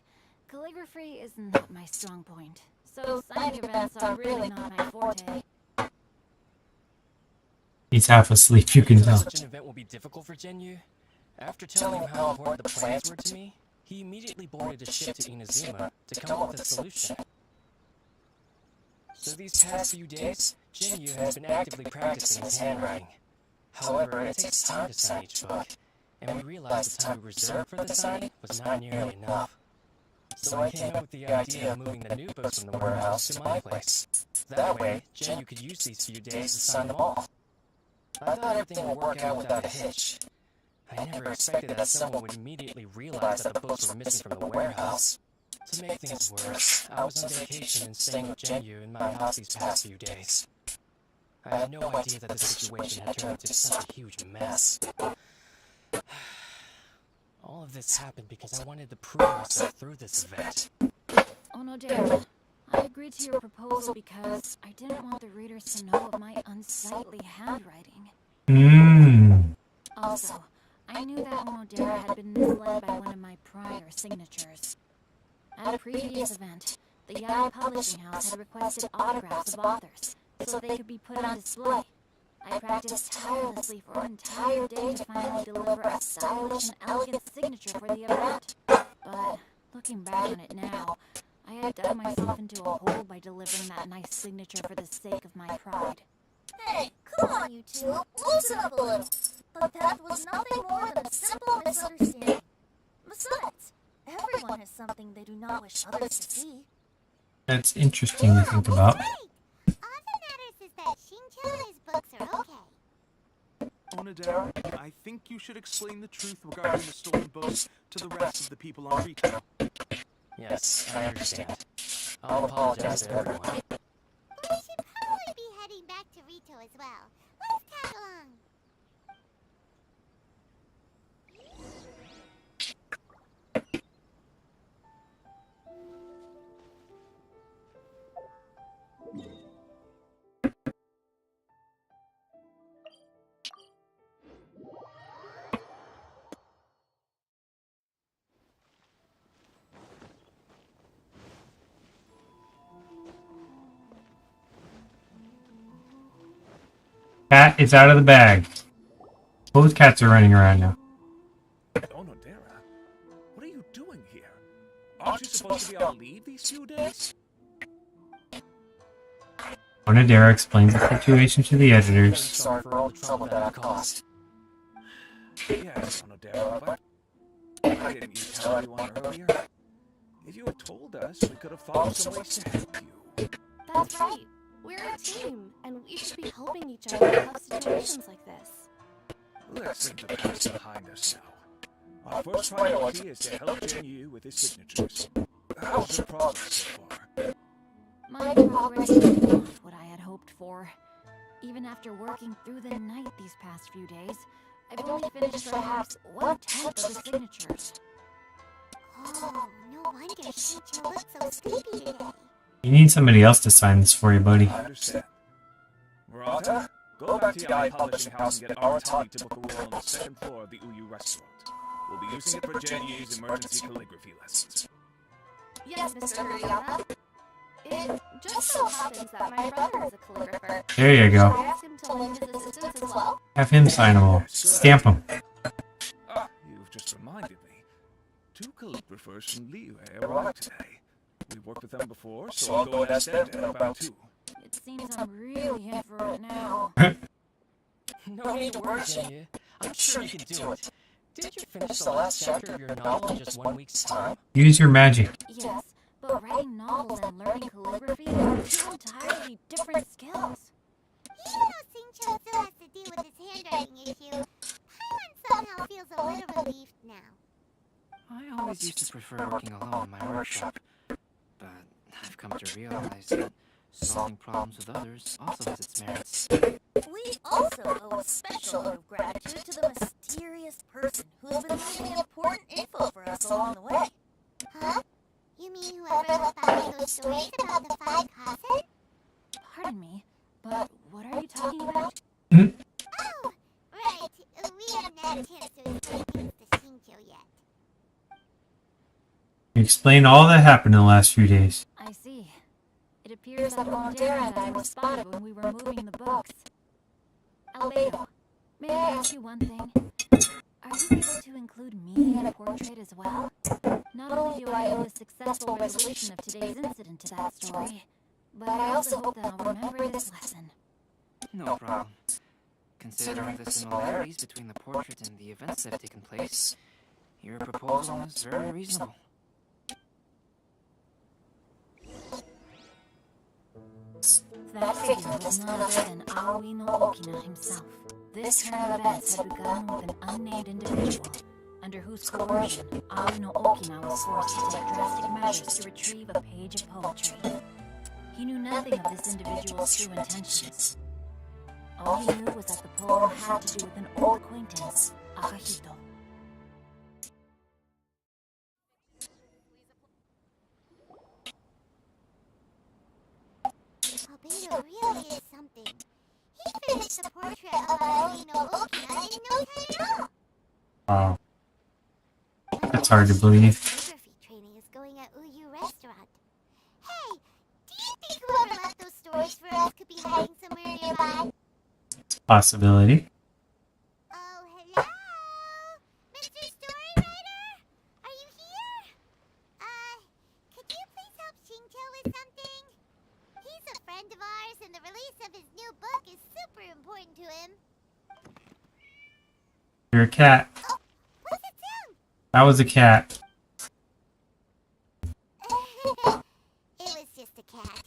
calligraphy is not my strong point. So signing events are really not my forte. He's half asleep, you can tell. Such an event will be difficult for Jinyu. After telling him how important the plans were to me, he immediately boarded a ship to Inazuma to come up with a solution. So these past few days, Jinyu has been actively practicing his handwriting. However, it takes time to sign each book, and we realized the time we reserved for the signing was not nearly enough. So I came up with the idea of moving the new books from the warehouse to my place. That way, Jinyu could use these few days to sign them all. I thought everything would work out without a hitch. I never expected that someone would immediately realize that the books were missing from the warehouse. To make things worse, I was on vacation and staying with Jinyu in my house these past few days. I had no idea that the situation had turned into such a huge mess. All of this happened because I wanted to prove myself through this event. Onodera, I agreed to your proposal because I didn't want the readers to know of my unsightly handwriting. Also, I knew that Onodera had been misled by one of my prior signatures. At a previous event, the Yai Publishing House had requested autographs of authors, so they could be put on display. I practiced tirelessly for an entire day to finally deliver a stylish and elegant signature for the event. But, looking back on it now, I had dug myself into a hole by delivering that nice signature for the sake of my pride. Hey, come on, you two. Loosen up a little. The path was nothing more than a simple misunderstanding. Besides, everyone has something they do not wish others to see. That's interesting to think about. All that matters is that Shincho and his books are okay. Onodera, I think you should explain the truth regarding the stolen books to the rest of the people on Rito. Yes, I understand. I'll apologize to everyone. We should probably be heading back to Rito as well. Let's tag along. Cat is out of the bag. Both cats are running around now. Onodera, what are you doing here? Aren't you supposed to be on leave these few days? Onodera explains the situation to the editors. Sorry for all the trouble that I've caused. Yes, Onodera, but why didn't you tell everyone earlier? If you had told us, we could have found some ways to help you. That's right. We're a team, and we should be helping each other in tough situations like this. Let's leave the past behind us now. Our first priority is to help Jinyu with his signatures. How's your progress so far? My progress is not what I had hoped for. Even after working through the night these past few days, I've only finished perhaps 1/10 of the signatures. Oh, no wonder Shincho looks so sleepy today. You need somebody else to sign this for you, buddy. I understand. Murata, go back to Yai Publishing House and get Aratani to book a room on the second floor of the Uyu restaurant. We'll be using it for Jinyu's emergency calligraphy lessons. Yes, Mr. Hirayama. It just so happens that my brother is a calligrapher. There you go. Should I ask him to lend his assistance as well? Have him sign them all. Stamp them. Ah, you've just reminded me. choreographers from Liyue arrived today. We've worked with them before, so I'll go and ask them to help out too. It seems I'm really in for it now. No need to worry, Jenny. I'm sure you can do it. Didn't you finish the last chapter of your novel in just 1 week's time? Use your magic. Yes, but writing novels and learning calligraphy are two entirely different skills. Even though Xingqiu still has to deal with his handwriting issue, Paimon somehow feels a little relieved now. I always used to prefer working alone in my workshop, but I've come to realize that solving problems with others also has its merits. We also owe a special note of gratitude to the mysterious person who's been leaving important info for us along the way. Huh? You mean whoever left behind those stories about the 5 cousins? Pardon me, but what are you talking about? Oh, right. We haven't had a chance to explain things to Xingqiu yet. Explain all that happened in the last few days. I see. It appears that Montera and I were spotted when we were moving the books. Albedo, may I ask you one thing? Are you able to include me in a portrait as well? Not only do I owe a successful resolution of today's incident to that story, but I also hope that I'll remember this lesson. No problem. Considering the similarities between the portrait and the events that have taken place, your proposal is very reasonable. That figure was none other than Aoi no Okina himself. This turn of events had begun with an unnamed individual, under whose coercion Aoi no Okina was forced to take drastic measures to retrieve a page of poetry. He knew nothing of this individual's true intentions. All he knew was that the poem had to do with an old acquaintance, Akahito. Albedo really is something. He finished the portrait of Aoi no Okina in no time at all. Wow. That's hard to believe. Calligraphy training is going at Uyu Restaurant. Hey, do you think whoever left those stories for us could be hiding somewhere nearby? Possibility. Oh, hello? Mr. Storywriter? Are you here? Could you please help Xingqiu with something? He's a friend of ours, and the release of his new book is super important to him. You're a cat. Oh, what's that sound? That was a cat. It was just a cat.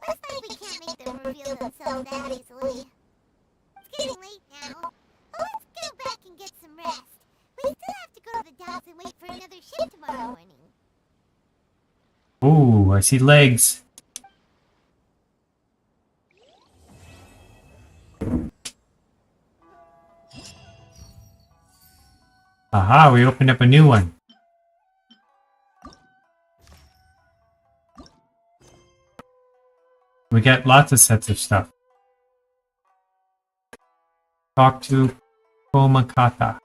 Looks like we can't make them reveal themselves that easily. It's getting late now. Oh, let's go back and get some rest. We still have to go to the docks and wait for another ship tomorrow morning. Ooh, I see legs. Aha, we opened up a new one. We get lots of sets of stuff. Talk to Komakata.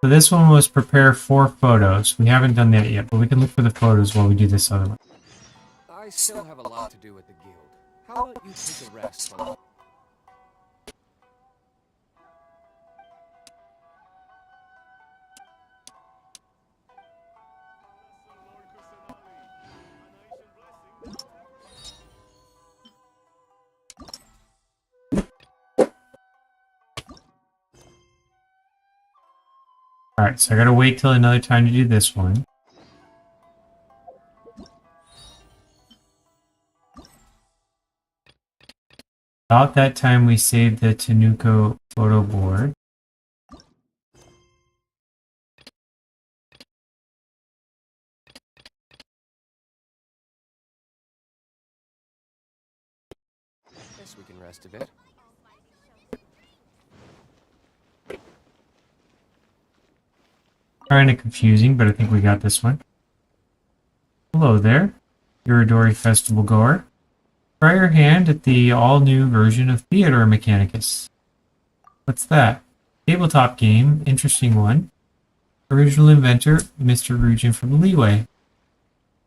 So this one was prepare 4 photos. We haven't done that yet, but we can look for the photos while we do this other one. I still have a lot to do with the guild. How about you take a rest while Alright, so I gotta wait till another time to do this one. About that time we saved the Tenuko photo board. guess we can rest a bit. Kinda confusing, but I think we got this one. Hello there, Uridori Festival goer. Try your hand at the all-new version of Theater Mechanicus. What's that? Tabletop game, interesting one. Original inventor, Mr. Rugin from Liyue.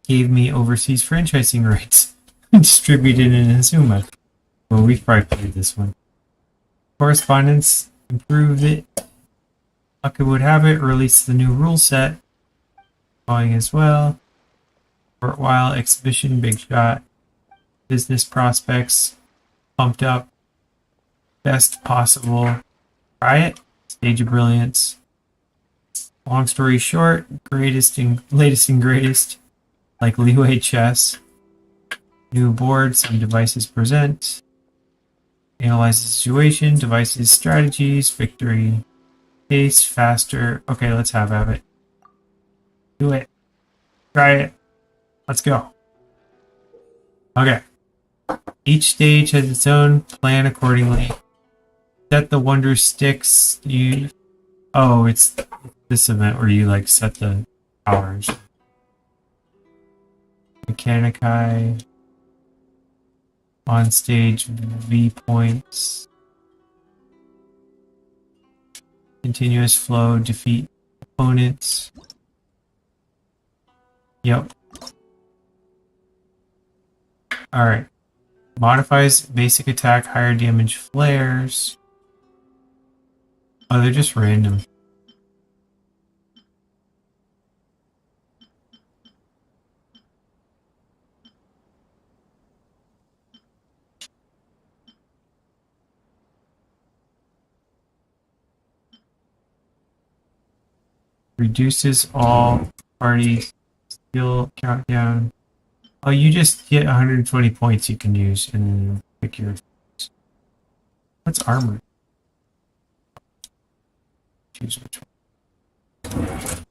Gave me overseas franchising rights. Distributed in Inazuma. Well, we've probably played this one. Correspondence, improved it. Luck would have it, released the new rule set. going as well. Short while exhibition, big shot. Business prospects, pumped up. Best possible. Try it. Stage of brilliance. Long story short, latest and greatest. Like leeway chess. New board, some devices present. Analyze the situation, devices, strategies, victory. Pace, faster. Okay, let's have it. Do it. Try it. Let's go. Okay. Each stage has its own plan accordingly. Set the wonder sticks. It's this event where you like set the powers. Mechanici. On stage V points. Continuous flow, defeat opponents. Yep. Alright. Modifies basic attack, higher damage flares. Oh, they're just random. Reduces all party skill countdown. Oh, you just get 120 points you can use and pick your... What's armor? Choose which one.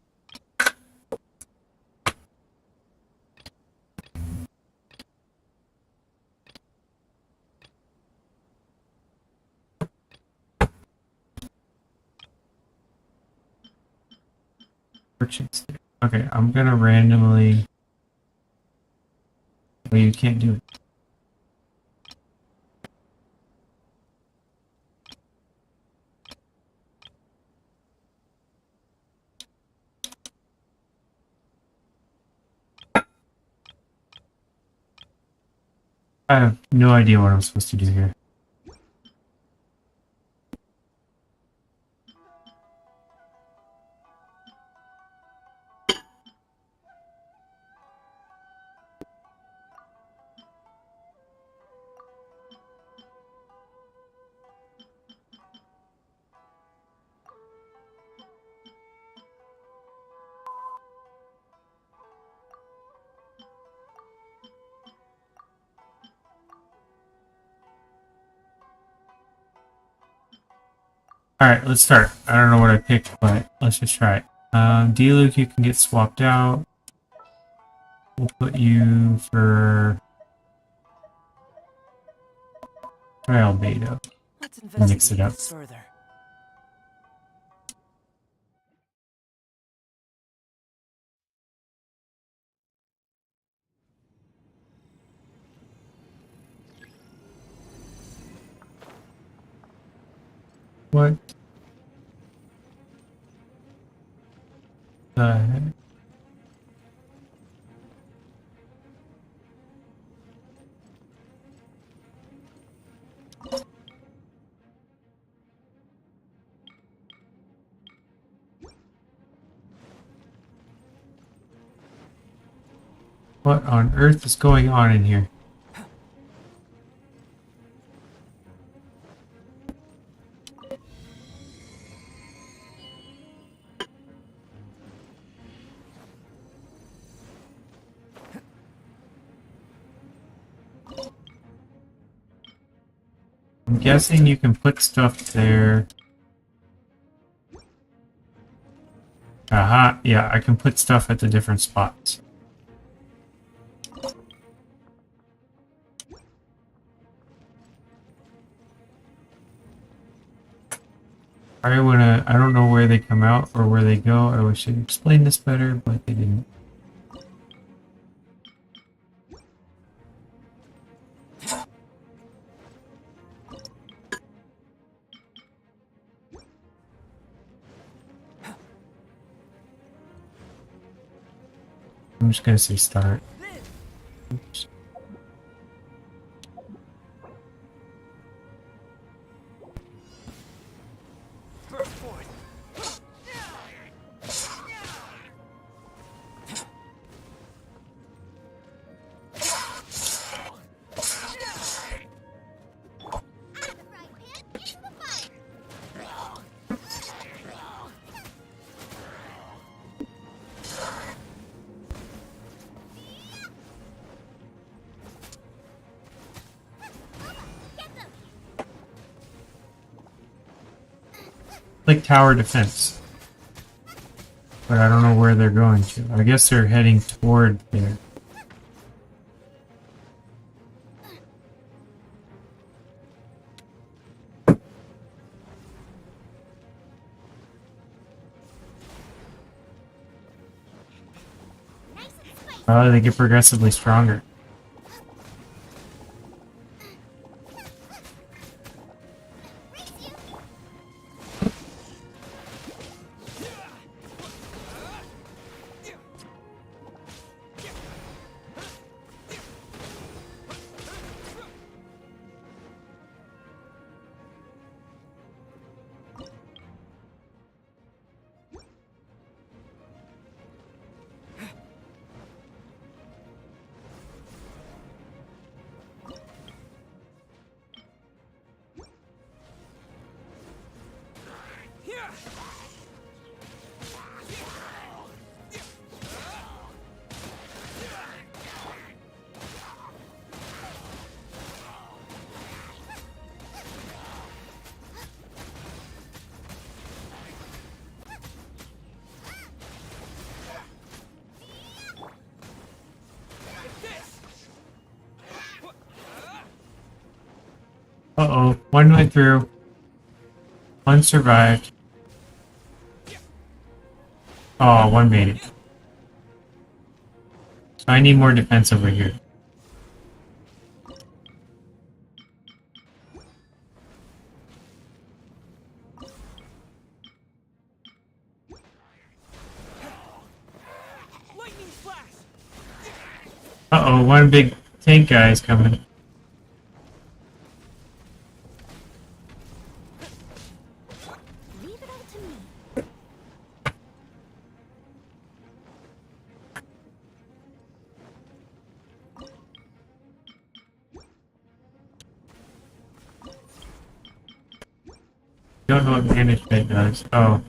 Okay, I'm gonna randomly... Oh, you can't do it. I have no idea what I'm supposed to do here. Alright, let's start. I don't know what I picked, but let's just try it. D-Luke, you can get swapped out. We'll put you for... Trial Beta. Mix it up. Further. What the heck? What on earth is going on in here? I'm guessing you can put stuff there. Aha, yeah, I can put stuff at the different spots. I don't know where they come out or where they go. I wish they'd explained this better, but they didn't. I'm just gonna say start. Oops. like tower defense. But I don't know where they're going to. I guess they're heading toward there. Oh, they get progressively stronger. Uh-oh, one went through. One survived. Oh, one made it. So I need more defense over here. Uh-oh, one big tank guy is coming. Don't know what management does. Oh.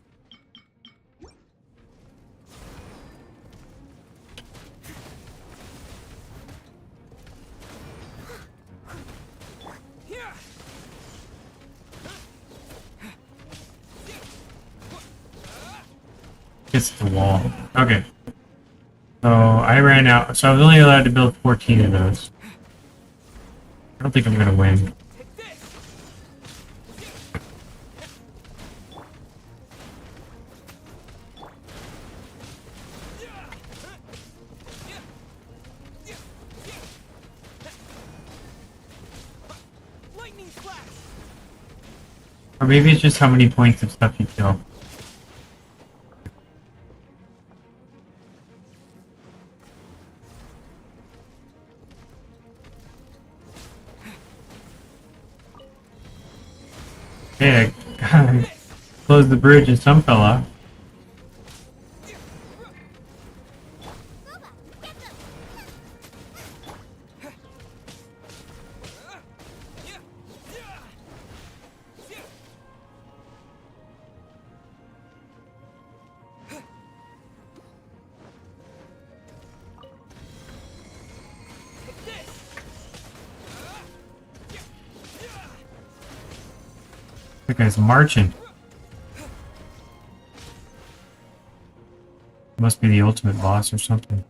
It's the wall. Okay. So I ran out. So I was only allowed to build 14 of those. I don't think I'm gonna win. Or maybe it's just how many points of stuff you kill. Hey, I closed the bridge and some fell off. That guy's marching. Must be the ultimate boss or something.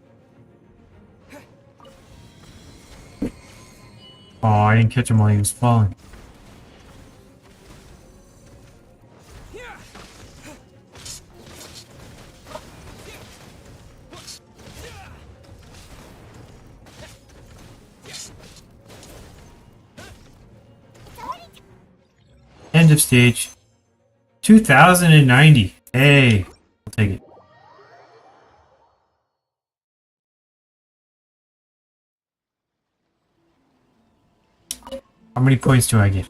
Oh, I didn't catch him while he was falling. End of stage. 2090. Hey, I'll take it. How many points do I get?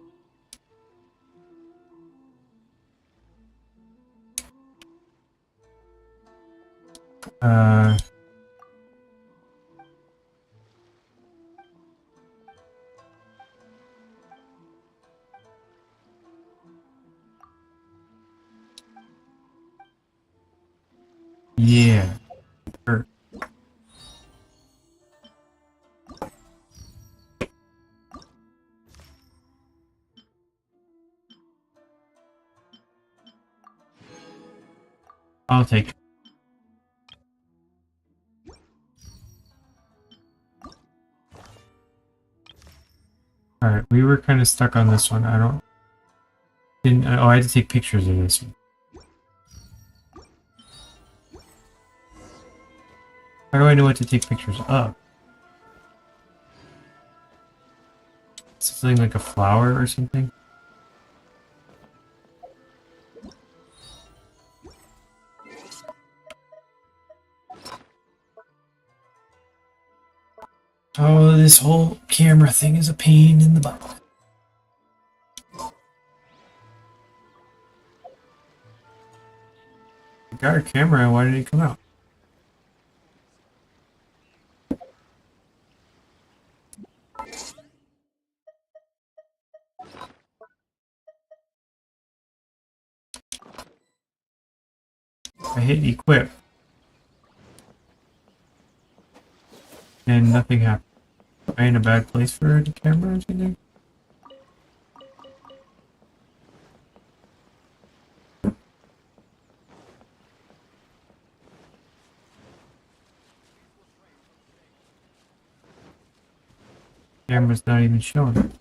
Yeah. Sure. I'll take it. Alright, we were kind of stuck on this one. I had to take pictures of this one. How do I know what to take pictures of? Something like a flower or something? Oh, this whole camera thing is a pain in the butt. I got a camera, why did it come out? I hit equip. And nothing happened. Am I in a bad place for the camera or something? Camera's not even showing.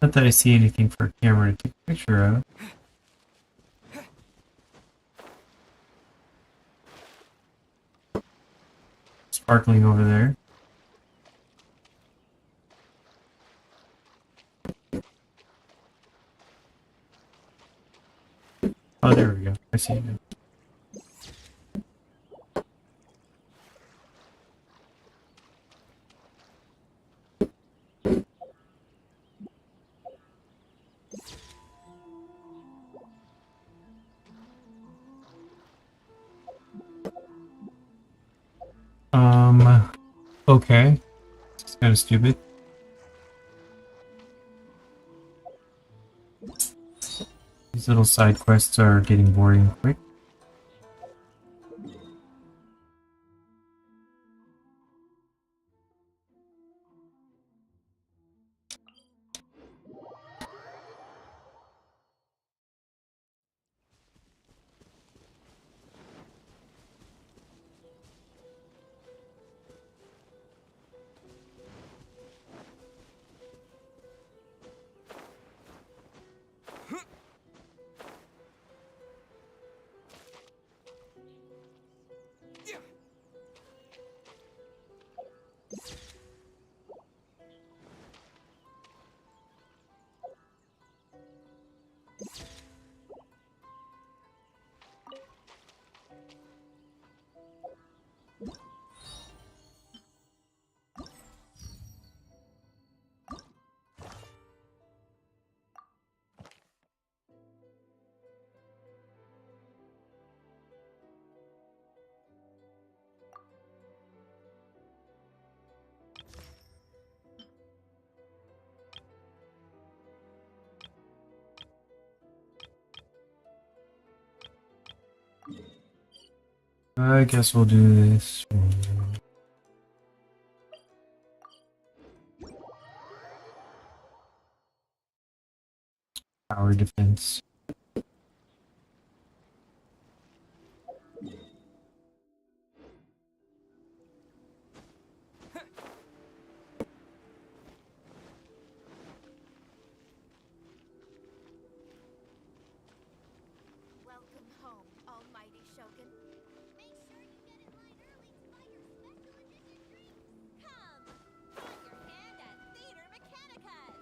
Not that I see anything for a camera to take a picture of. Sparkling over there. Oh, there we go. I see it now. Okay. It's kind of stupid. These little side quests are getting boring quick. I guess we'll do this one. Tower defense. Welcome home, almighty Shogun. Make sure you get in line early to buy your special edition drinks. Come, try your hand at Theater Mechanicas.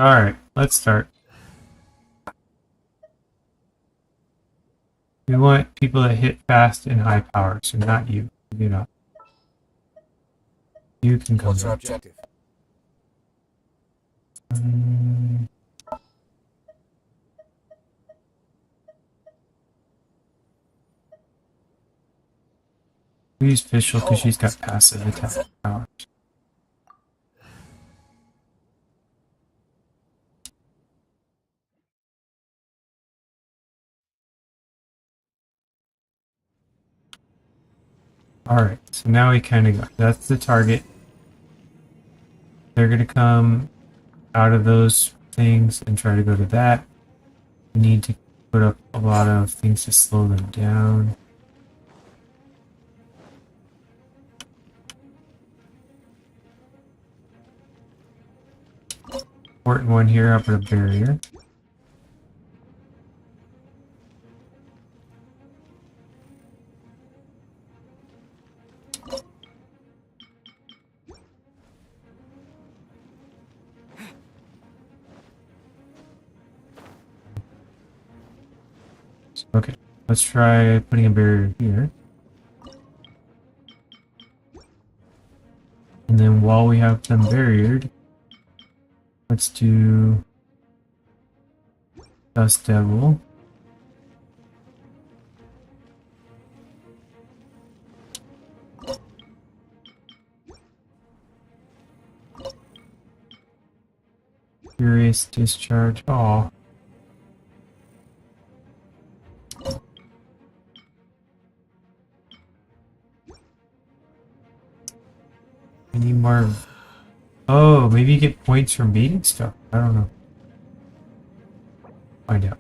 Alright, let's start. We want people that hit fast and high power, so not you. You know. You can come. What's our objective? We use Fischl because she's got passive attack powers. Alright, so now we kind of got, that's the target. They're going to come out of those things and try to go to that. We need to put up a lot of things to slow them down. Important one here, up at a barrier. Okay, let's try putting a barrier here. And then while we have them barriered, let's do Dust Devil. Furious Discharge. Aw. Any more? Oh, maybe you get points from beating stuff. I don't know. Find out.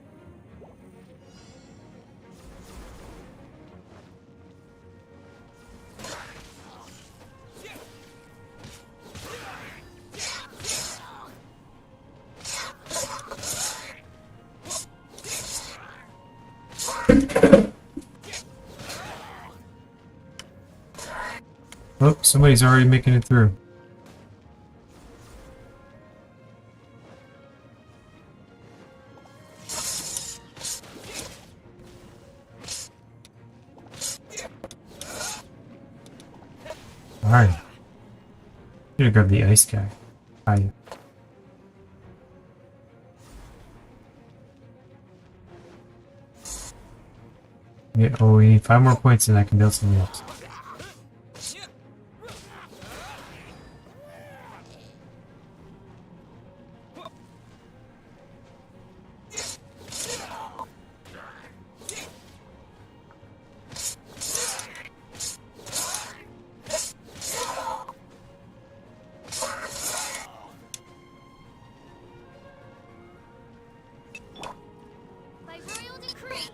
Oh, somebody's already making it through. Alright. Should have grabbed the ice guy. Hi. Yeah, oh, we need 5 more points and I can build something else. By royal decree.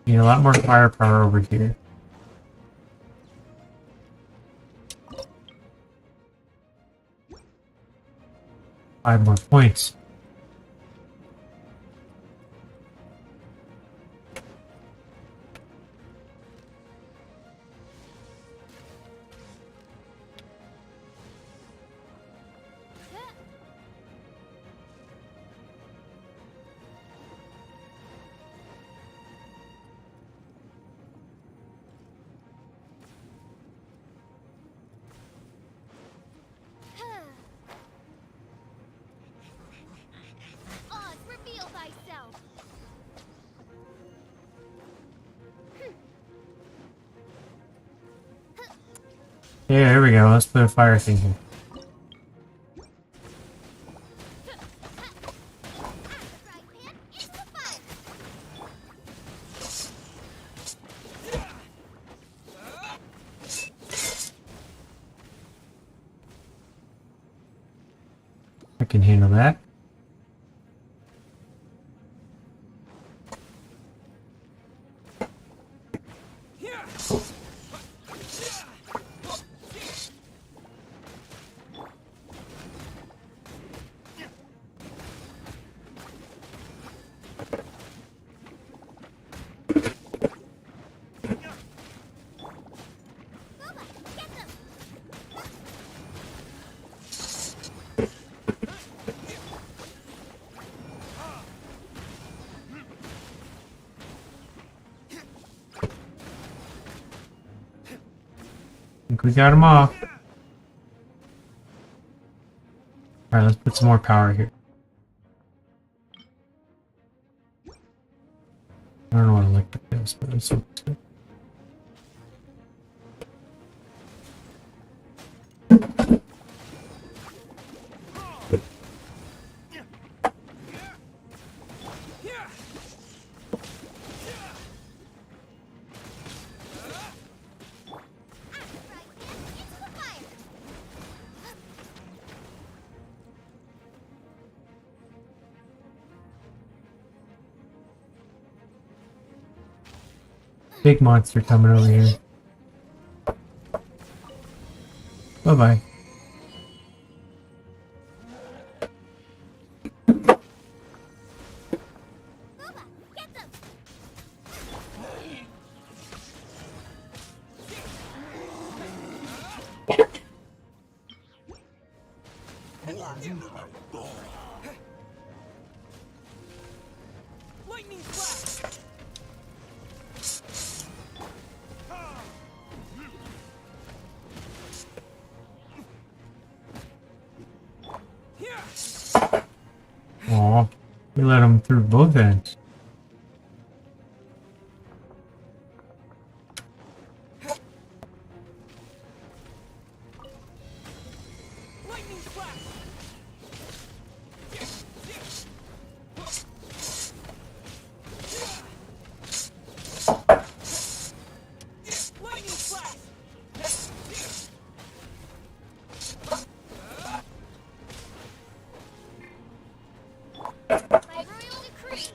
Need a lot more firepower over here. Five more points. Oz, reveal thyself. Yeah, here we go. Let's put a fire thing here. I can handle that. We got them off. Alright, let's put some more power here. I don't know what electric is, but it's okay. Big monster coming over here. Bye-bye. Lightning flash! Aw, we let him through both ends. Lightning flash! Lightning flash! My royal decree.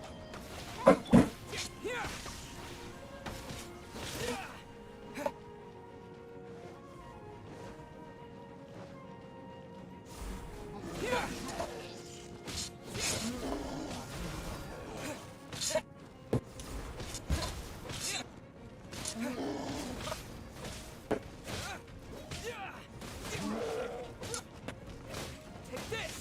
Take this!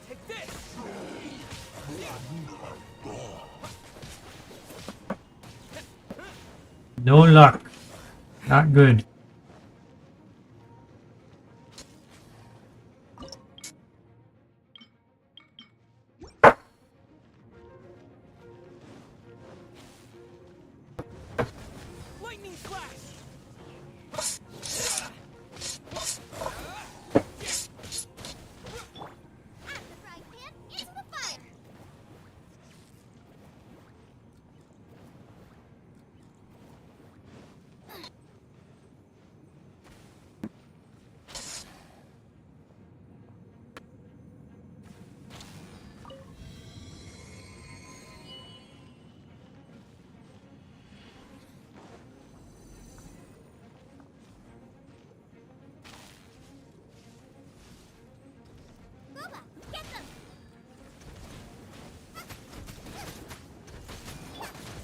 Take this! No luck. Not good. Lightning flash!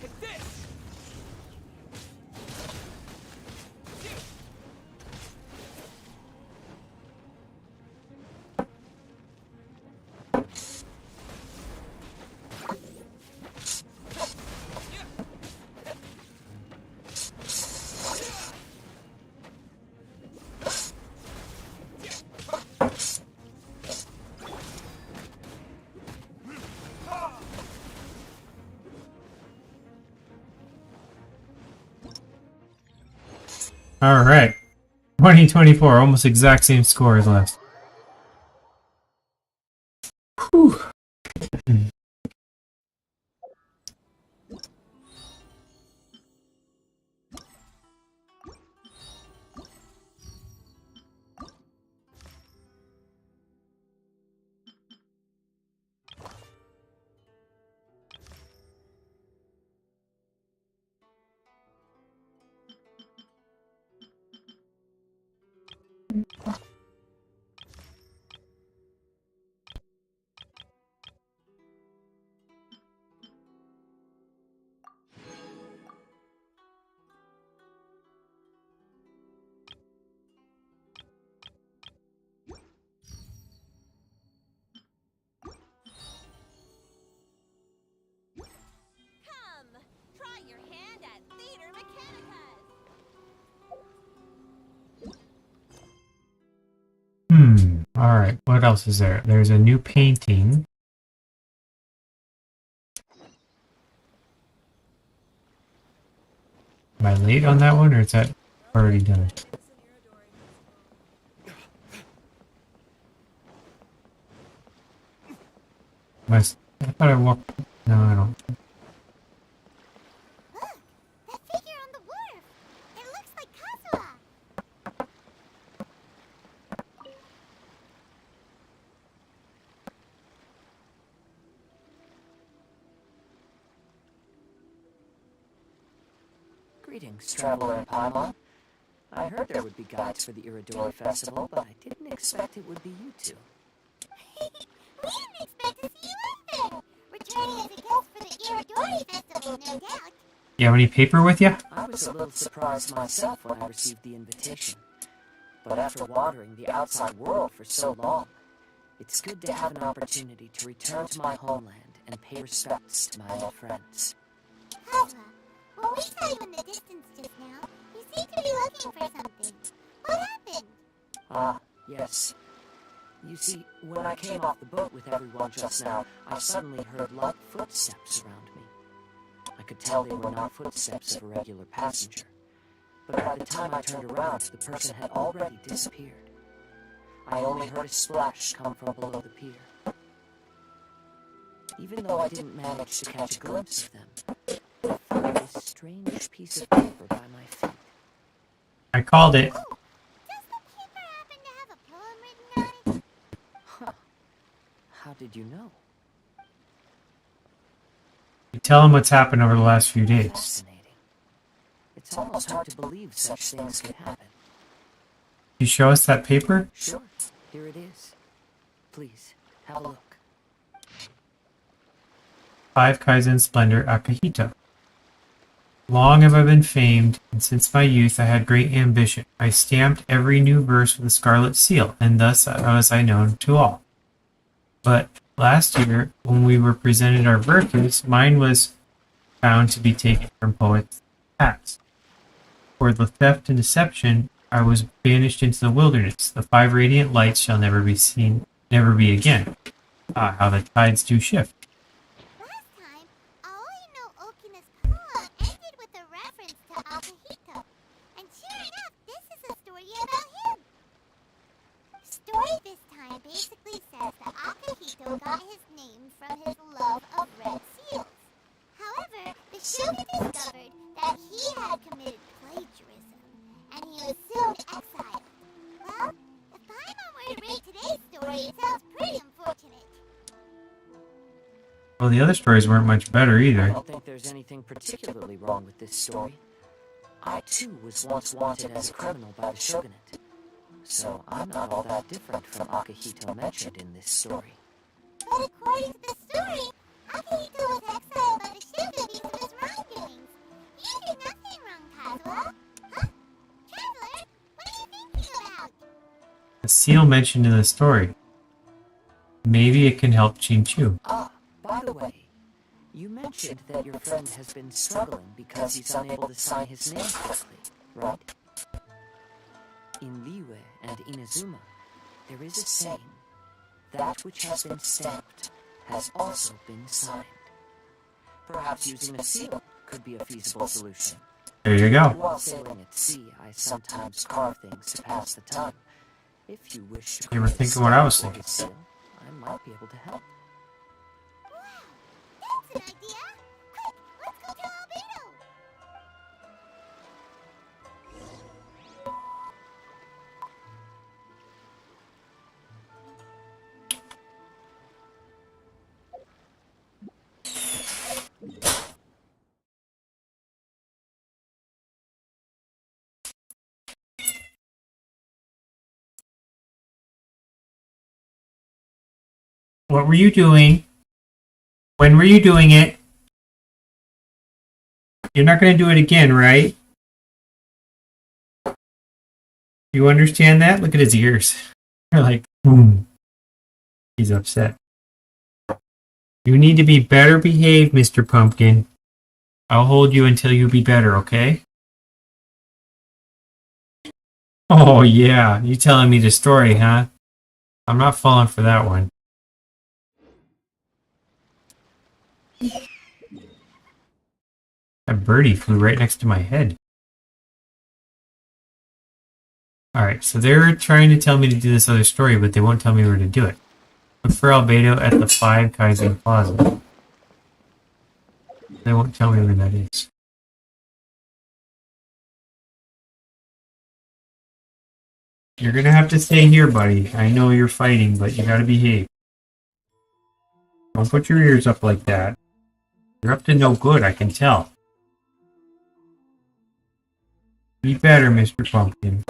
Take this! Alright. 2024, almost exact same score as last. Whew. What else is there? There's a new painting. Am I late on that one, or is that already done? I thought I walked... No, I don't. That figure on the wharf! It looks like Kazuha! Greetings, traveler in Paimon. I heard there would be guides for the Iridori Festival, but I didn't expect it would be you two. We didn't expect to see you either! Returning as a guest for the Iridori Festival, no doubt. You have any paper with you? I was a little surprised myself when I received the invitation. But after wandering the outside world for so long, it's good to have an opportunity to return to my homeland and pay respects to my old friends. Kazuha, when we saw you in the distance just now, you seemed to be looking for something. What happened? Ah, yes. You see, when I came off the boat with everyone just now, I suddenly heard light footsteps around me. I could tell they were not footsteps of a regular passenger, but by the time I turned around, the person had already disappeared. I only heard a splash come from below the pier. Even though I didn't manage to catch a glimpse of them, I found this strange piece of paper by my feet. I called it. Does the paper happen to have a poem written on it? Huh. How did you know? You tell them what's happened over the last few days. Fascinating. It's almost hard to believe such things could happen. You show us that paper? Sure, here it is. Please, have a look. 5 Kaizen Splendor Akihito. Long have I been famed, and since my youth I had great ambition. I stamped every new verse with a scarlet seal, and thus was I known to all. But last year, when we were presented our verses, mine was found to be taken from poets past. For the theft and deception, I was banished into the wilderness. The 5 radiant lights shall never be seen, never be again. Ah, how the tides do shift. Last time, Aoi no Okina's poem ended with a reference to Akihito. And sure enough, this is a story about him. The story this time basically says that Akihito got his name from his love of red seals. However, the shogun discovered that he had committed plagiarism, and he was soon exiled. Well, if Paimon were to read today's story, it sounds pretty unfortunate. Well, the other stories weren't much better I either. don't think there's anything particularly wrong with this story. I too was once wanted as a criminal by the shogunate, so I'm not all that different from Akihito mentioned in this story. But according to the story, Akihito was exiled by the shogun because of his wrongdoings. You did nothing wrong, Kazuha. Huh? Traveler, what are you thinking about? The seal mentioned in the story. Maybe it can help Chinchu. Ah, by the way, you mentioned that your friend has been struggling because he's unable to sign his name correctly, right? In Liyue and Inazuma, there is a saying, that which has been stamped has also been signed. Perhaps using a seal could be a feasible solution. There you go. While sailing at sea, I sometimes carve things to pass the time. If you wish to You were create a thinking what I was stamp or thinking. a seal, I might be able to help. That's an idea. Quick, let's go tell Albedo. What were you doing? When were you doing it? You're not going to do it again, right? You understand that? Look at his ears. They're like, boom. He's upset. You need to be better behaved, Mr. Pumpkin. I'll hold you until you be better, okay? Oh, yeah. You telling me the story, huh? I'm not falling for that one. That birdie flew right next to my head. Alright, so they're trying to tell me to do this other story, but they won't tell me where to do it. Look for Albedo at the 5 Kaizen Plaza. They won't tell me where that is. You're gonna have to stay here, buddy. I know you're fighting, but you gotta behave. Don't put your ears up like that. You're up to no good, I can tell. Be better, Mr. Pumpkin.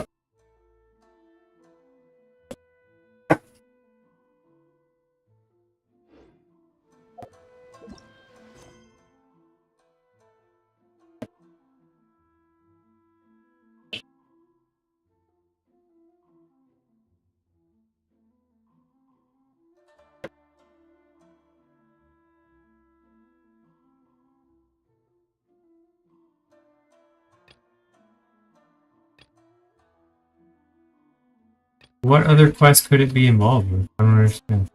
What other quest could it be involved with? I don't understand.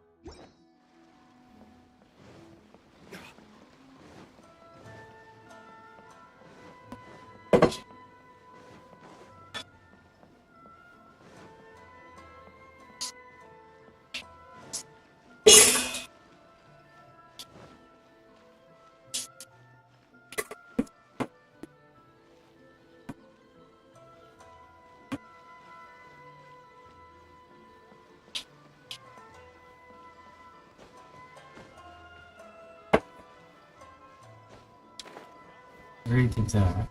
I already did that.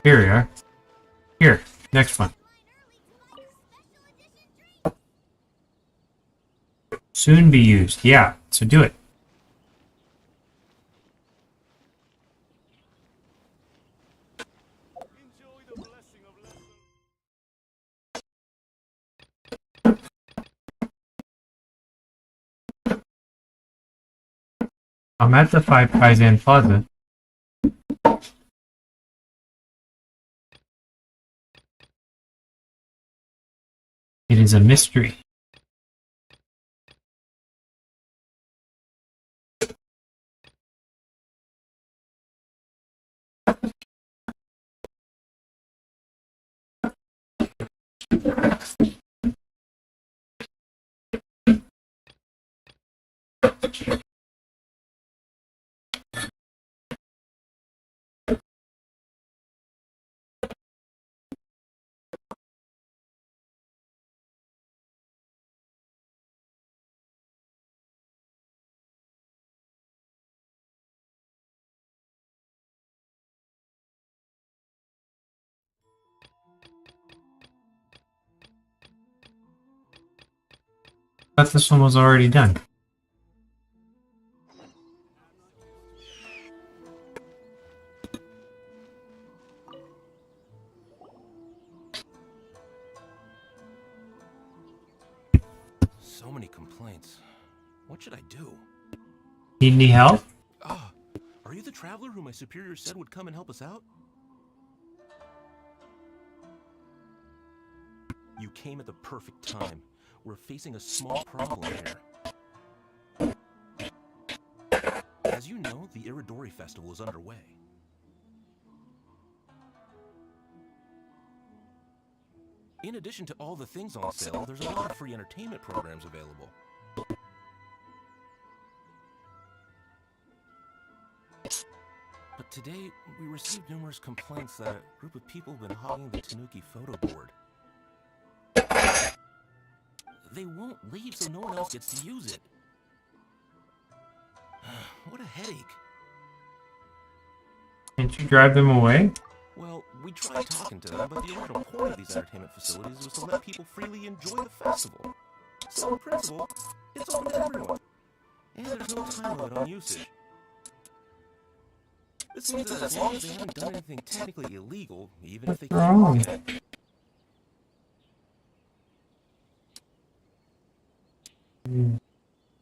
Here we are. Here, next one. Soon be used. Yeah, so do it. I'm at the 5 Kaizen Plaza. It is a mystery. I thought this one was already done. So many complaints. What should I do? Need any help? Ah, are you the traveler who my superior said would come and help us out? You came at the perfect time. We're facing a small problem here. As you know, the Iridori Festival is underway. In addition to all the things on sale, there's a lot of free entertainment programs available. But today, we received numerous complaints that a group of people have been hogging the Tanuki photo board. They won't leave so no one else gets to use it. What a headache. Can't you drive them away? Well, we tried talking to them, but the original point of these entertainment facilities was to let people freely enjoy the festival. So in principle, it's open to everyone. And there's no time limit on usage. This means that as long as they haven't done anything technically illegal, even if they keep doing it, you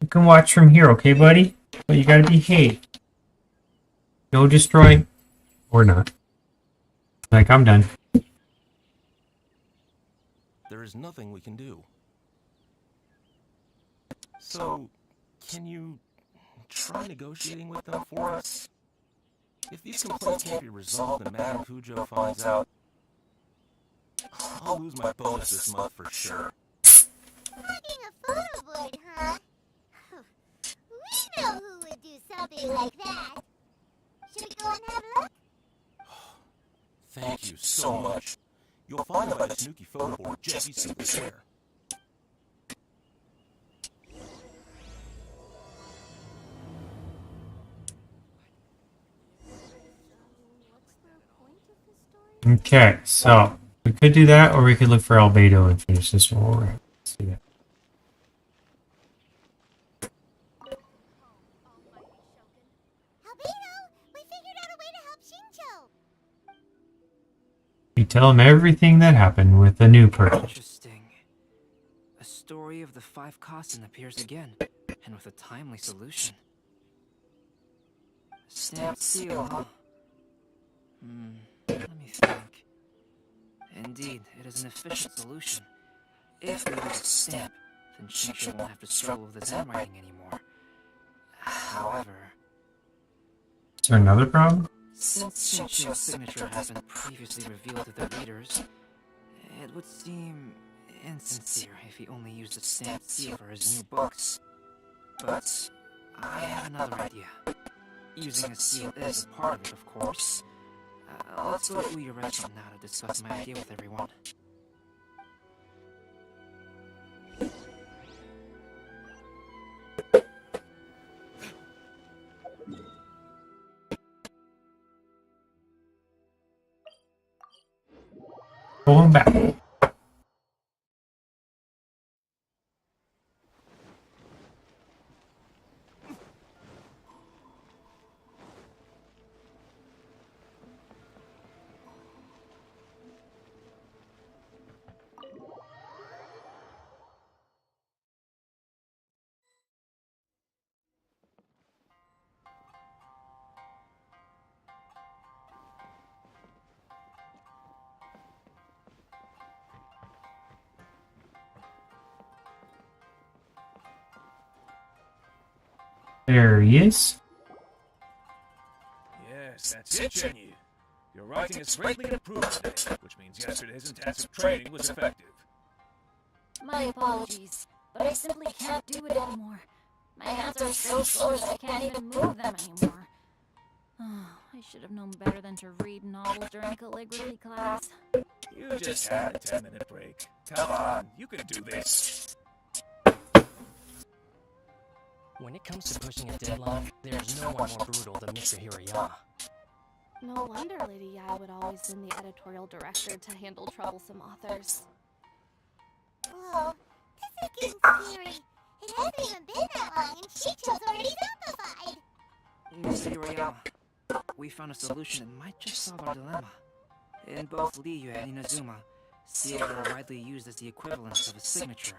can watch from here, okay, buddy? But you gotta behave. No destroying. Or not. Like, I'm done. there is nothing we can do. So, can you try negotiating with them for us? If these complaints can't be resolved and Madame Pujo finds out, I'll lose my bonus this month for sure. Having a photo board, huh? We know who would do something like that. Should we go and have a look? Thank you so much. You'll find that my Tanuki photo board just needs some repair. Okay, so we could do that, or we could look for Albedo and finish this one over. Let's do that. You tell him everything that happened with the new person. Interesting. A story of the 5 Kasen appears again, and with a timely solution. Stamped seal, huh? Let me think. Indeed, it is an efficient solution. If we use a stamp, then Xingqiu won't have to struggle with his handwriting anymore. However... Is there another problem? Since Xingqiu's signature has been previously revealed to the readers, it would seem insincere if he only used a stamped seal for his new books. But I have another idea. Using a seal is a part of it, of course. Let's go to your restaurant now to discuss my idea with everyone. Pull him back. There he is. Yes, that's it, Shenyu. Your writing is greatly improved today, which means yesterday's intensive training was effective. My apologies, but I simply can't do it anymore. My hands are so sore that I can't even move them anymore. Oh, I should have known better than to read novels during calligraphy class. You just had a 10-minute break. Come on, you can do this. When it comes to pushing a deadline, there's no one more brutal than Mr. Hirayama. No wonder Lady Yai would always send the editorial director to handle troublesome authors. Whoa, this is getting scary. It hasn't even been that long and Shicho's already zombified. Mr. Hirayama, we found a solution that might just solve our dilemma. In both Liu and Inazuma, seals are widely used as the equivalents of a signature.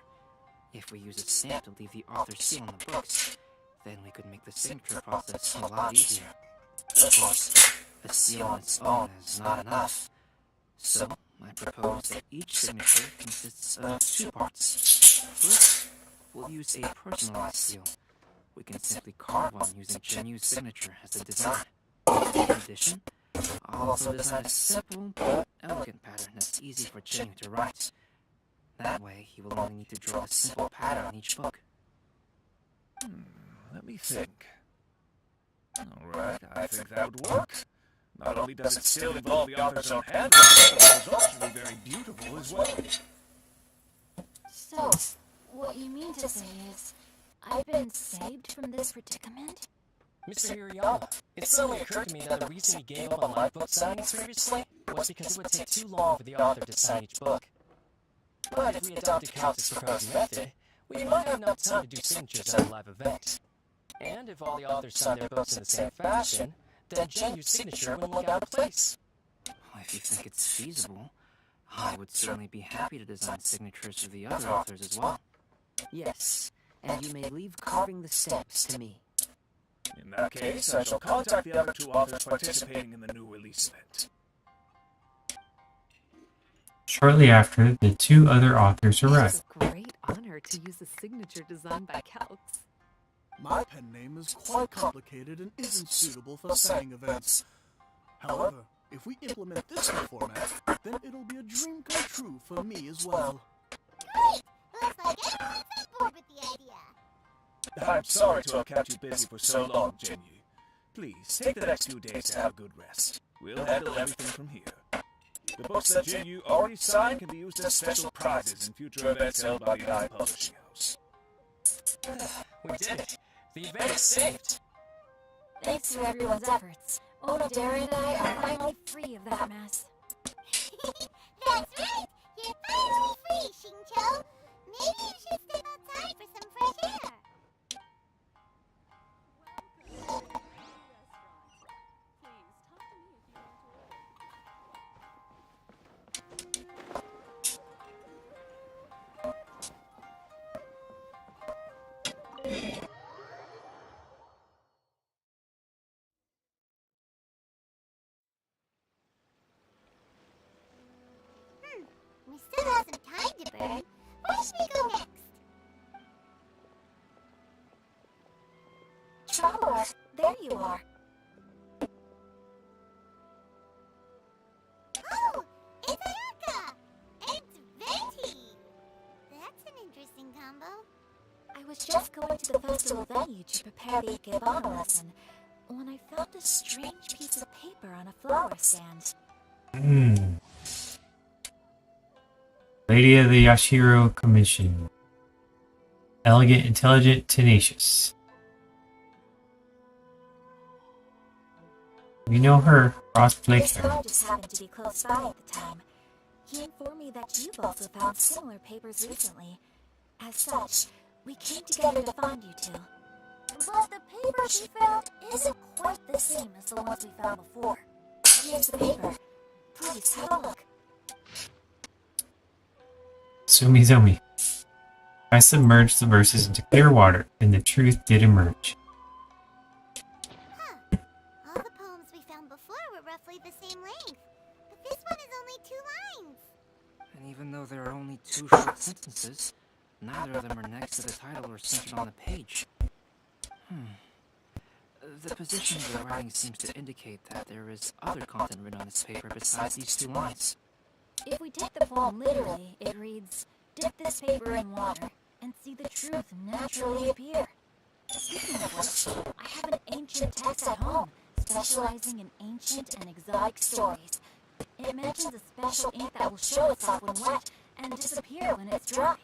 If we use a stamp to leave the author's seal on the books, then we could make the signature process a lot easier. Of course, a seal on its own is not enough. So, I propose that each signature consists of 2 parts. First, we'll use a personalized seal. We can simply carve one using Genyu's signature as the design. In addition, I'll also design a simple but elegant pattern that's easy for Genyu to write. That way, he will only need to draw a simple pattern on each book. Let me think. Alright, I think that would work. Not only does it still involve the author's own handwriting, but the results should be very beautiful as well. So, what you mean to say is, I've been saved from this predicament? Mr. Hirayama, it suddenly occurred to me that the reason he gave up on live book signings previously was because it would take too long for the author to sign each book. But if we adopted Kaltz's proposed method, we might have enough time to do signatures at a live event. And if all the authors sign their books in the same fashion, then Genyu's signature wouldn't look out of place. If you think it's feasible, I would certainly be happy to design signatures for the other authors as well. Yes, and you may leave carving the stamps to me. In that case, I shall contact the other 2 authors participating in the new release event. Shortly after, the two other authors arrived. It's a great honor to use a signature designed by Calx. My pen name is quite complicated and isn't suitable for signing events. However, if we implement this new format, then it'll be a dream come true for me as well. Great! Looks like everyone's on board with the idea. I'm sorry to have kept you busy for so long, Jinyu. Please, take the next few days to have a good rest. We'll handle everything from here. The books that Jinyu already signed can be used as special prizes in future events held by the I Publishing House. We did it! The event is saved! Thanks to everyone's efforts, Onodera and I are finally free of that mess. That's right! You're finally free, Xingqiu! Maybe you should step outside for some fresh air. We still have some time to burn. Where should we go next? Traveler, there you are. Oh, it's Ayaka! And Venti! That's an interesting combo. I was just going to the festival venue to prepare the Ikebana lesson when I found a strange piece of paper on a flower stand. Lady of the Yashiro Commission. Elegant, intelligent, tenacious. We know her, Ross This Blake. guy just happened to be close by at the time. He informed me that you've also found similar papers recently. As such, we came together to find you two. But the paper she found isn't quite the same as the ones we found before. Here's the paper. Please have a look. Sumizumi. I submerged the verses into clear water, and the truth did emerge. All the poems we found before were roughly the same length. But this one is only 2 lines. And even though there are only 2 short sentences, neither of them are next to the title or centered on the page. The position of the writing seems to indicate that there is other content written on this paper besides these 2 lines. If we take the poem literally, it reads, "Dip this paper in water, and see the truth naturally appear." Speaking of which, I have an ancient text at home, specializing in ancient and exotic stories. It mentions a special ink that will show itself when wet, and disappear when it's dry.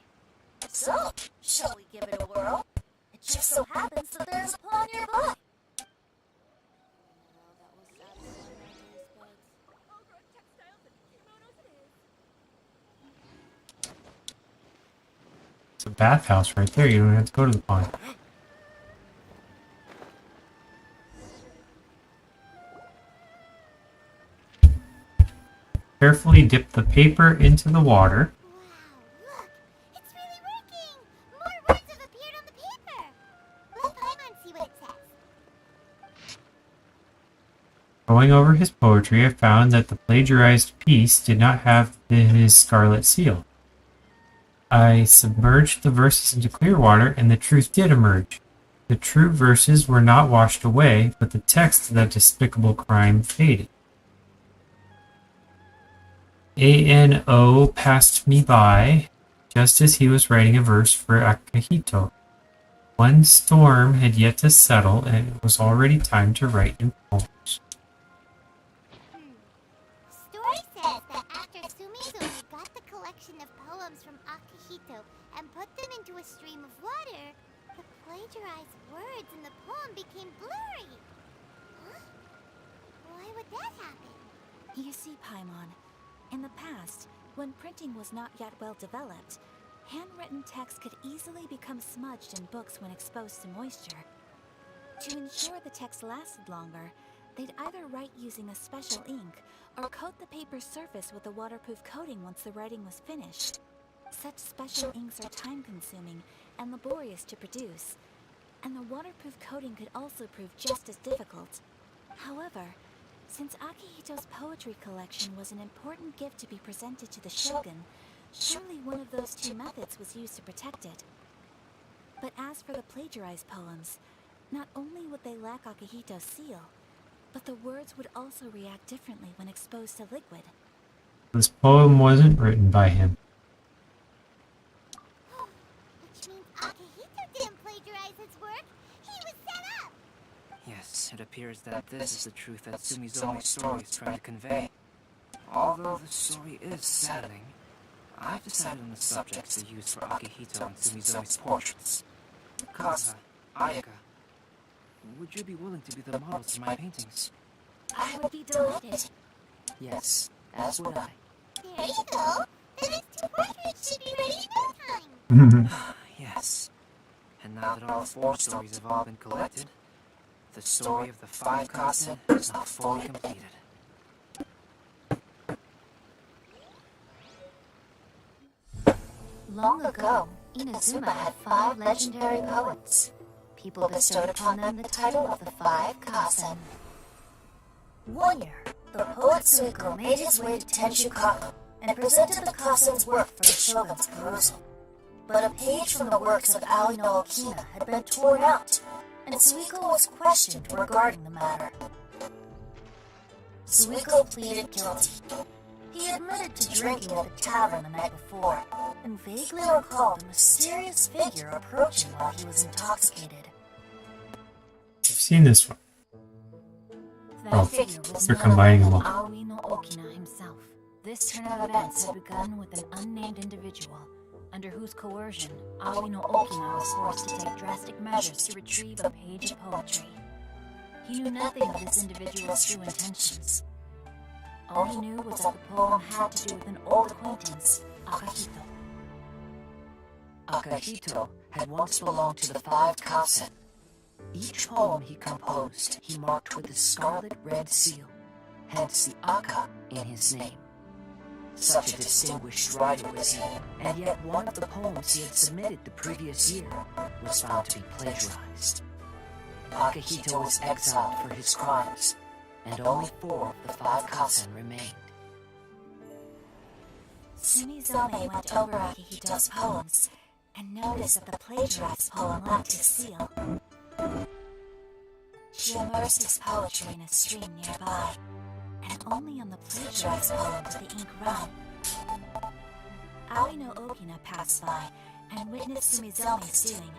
So, shall we give it a whirl? It just so happens that there's a pond nearby. It's a bathhouse right there. You don't have to go to the pond. Carefully dip the paper into the water. Look! It's really working! More words have appeared on the paper! Let Paimon see what it says. Going over his poetry, I found that the plagiarized piece did not have his scarlet seal. I submerged the verses into clear water, and the truth did emerge. The true verses were not washed away, but the text of that despicable crime faded. ANO passed me by, just as he was writing a verse for Akihito. One storm had yet to settle, and it was already time to write new poems. Story says that after Sumizumi got the collection of poems from Akihito and put them into a stream of water, the plagiarized words in the poem became blurry. Huh? Why would that happen? You see, Paimon, in the past, when printing was not yet well developed, handwritten text could easily become smudged in books when exposed to moisture. To ensure the text lasted longer, they'd either write using a special ink or coat the paper's surface with a waterproof coating once the writing was finished. Such special inks are time-consuming and laborious to produce, and the waterproof coating could also prove just as difficult. However, Since Akihito's poetry collection was an important gift to be presented to the shogun, surely one of those two methods was used to protect it. But as for the plagiarized poems, not only would they lack Akihito's seal, but the words would also react differently when exposed to liquid. This poem wasn't written by him. Which means Akihito didn't plagiarize his work. He was set up. Yes, it appears that this is the truth that Sumizome's story is trying to convey. Although the story is saddening, I've decided on the subjects to use for Akihito and Sumizome's portraits. Kaza, Ayaka, would you be willing to be the models for my paintings? I would be delighted. Yes, as would I. There you go. Then his 2 portraits should be ready in no time. Yes. And now that all 4 stories have all been collected, the story of the 5 Kasen is now fully completed. Long ago, Inazuma had 5 legendary poets. People bestowed upon them the title of the 5 Kasen. One year, the poet Suiko made his way to Tenchukaku and presented the Kasen's work for the shogun's perusal. But a page from the works of Aoi no Okina had been torn out, and Suiko was questioned regarding the matter. Suiko pleaded guilty. He admitted to drinking at the tavern the night before, and vaguely recalled a mysterious figure approaching while he was intoxicated. I've seen this one. That figure was they're none combining other them than all. Aoi no Okina himself. This turn of events had begun with an unnamed individual, under whose coercion Aoi no Okina was forced to take drastic measures to retrieve a page of poetry. He knew nothing of this individual's true intentions. All he knew was that the poem had to do with an old acquaintance, Akihito. Akihito had once belonged to the 5 Kasen. Each poem he composed, he marked with a scarlet red seal, hence the Aka in his name. Such a distinguished writer was he, and yet one of the poems he had submitted the previous year was found to be plagiarized. Akihito was exiled for his crimes, and only 4 of the 5 Kasen remained. Sumizome went over Akihito's poems and noticed that the plagiarized poem lacked his seal. She immersed his poetry in a stream nearby, and only on the plagiarized poem did the ink run. Aoi no Okina passed by and witnessed Sumizome's doing,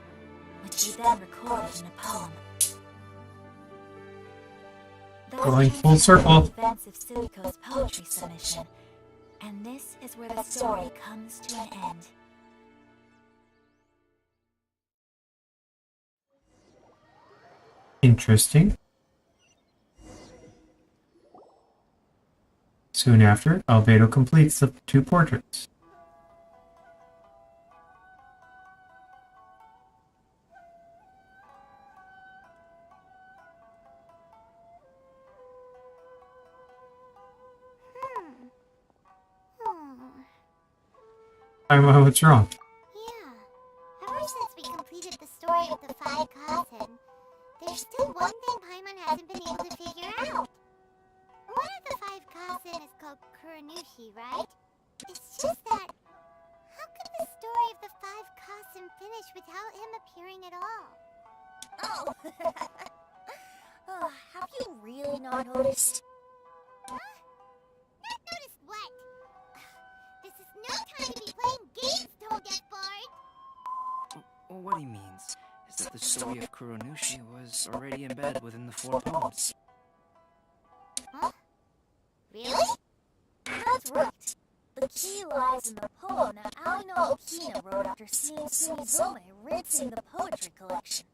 which he then recorded in a poem. Going full circle. Events of Suiko's poetry submission, and this is where the story comes to an end. Interesting. Soon after, Albedo completes the 2 portraits. Paimon, what's wrong? Yeah. Ever since we completed the story of the 5 Kasen, there's still one thing Paimon hasn't been able to figure out. One of the 5 Kasen is called Kuranushi, right? It's just that, how could the story of the 5 Kasen finish without him appearing at all? Oh, have you really not noticed? Not noticed what? This is no time to be playing games, Tone Deaf Bard! What he means is that the story of Kuranushi was already embedded within the 4 poems. Huh? Really? That's right. The key lies in the poem that Aoi no Okina wrote after seeing Sumizome rinsing the poetry collection.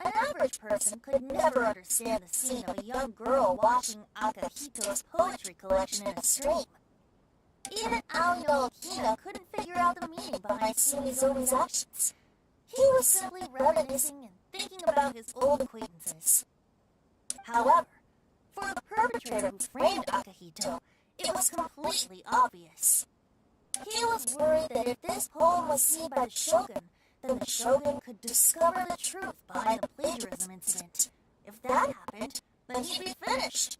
An average person could never understand the scene of a young girl watching Akihito's poetry collection in a stream. Even Aoi no Okina couldn't figure out the meaning behind Sumizome's actions. He was simply reminiscing and thinking about his old acquaintances. However, for the perpetrator who framed Akihito, it was completely obvious. He was worried that if this poem was seen by the Shogun, then the Shogun could discover the truth behind the plagiarism incident. If that happened, then he'd be finished.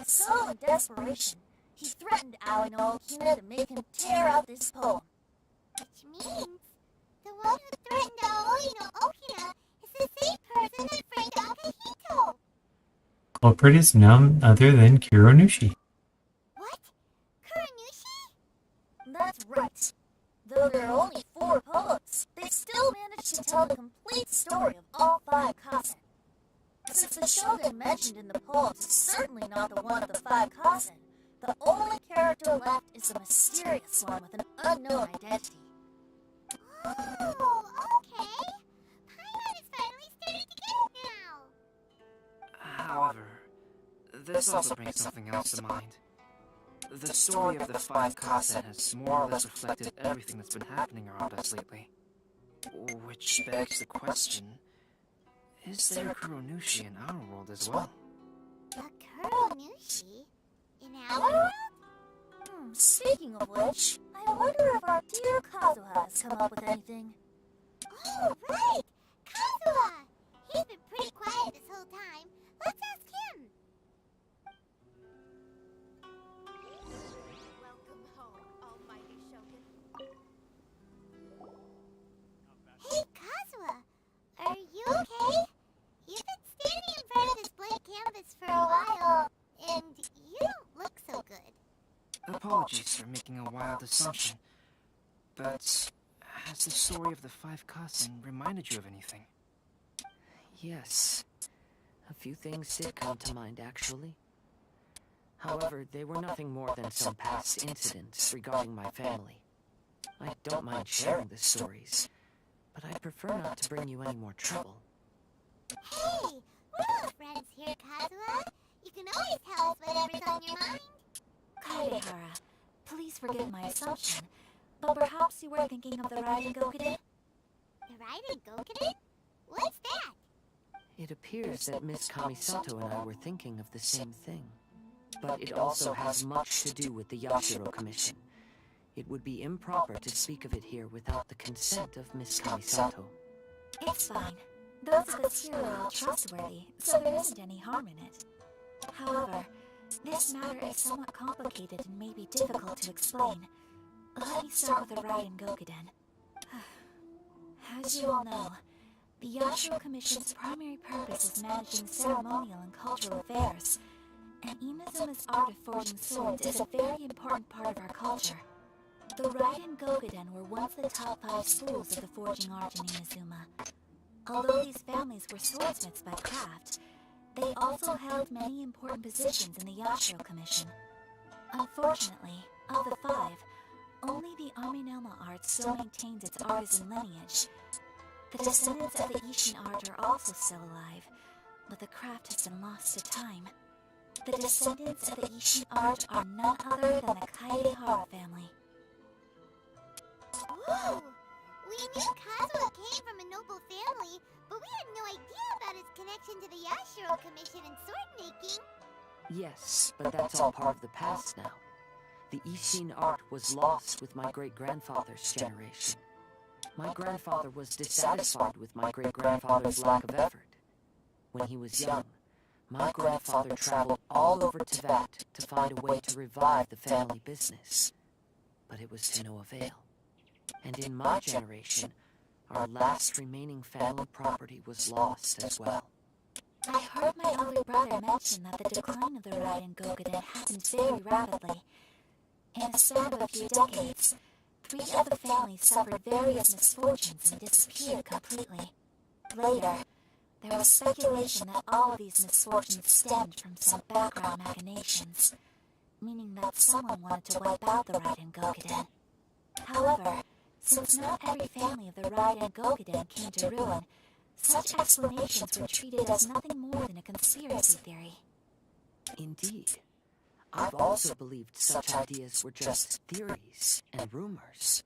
So, in desperation, he threatened Aoi no Okina to make him tear out this poem. Which means the one who threatened Aoi no Okina is the same person that framed Akihito. Culprit is none other than Kuronushi. What? Kuranushi? That's right. Though there are only 4 poems, they still managed to tell the complete story of all 5 kazen. Since the shogun mentioned in the poems is certainly not the one of the 5 kazen, the only character left is a mysterious one with an unknown identity. Oh, okay. Paimon is finally starting to get it now. However, this also brings something else to mind. The story of the 5 kazen has more or less reflected everything that's been happening around us lately. Which begs the question, is there a Kuronushi in our world as well? A Kuronushi? In our world? Speaking of which, I wonder if our dear Kazuha has come up with anything. Oh, right! Kazuha! He's been pretty quiet this whole time. Let's ask him. Welcome home, almighty Shogun. Hey, Kazuha! Are you okay? You've been standing in front of this blank canvas for a while, and you don't look so good. Apologies for making a wild assumption, but has the story of the 5 kazen reminded you of anything? Yes. A few things did come to mind, actually. However, they were nothing more than some past incidents regarding my family. I don't mind sharing the stories, but I prefer not to bring you any more trouble. Hey, we're all friends here, Kazuha. You can always tell us whatever's on your mind. Kaedehara, please forgive my assumption, but perhaps you were thinking of the Raiden Gokuden? The Raiden Gokuden? What's that? It appears that Miss Kamisato and I were thinking of the same thing. But it also has much to do with the Yashiro Commission. It would be improper to speak of it here without the consent of Miss Kamisato. It's fine. Those of us here are all trustworthy, so there isn't any harm in it. However, this matter is somewhat complicated and may be difficult to explain. Let me start with the Raiden Gokuden. As you all know, the Yashiro Commission's primary purpose is managing ceremonial and cultural affairs, and Inazuma's art of forging swords is a very important part of our culture. The Raiden Gokuden were once the top 5 schools of the forging art in Inazuma. Although these families were swordsmiths by craft, they also held many important positions in the Yashiro Commission. Unfortunately, of the 5, only the Aminelma art still maintains its artisan lineage. The descendants of the Ishin art are also still alive, but the craft has been lost to time. The descendants of the Ishin art are none other than the Kaedehara family. Whoa! We knew Kazuha came from a noble family, but we had no idea about his connection to the Yashiro Commission and sword making. Yes, but that's all part of the past now. The Ishin art was lost with my great-grandfather's generation. My grandfather was dissatisfied with my great-grandfather's lack of effort. When he was young, my grandfather traveled all over Teyvat to find a way to revive the family business. But it was to no avail. And in my generation, our last remaining family property was lost as well. I heard my elder brother mention that the decline of the Raiden Gokuden happened very rapidly. In a span of a few decades, 3 of the families suffered various misfortunes and disappeared completely. Later, there was speculation that all of these misfortunes stemmed from some background machinations, meaning that someone wanted to wipe out the Raiden Gokuden. However, since not every family of the Raiden Gokuden came to ruin, such explanations were treated as nothing more than a conspiracy theory. Indeed. I've also believed such ideas were just theories and rumors.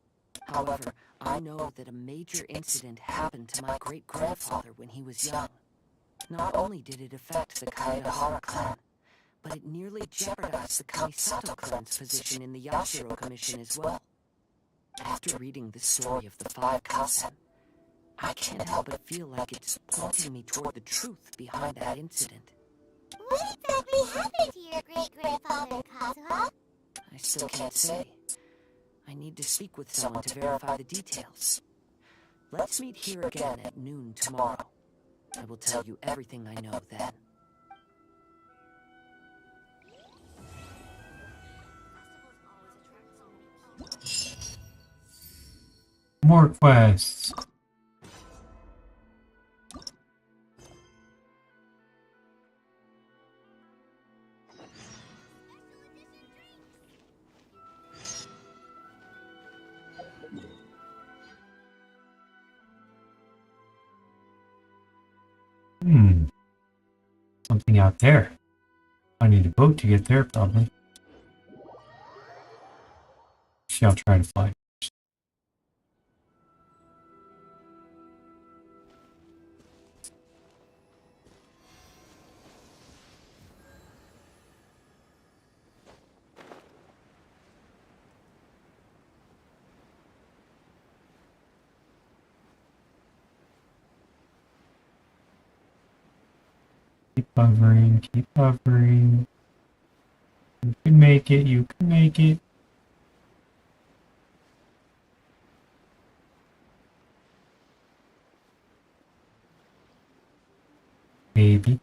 However, I know that a major incident happened to my great-grandfather when he was young. Not only did it affect the Kaedehara clan, but it nearly jeopardized the Kamisato clan's position in the Yashiro Commission as well. After reading the story of the 5 kazen, I can't help but feel like it's pointing me toward the truth behind that incident. What exactly happened to your great-grandfather, Kazuha? I still can't say. I need to speak with someone to verify the details. Let's meet here again at noon tomorrow. I will tell you everything I know then. More quests. Something out there. I need a boat to get there, probably. I'll try to fly. Keep hovering, keep hovering. You can make it, you can make it. Maybe.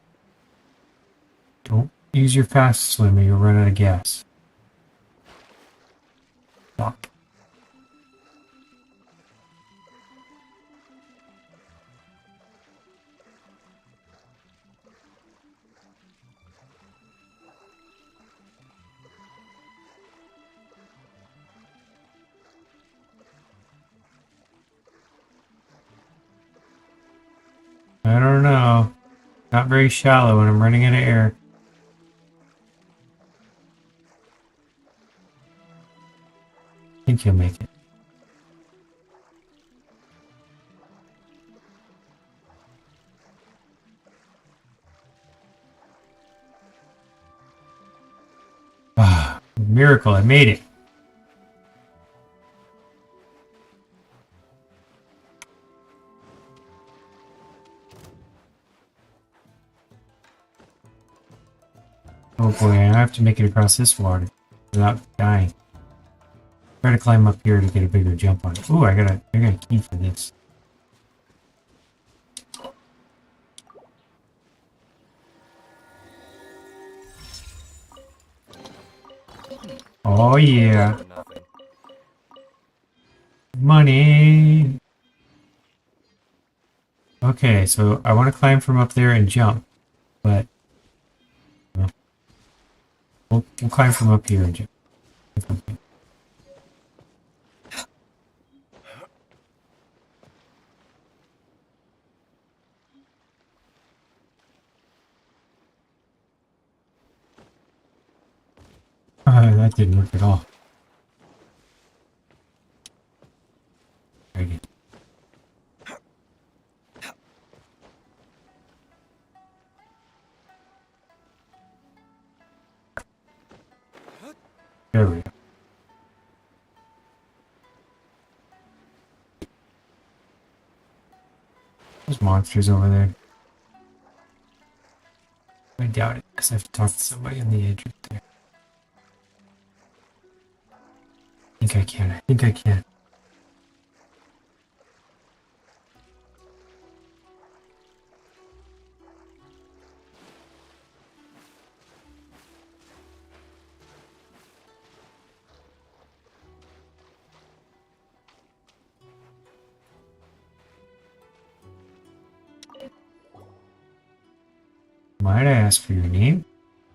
Don't use your fast swim or you'll run out of gas. Fuck. I don't know. Not very shallow when I'm running out of air. I think he'll make it. Ah, miracle, I made it. Oh boy, I have to make it across this water without dying. Try to climb up here to get a bigger jump on it. Ooh, I got a key for this. Oh yeah. Money. Okay, so I want to climb from up there and jump, but we'll climb from up here and jump. That didn't work at all. Again. There we go. There's monsters over there. I doubt it, because I have to talk to somebody on the edge right there. I think I can. I think I can. Might I ask for your name?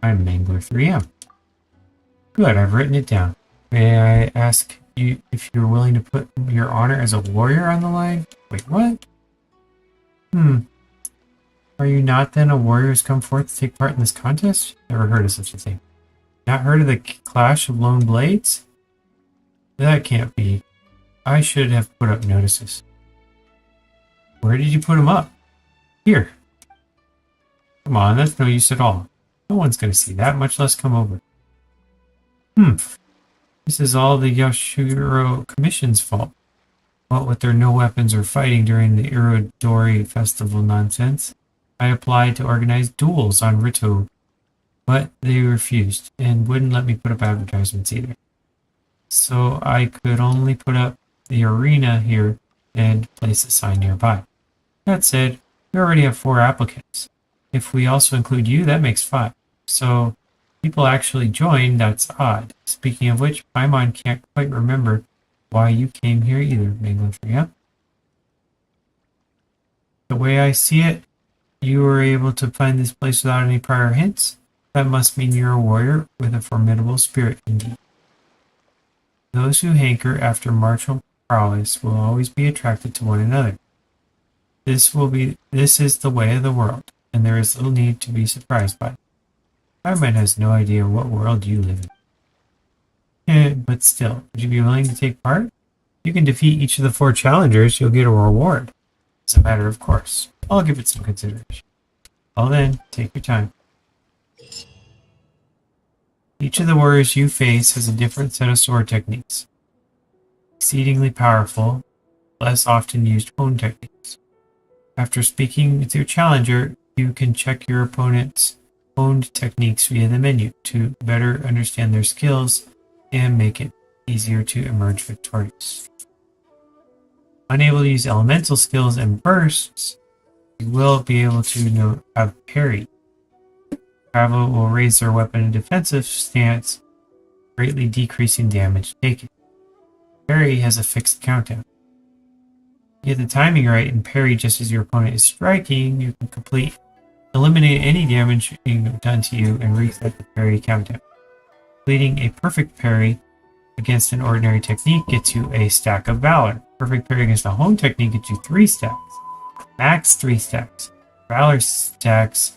I'm Mangler3M. Good, I've written it down. May I ask you if you're willing to put your honor as a warrior on the line? Wait, what? Are you not then a warrior who's come forth to take part in this contest? Never heard of such a thing. Not heard of the clash of lone blades? That can't be. I should have put up notices. Where did you put them up? Here. Come on, that's no use at all. No one's going to see that, much less come over. This is all the Yashiro Commission's fault. What with their no weapons or fighting during the Irodori Festival nonsense, I applied to organize duels on Rito but they refused and wouldn't let me put up advertisements either. So I could only put up the arena here and place a sign nearby. That said, we already have 4 applicants. If we also include you, that makes 5. So people actually joined, that's odd. Speaking of which, Paimon can't quite remember why you came here either, Mingling. The way I see it, you were able to find this place without any prior hints. That must mean you're a warrior with a formidable spirit indeed. Those who hanker after martial prowess will always be attracted to one another. This is the way of the world, and there is little need to be surprised by it. Paimon has no idea what world you live in. But still, would you be willing to take part? You can defeat each of the 4 challengers, you'll get a reward. It's a matter of course. I'll give it some consideration. Well then, take your time. Each of the warriors you face has a different set of sword techniques. Exceedingly powerful, less often used hone techniques. After speaking with your challenger, you can check your opponent's honed techniques via the menu to better understand their skills and make it easier to emerge victorious. Unable to use elemental skills and bursts, you will be able to have parry. Travel will raise their weapon in defensive stance, greatly decreasing damage taken. Parry has a fixed countdown. Get the timing right and parry just as your opponent is striking, you can eliminate any damage being done to you and reset the parry countdown. Completing a perfect parry against an ordinary technique gets you a stack of Valor. Perfect parry against a hone technique gets you 3 stacks. Max 3 stacks. Valor stacks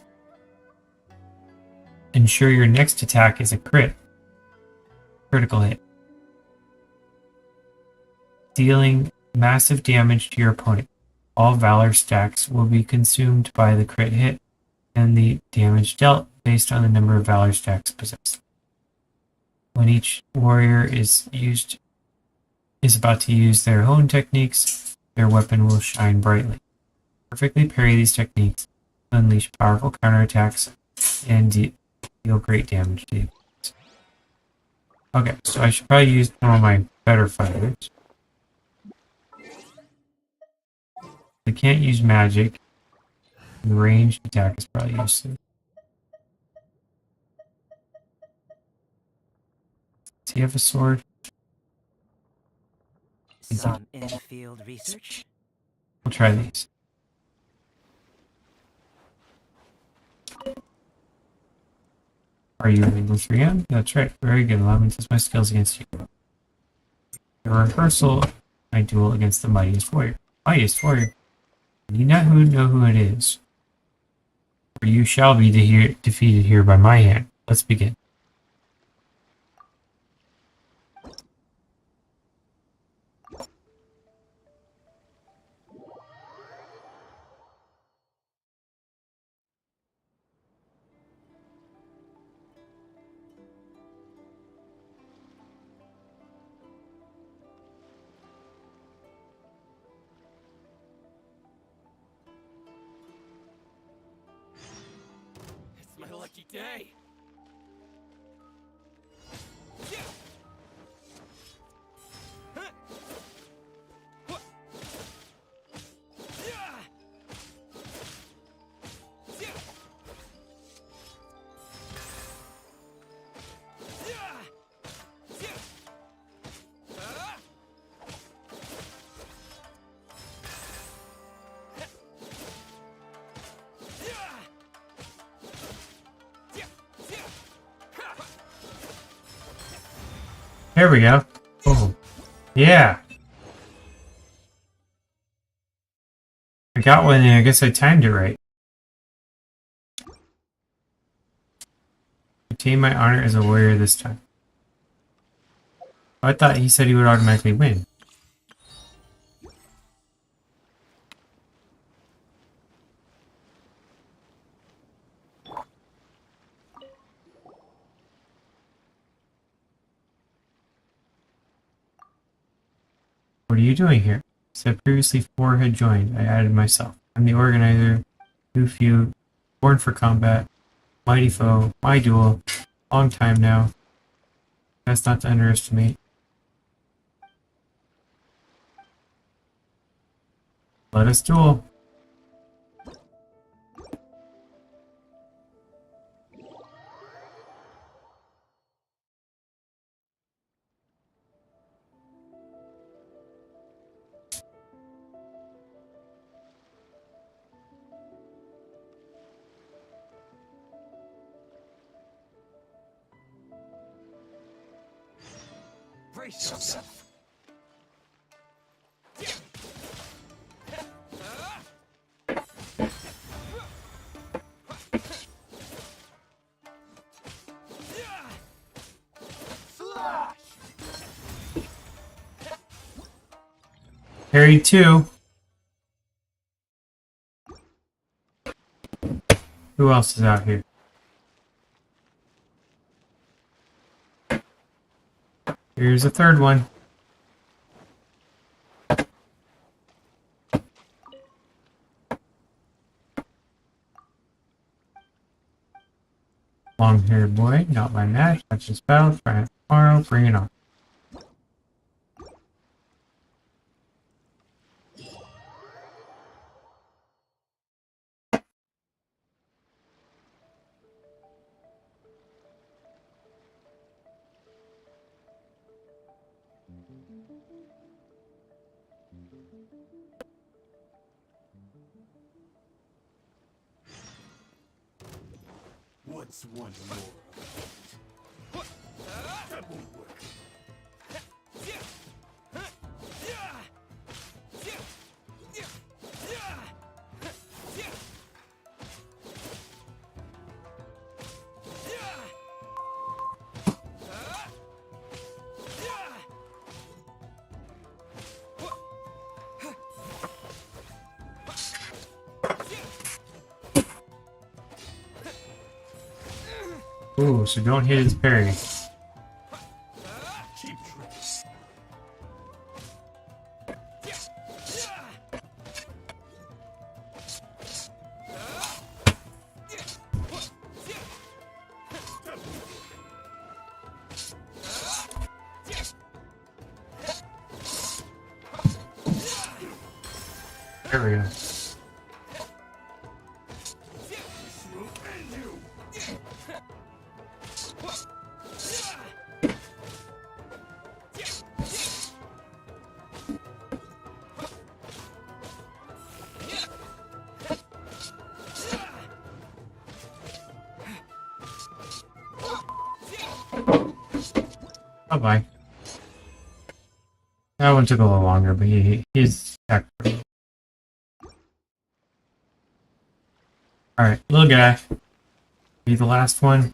ensure your next attack is a critical hit, dealing massive damage to your opponent. All Valor stacks will be consumed by the crit hit and the damage dealt based on the number of Valor stacks possessed. When each warrior is about to use their hone techniques, their weapon will shine brightly. Perfectly parry these techniques, unleash powerful counterattacks, and deal great damage to you. Okay, so I should probably use one of my better fighters. They can't use magic. The ranged attack is probably useless. Does he have a sword? Some in-field research? We'll try these. Are you able to 3M? That's right. Very good. Allow me to test my skills against you. The rehearsal, I duel against the mightiest warrior. Mightiest warrior? You need not know who it is. For you shall be defeated here by my hand. Let's begin. My lucky day. There we go. Oh, yeah. I got one and I guess I timed it right. Retain my honor as a warrior this time. I thought he said he would automatically win. What are you doing here? Said previously 4 had joined. I added myself. I'm the organizer. Too few. Born for combat. Mighty foe, my duel. Long time now. Best not to underestimate. Let us duel. Brace yourself. Harry 2. Who else is out here? Here's a third one. Long-haired boy, not my match. That's just battle. Try it tomorrow. Bring it on. What's one more? That won't work. Ooh, so don't hit his parry. Cheap tricks. There we go. Bye-bye. That one took a little longer, but he's accurate. Alright, little guy. Be the last one.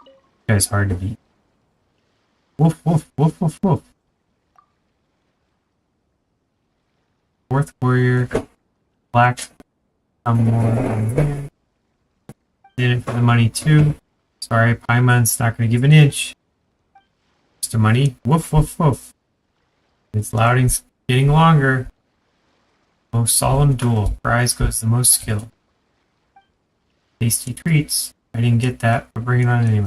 This guy's hard to beat. Woof, woof, woof, woof, woof. Fourth warrior. Black. Some more on there. Did it for the money too. Sorry, Paimon's not going to give an inch. Just the money. Woof, woof, woof. It's louding's getting longer. Most solemn duel. Prize goes to the most skilled. Tasty treats. I didn't get that, but bring it on anyway.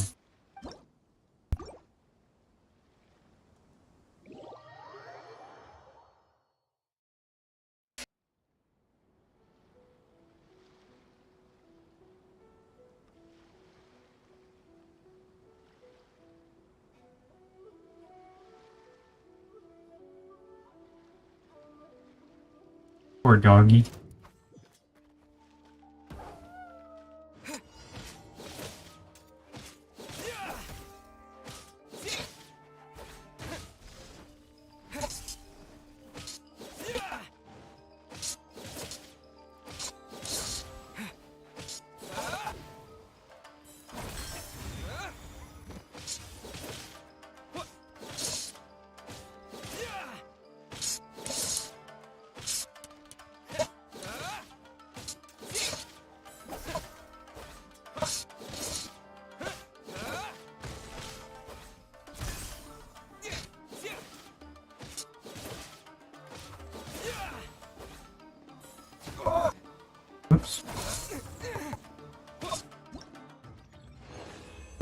Poor doggy.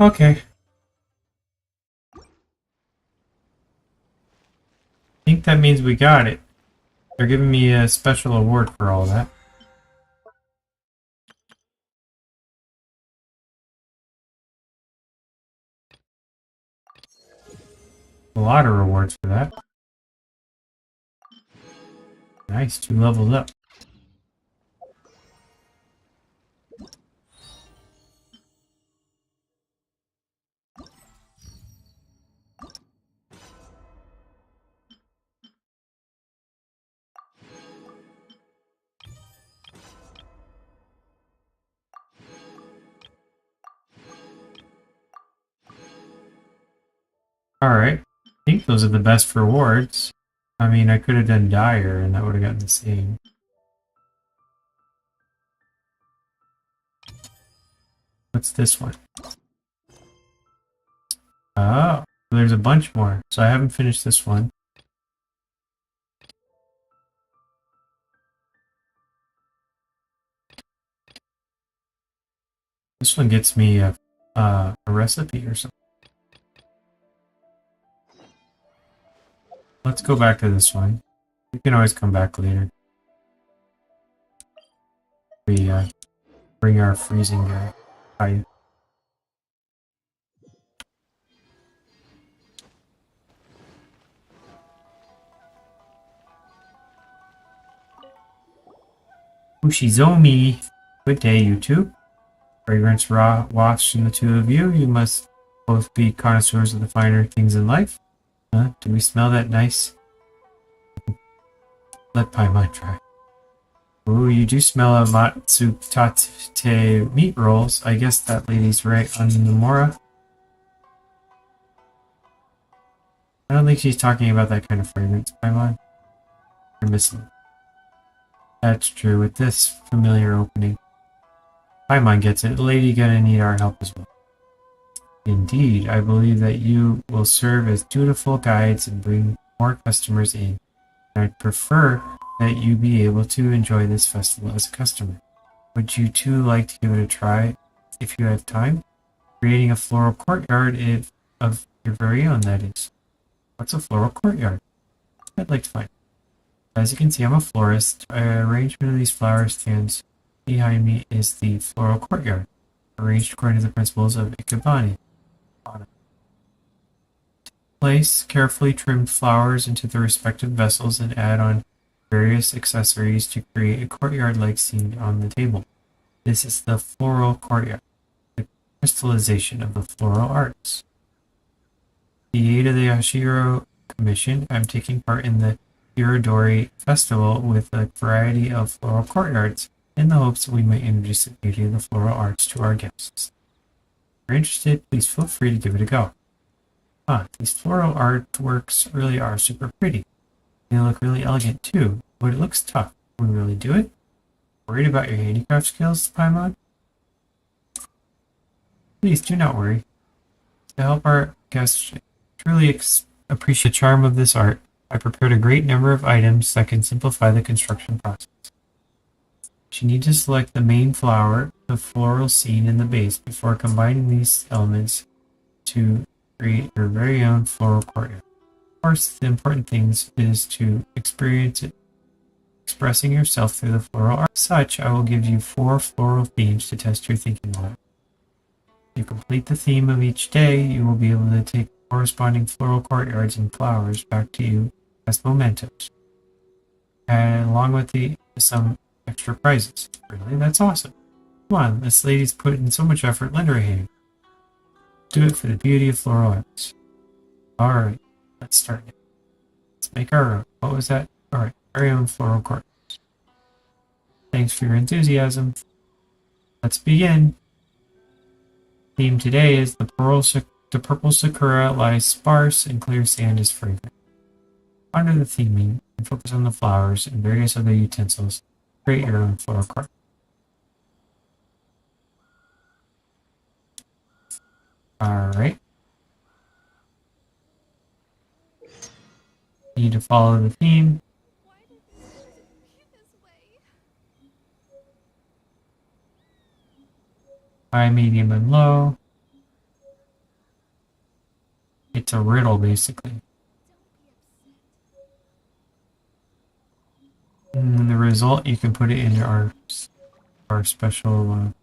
Okay. I think that means we got it. They're giving me a special award for all that. A lot of rewards for that. Nice, 2 levels up. Alright. I think those are the best rewards. I mean, I could have done Dire and that would have gotten the same. What's this one? Oh, there's a bunch more. So I haven't finished this one. This one gets me a recipe or something. Let's go back to this one. We can always come back later. We bring our freezing guy. Hi. Ushizomi. Good day, you two. Fragrance wafts from the two of you. You must both be connoisseurs of the finer things in life. Huh? Do we smell that nice? Let Paimon try. Ooh, you do smell a Matsutate meat rolls. I guess that lady's right on Nomura. I don't think she's talking about that kind of fragrance, Paimon. You're missing it. That's true, with this familiar opening. Paimon gets it. The lady gonna need our help as well. Indeed, I believe that you will serve as dutiful guides and bring more customers in. I'd prefer that you be able to enjoy this festival as a customer. Would you two like to give it a try if you have time? Creating a floral courtyard of your very own, that is. What's a floral courtyard? I'd like to find it. As you can see, I'm a florist. Arrangement of these flower stands behind me is the floral courtyard, arranged according to the principles of Ikebane. Place carefully trimmed flowers into the respective vessels and add on various accessories to create a courtyard-like scene on the table. This is the floral courtyard, the crystallization of the floral arts. With the aid of the Hashiro Commission, I'm taking part in the Irodori Festival with a variety of floral courtyards in the hopes that we might introduce the beauty of the floral arts to our guests. If you're interested, please feel free to give it a go. These floral artworks really are super pretty. They look really elegant too, but it looks tough. Can we really do it? Worried about your handicraft skills, Paimon? Please do not worry. To help our guests truly appreciate the charm of this art, I prepared a great number of items that can simplify the construction process. You need to select the main flower, the floral scene, and the base before combining these elements to create your very own floral courtyard. Of course, the important thing is to experience it, expressing yourself through the floral art. As such, I will give you 4 floral themes to test your thinking on. If you complete the theme of each day, you will be able to take corresponding floral courtyards and flowers back to you as mementos, and along with some extra prizes. Really, that's awesome. Come on, this lady's put in so much effort. Lend her a hand. Do it for the beauty of floral arts. Alright, let's start now. Let's make our own. What was that? Alright, very own floral courtyards. Thanks for your enthusiasm. Let's begin. Theme today is the purple sakura lies sparse and clear sand is fragrant. Under the theming, and focus on the flowers and various other utensils. Create your own floral courtyard. Alright. You need to follow the theme. High, medium, and low. It's a riddle, basically. And the result, you can put it into our special.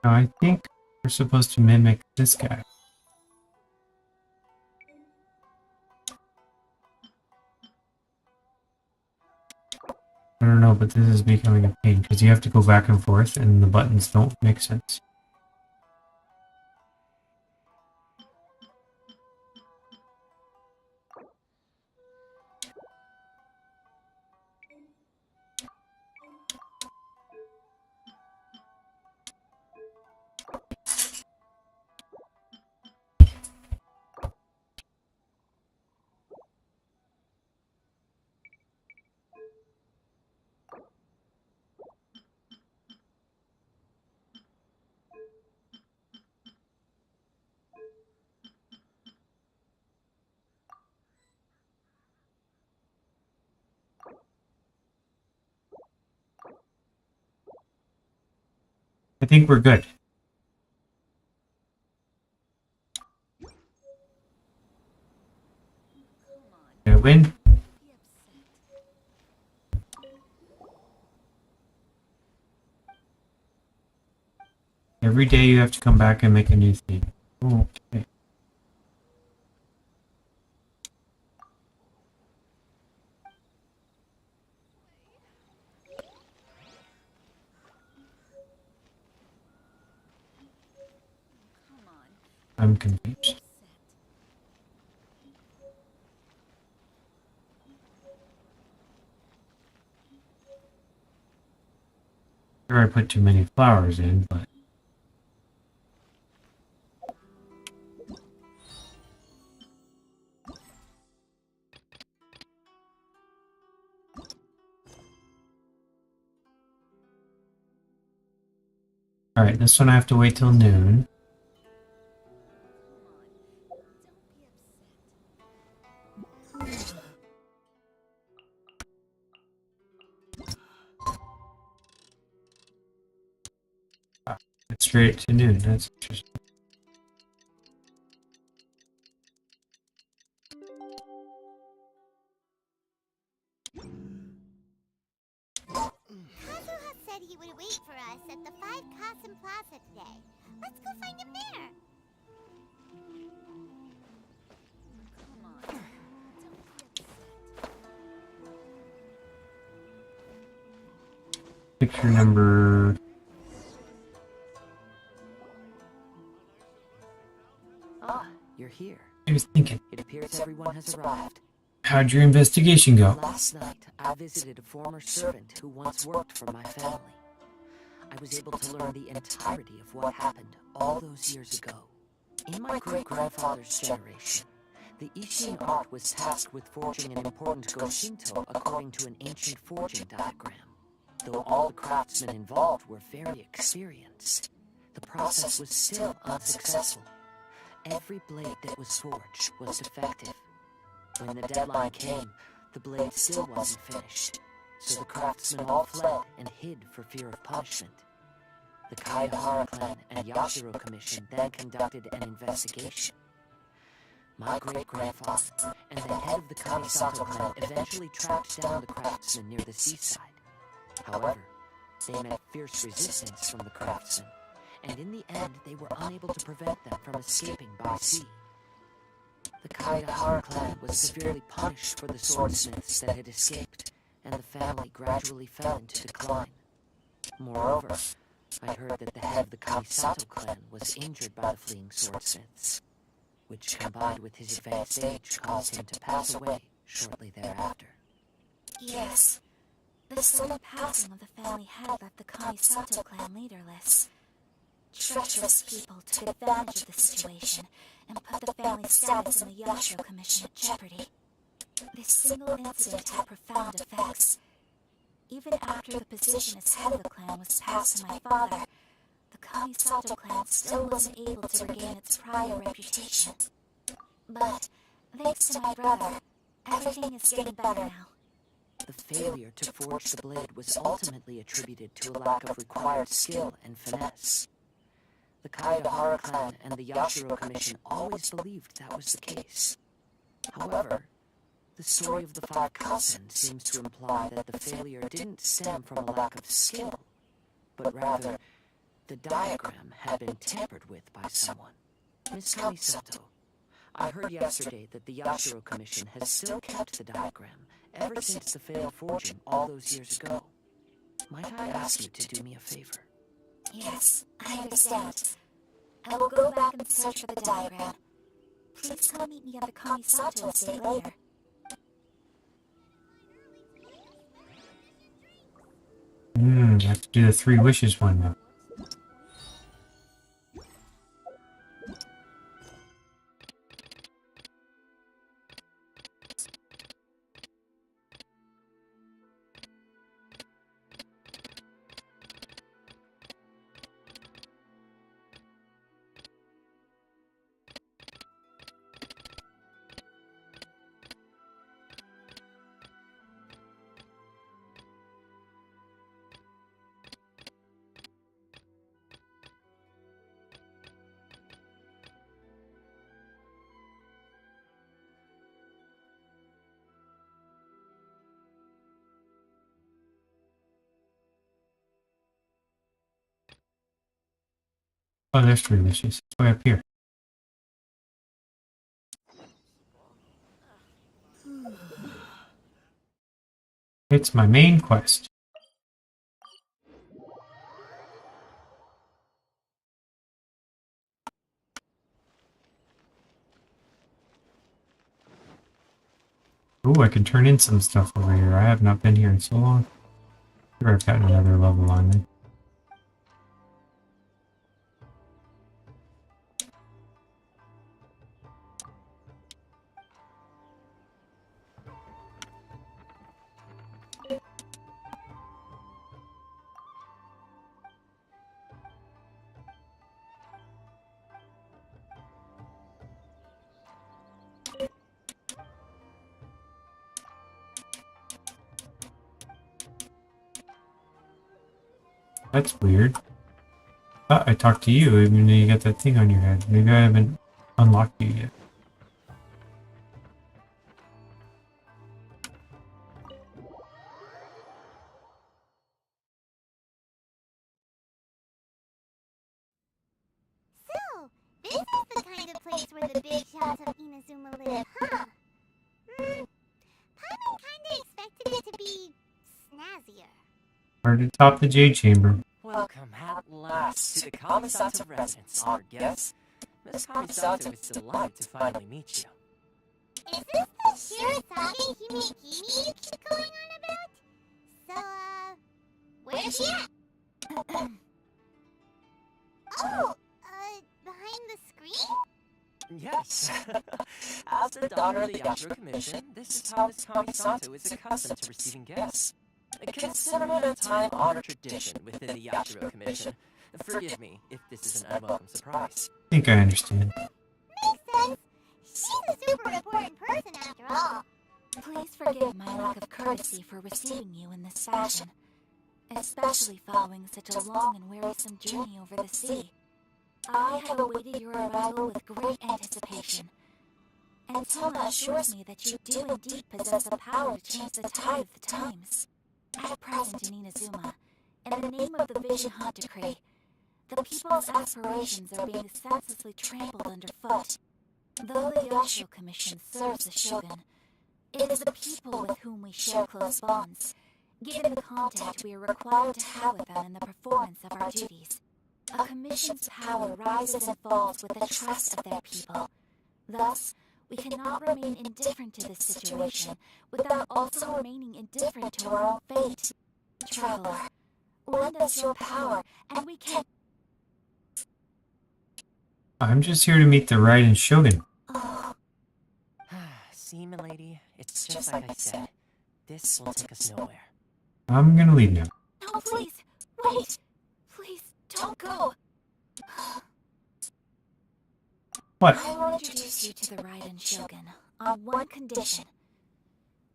Now, I think we're supposed to mimic this guy. I don't know, but this is becoming a pain because you have to go back and forth and the buttons don't make sense. I think we're good. Did I win? Every day you have to come back and make a new thing. Okay. I'm confused. Sure, I put too many flowers in, but alright, this one I have to wait till noon. It's straight to noon, that's interesting. Kazuha said he would wait for us at the 5 Kasen Plaza today. Let's go find him there. Picture number... Ah, you're here. I was thinking. It appears everyone has arrived. How'd your investigation go? Last night, I visited a former servant who once worked for my family. I was able to learn the entirety of what happened all those years ago. In my great-grandfather's generation, the Ishin art was tasked with forging an important Goshinto according to an ancient forging diagram. Though all the craftsmen involved were very experienced, the process was still unsuccessful. Every blade that was forged was defective. When the deadline came, the blade still wasn't finished, so the craftsmen all fled and hid for fear of punishment. The Kaihara clan and Yashiro Commission then conducted an investigation. My great-grandfather and the head of the Kamisato clan eventually tracked down the craftsmen near the seaside. However, they met fierce resistance from the craftsmen, and in the end they were unable to prevent them from escaping by sea. The Kaidahara clan was severely punished for the swordsmiths that had escaped, and the family gradually fell into decline. Moreover, I heard that the head of the Kamisato clan was injured by the fleeing swordsmiths, which combined with his advanced age caused him to pass away shortly thereafter. Yes. The sudden passing of the family head left the Kamisato clan leaderless. Treacherous people took advantage of the situation and put the family's status in the Yashiro Commission at jeopardy. This single incident had profound effects. Even after the position as head of the clan was passed to my father, the Kamisato clan still wasn't able to regain its prior reputation. But, thanks to my brother, everything is getting better now. The failure to forge the blade was ultimately attributed to a lack of required skill and finesse. The Kaidahara clan and the Yashiro Commission always believed that was the case. However, the story of the five cousin seems to imply that the failure didn't stem from a lack of skill, but rather, the diagram had been tampered with by someone. Miss Kamisato, I heard yesterday that the Yashiro Commission has still kept the diagram ever since the failed forging all those years ago. Might I ask you to do me a favor? Yes, I understand. I will go back and search for the diagram. Please come meet me at the Kamisato estate later. I have to do the 3 wishes one now. Oh, there's 3 wishes. Way up here. It's my main quest. Ooh, I can turn in some stuff over here. I have not been here in so long. Sure, I've got another level on me. That's weird. I talked to you even though you got that thing on your head. Maybe I haven't unlocked you yet. So, this is the kind of place where the big shots of Inazuma live, huh? Paimon kinda expected it to be snazzier. Hard to top the Jade Chamber. Welcome at last to the Kamisato residence, honored guests. Miss Kamisato is delighted to finally meet you. Is this the Shirazage Himekimi you keep going on about? So, where's she at? Oh, behind the screen? Yes. As the daughter of the Yashiro Commission, this is how Miss Kamisato is accustomed to receiving guests. Consider it a time-honored tradition within the Yashiro Commission. Forgive me if this is an unwelcome surprise. I think I understand. Makes sense. She's a super important person after all. Please forgive my lack of courtesy for receiving you in this fashion, especially following such a long and wearisome journey over the sea. I have awaited your arrival with great anticipation, and Toma assures me that you do indeed possess the power to change the tide of the times. At present in Inazuma, in the name of the Vision Hunt Decree, the people's aspirations are being senselessly trampled underfoot. Though the Yashiro Commission serves the Shogun, it is the people with whom we share close bonds, given the contact we are required to have with them in the performance of our duties. A commission's power rises and falls with the trust of their people. Thus, we cannot remain indifferent to this situation without also remaining indifferent to our own fate. Traveler, lend us your power, and we can... I'm just here to meet the Raiden Shogun. See, milady, it's just like I said. This will take us nowhere. I'm gonna leave now. No, please, wait! Please, don't go! What? I will introduce you to the Raiden Shogun on one condition.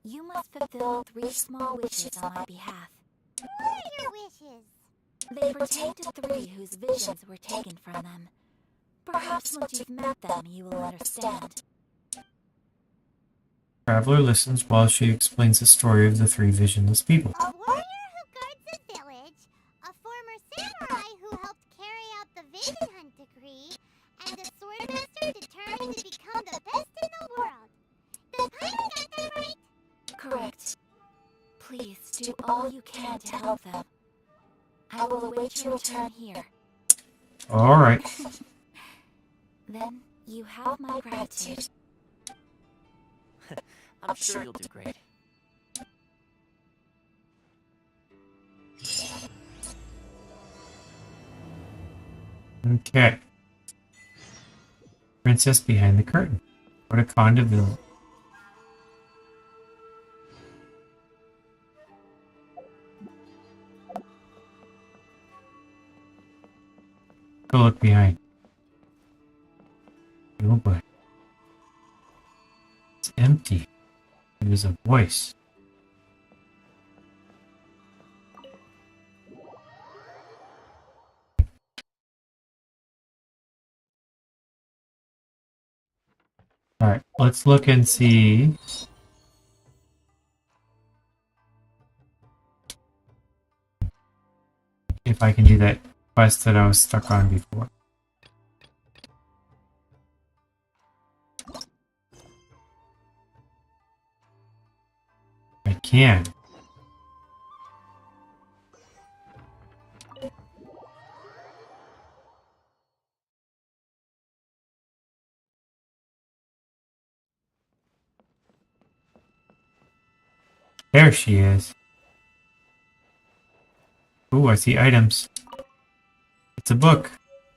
You must fulfill 3 small wishes on my behalf. What are your wishes? They pertain to 3 whose visions were taken from them. Perhaps once you've met them, you will understand. Traveler listens while she explains the story of the 3 visionless people. A warrior who guards a village, a former samurai who helped carry out the vision hunt decree, and a swordmaster determined to become the best in the world. Does Paimon get that right? Correct. Please do all you can to help them. I will await your return here. Alright. Then you have my gratitude. I'm sure you'll do great. Okay. Princess behind the curtain. What a Conda villain. Go look behind. Oh boy. It's empty. There's a voice. Alright, let's look and see. If I can do that quest that I was stuck on before. I can. There she is. Ooh, I see items. It's a book.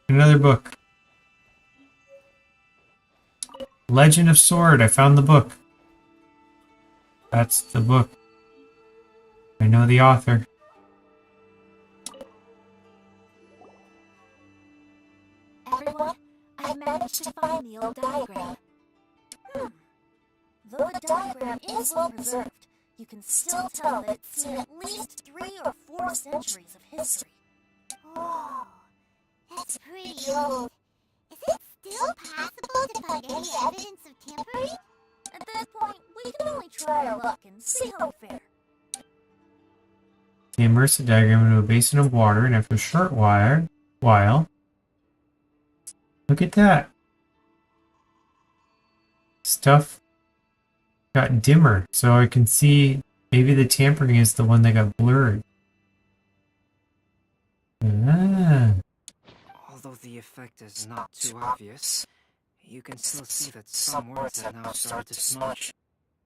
Another book. Legend of Sword. I found the book. That's the book. I know the author. Everyone, I managed to find the old diagram. Though the diagram is well preserved, you can still tell that it's seen at least 3 or 4 centuries of history. Whoa, that's pretty old. Is it still possible to find any evidence of tampering? At this point, we can only try our luck and see how we fare. They immerse the diagram into a basin of water, and after a short while, look at that. Stuff got dimmer, so I can see maybe the tampering is the one that got blurred. Ah. Although the effect is not too obvious, you can still see that some words have now started to smudge.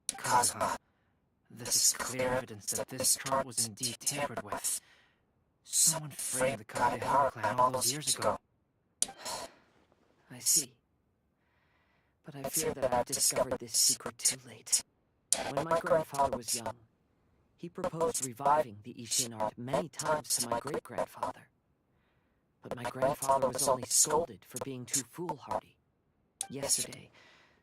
Kaza. This is clear evidence that this chart was indeed tampered with. Someone framed the Kageharu clan all those years ago. I see. But I fear that I've discovered this secret too late. When my grandfather was young, he proposed reviving the Ishin art many times to my great-grandfather. But my grandfather was only scolded for being too foolhardy. Yesterday,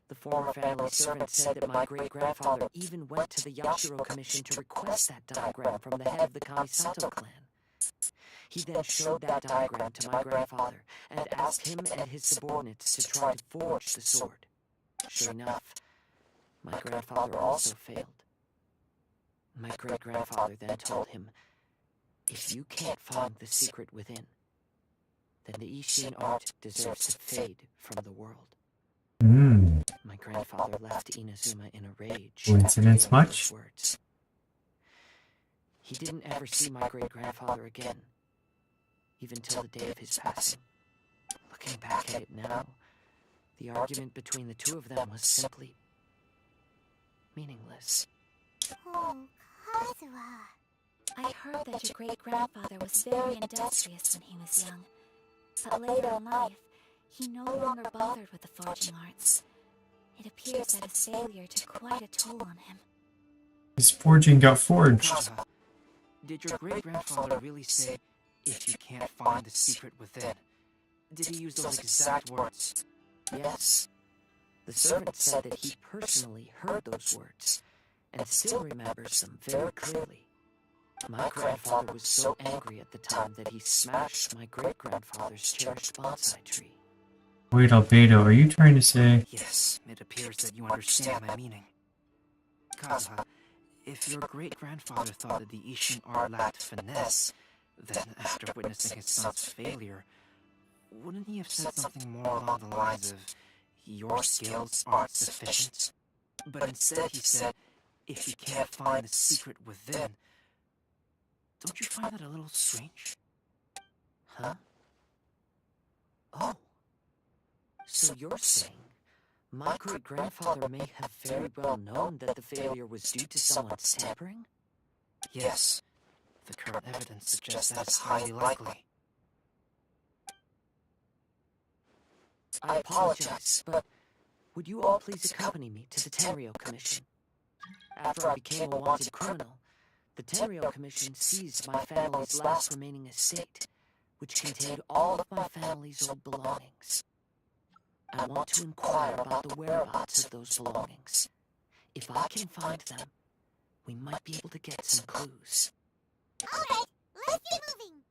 the former family servant said that my great-grandfather even went to the Yashiro Commission to request that diagram from the head of the Kamisato clan. He then showed that diagram to my grandfather and asked him and his subordinates to try to forge the sword. Sure enough, my grandfather also failed. My great-grandfather then told him, if you can't find the secret within, then the Ishin art deserves to fade from the world. Hmm. My grandfather left Inazuma in a rage. Coincidence much? Words. He didn't ever see my great-grandfather again, even till the day of his passing. Looking back at it now, the argument between the two of them was simply meaningless. Oh, Kazuha. I heard that your great-grandfather was very industrious when he was young, but later in life, he no longer bothered with the forging arts. It appears that his failure took quite a toll on him. His forging got forged. Did your great-grandfather really say, if you can't find the secret within? Did he use those exact words? Yes. The servant said that he personally heard those words, and still remembers them very clearly. My grandfather was so angry at the time that he smashed my great-grandfather's cherished bonsai tree. Wait, Albedo, are you trying to say... Yes, it appears that you understand my meaning. Kazuha, if your great-grandfather thought that the Ishin art lacked finesse, then after witnessing his son's failure, wouldn't he have said something more along the lines of, your skills aren't sufficient? But instead he said, if you can't find the secret within. Don't you find that a little strange? Huh? Oh. So you're saying my great-grandfather may have very well known that the failure was due to someone's tampering? Yes. The current evidence suggests that it's highly likely. I apologize, but would you all please accompany me to the Tenryo Commission? After I became a wanted criminal, the Tenryo Commission seized my family's last remaining estate, which contained all of my family's old belongings. I want to inquire about the whereabouts of those belongings. If I can find them, we might be able to get some clues. Alright, let's get moving!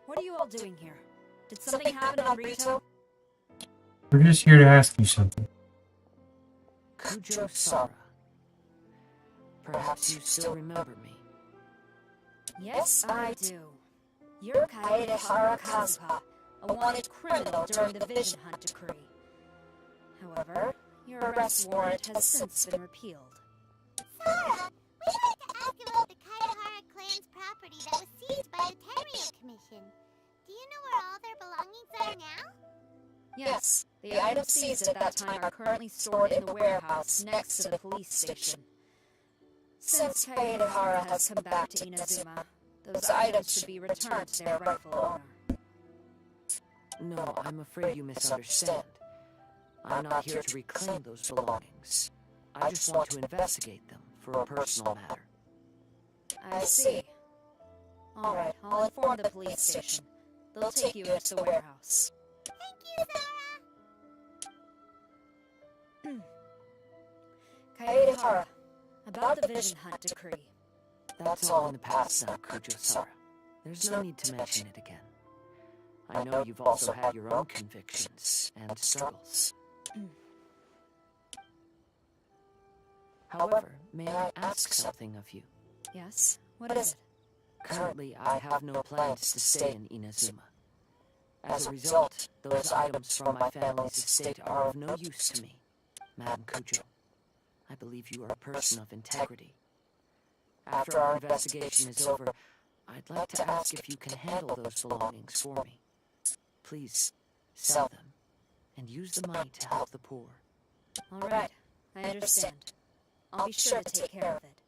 What are you all doing here? Did something happen on Rito? We're just here to ask you something. Kujo Sara. Perhaps you still remember me. Yes, I do. You're Kaedehara Kazuha, a wanted criminal during the Vision Hunt decree. However, your arrest warrant has since been repealed. Sara, we'd like to ask about the Kaedehara clan's property that was seized by the Tenryo Commission. Do you know where all their belongings are now? Yes, the items seized at that time are currently stored in the warehouse next to the police station. Since Kaedehara has come back to Inazuma, those items should be returned to their rightful owner. No, I'm afraid you misunderstand. I'm not here to reclaim those belongings. I just want to investigate them for a personal matter. I see. Alright, I'll inform the police station. They'll take you into the warehouse. Thank you, Sara! Kaedehara, about the Vision Hunt decree. That's all in the past now, Kujo Sara. There's no need to mention it again. I know you've also had your own convictions and struggles. However, may I ask something of you? Yes? What is it? Currently, I have no plans to stay in Inazuma. As a result, those items from my family's estate are of no use to me. Madam Kujo, I believe you are a person of integrity. After our investigation is over, I'd like to ask if you can handle those belongings for me. Please, sell them, and use the money to help the poor. Alright, I understand. I'll be sure to take care of it.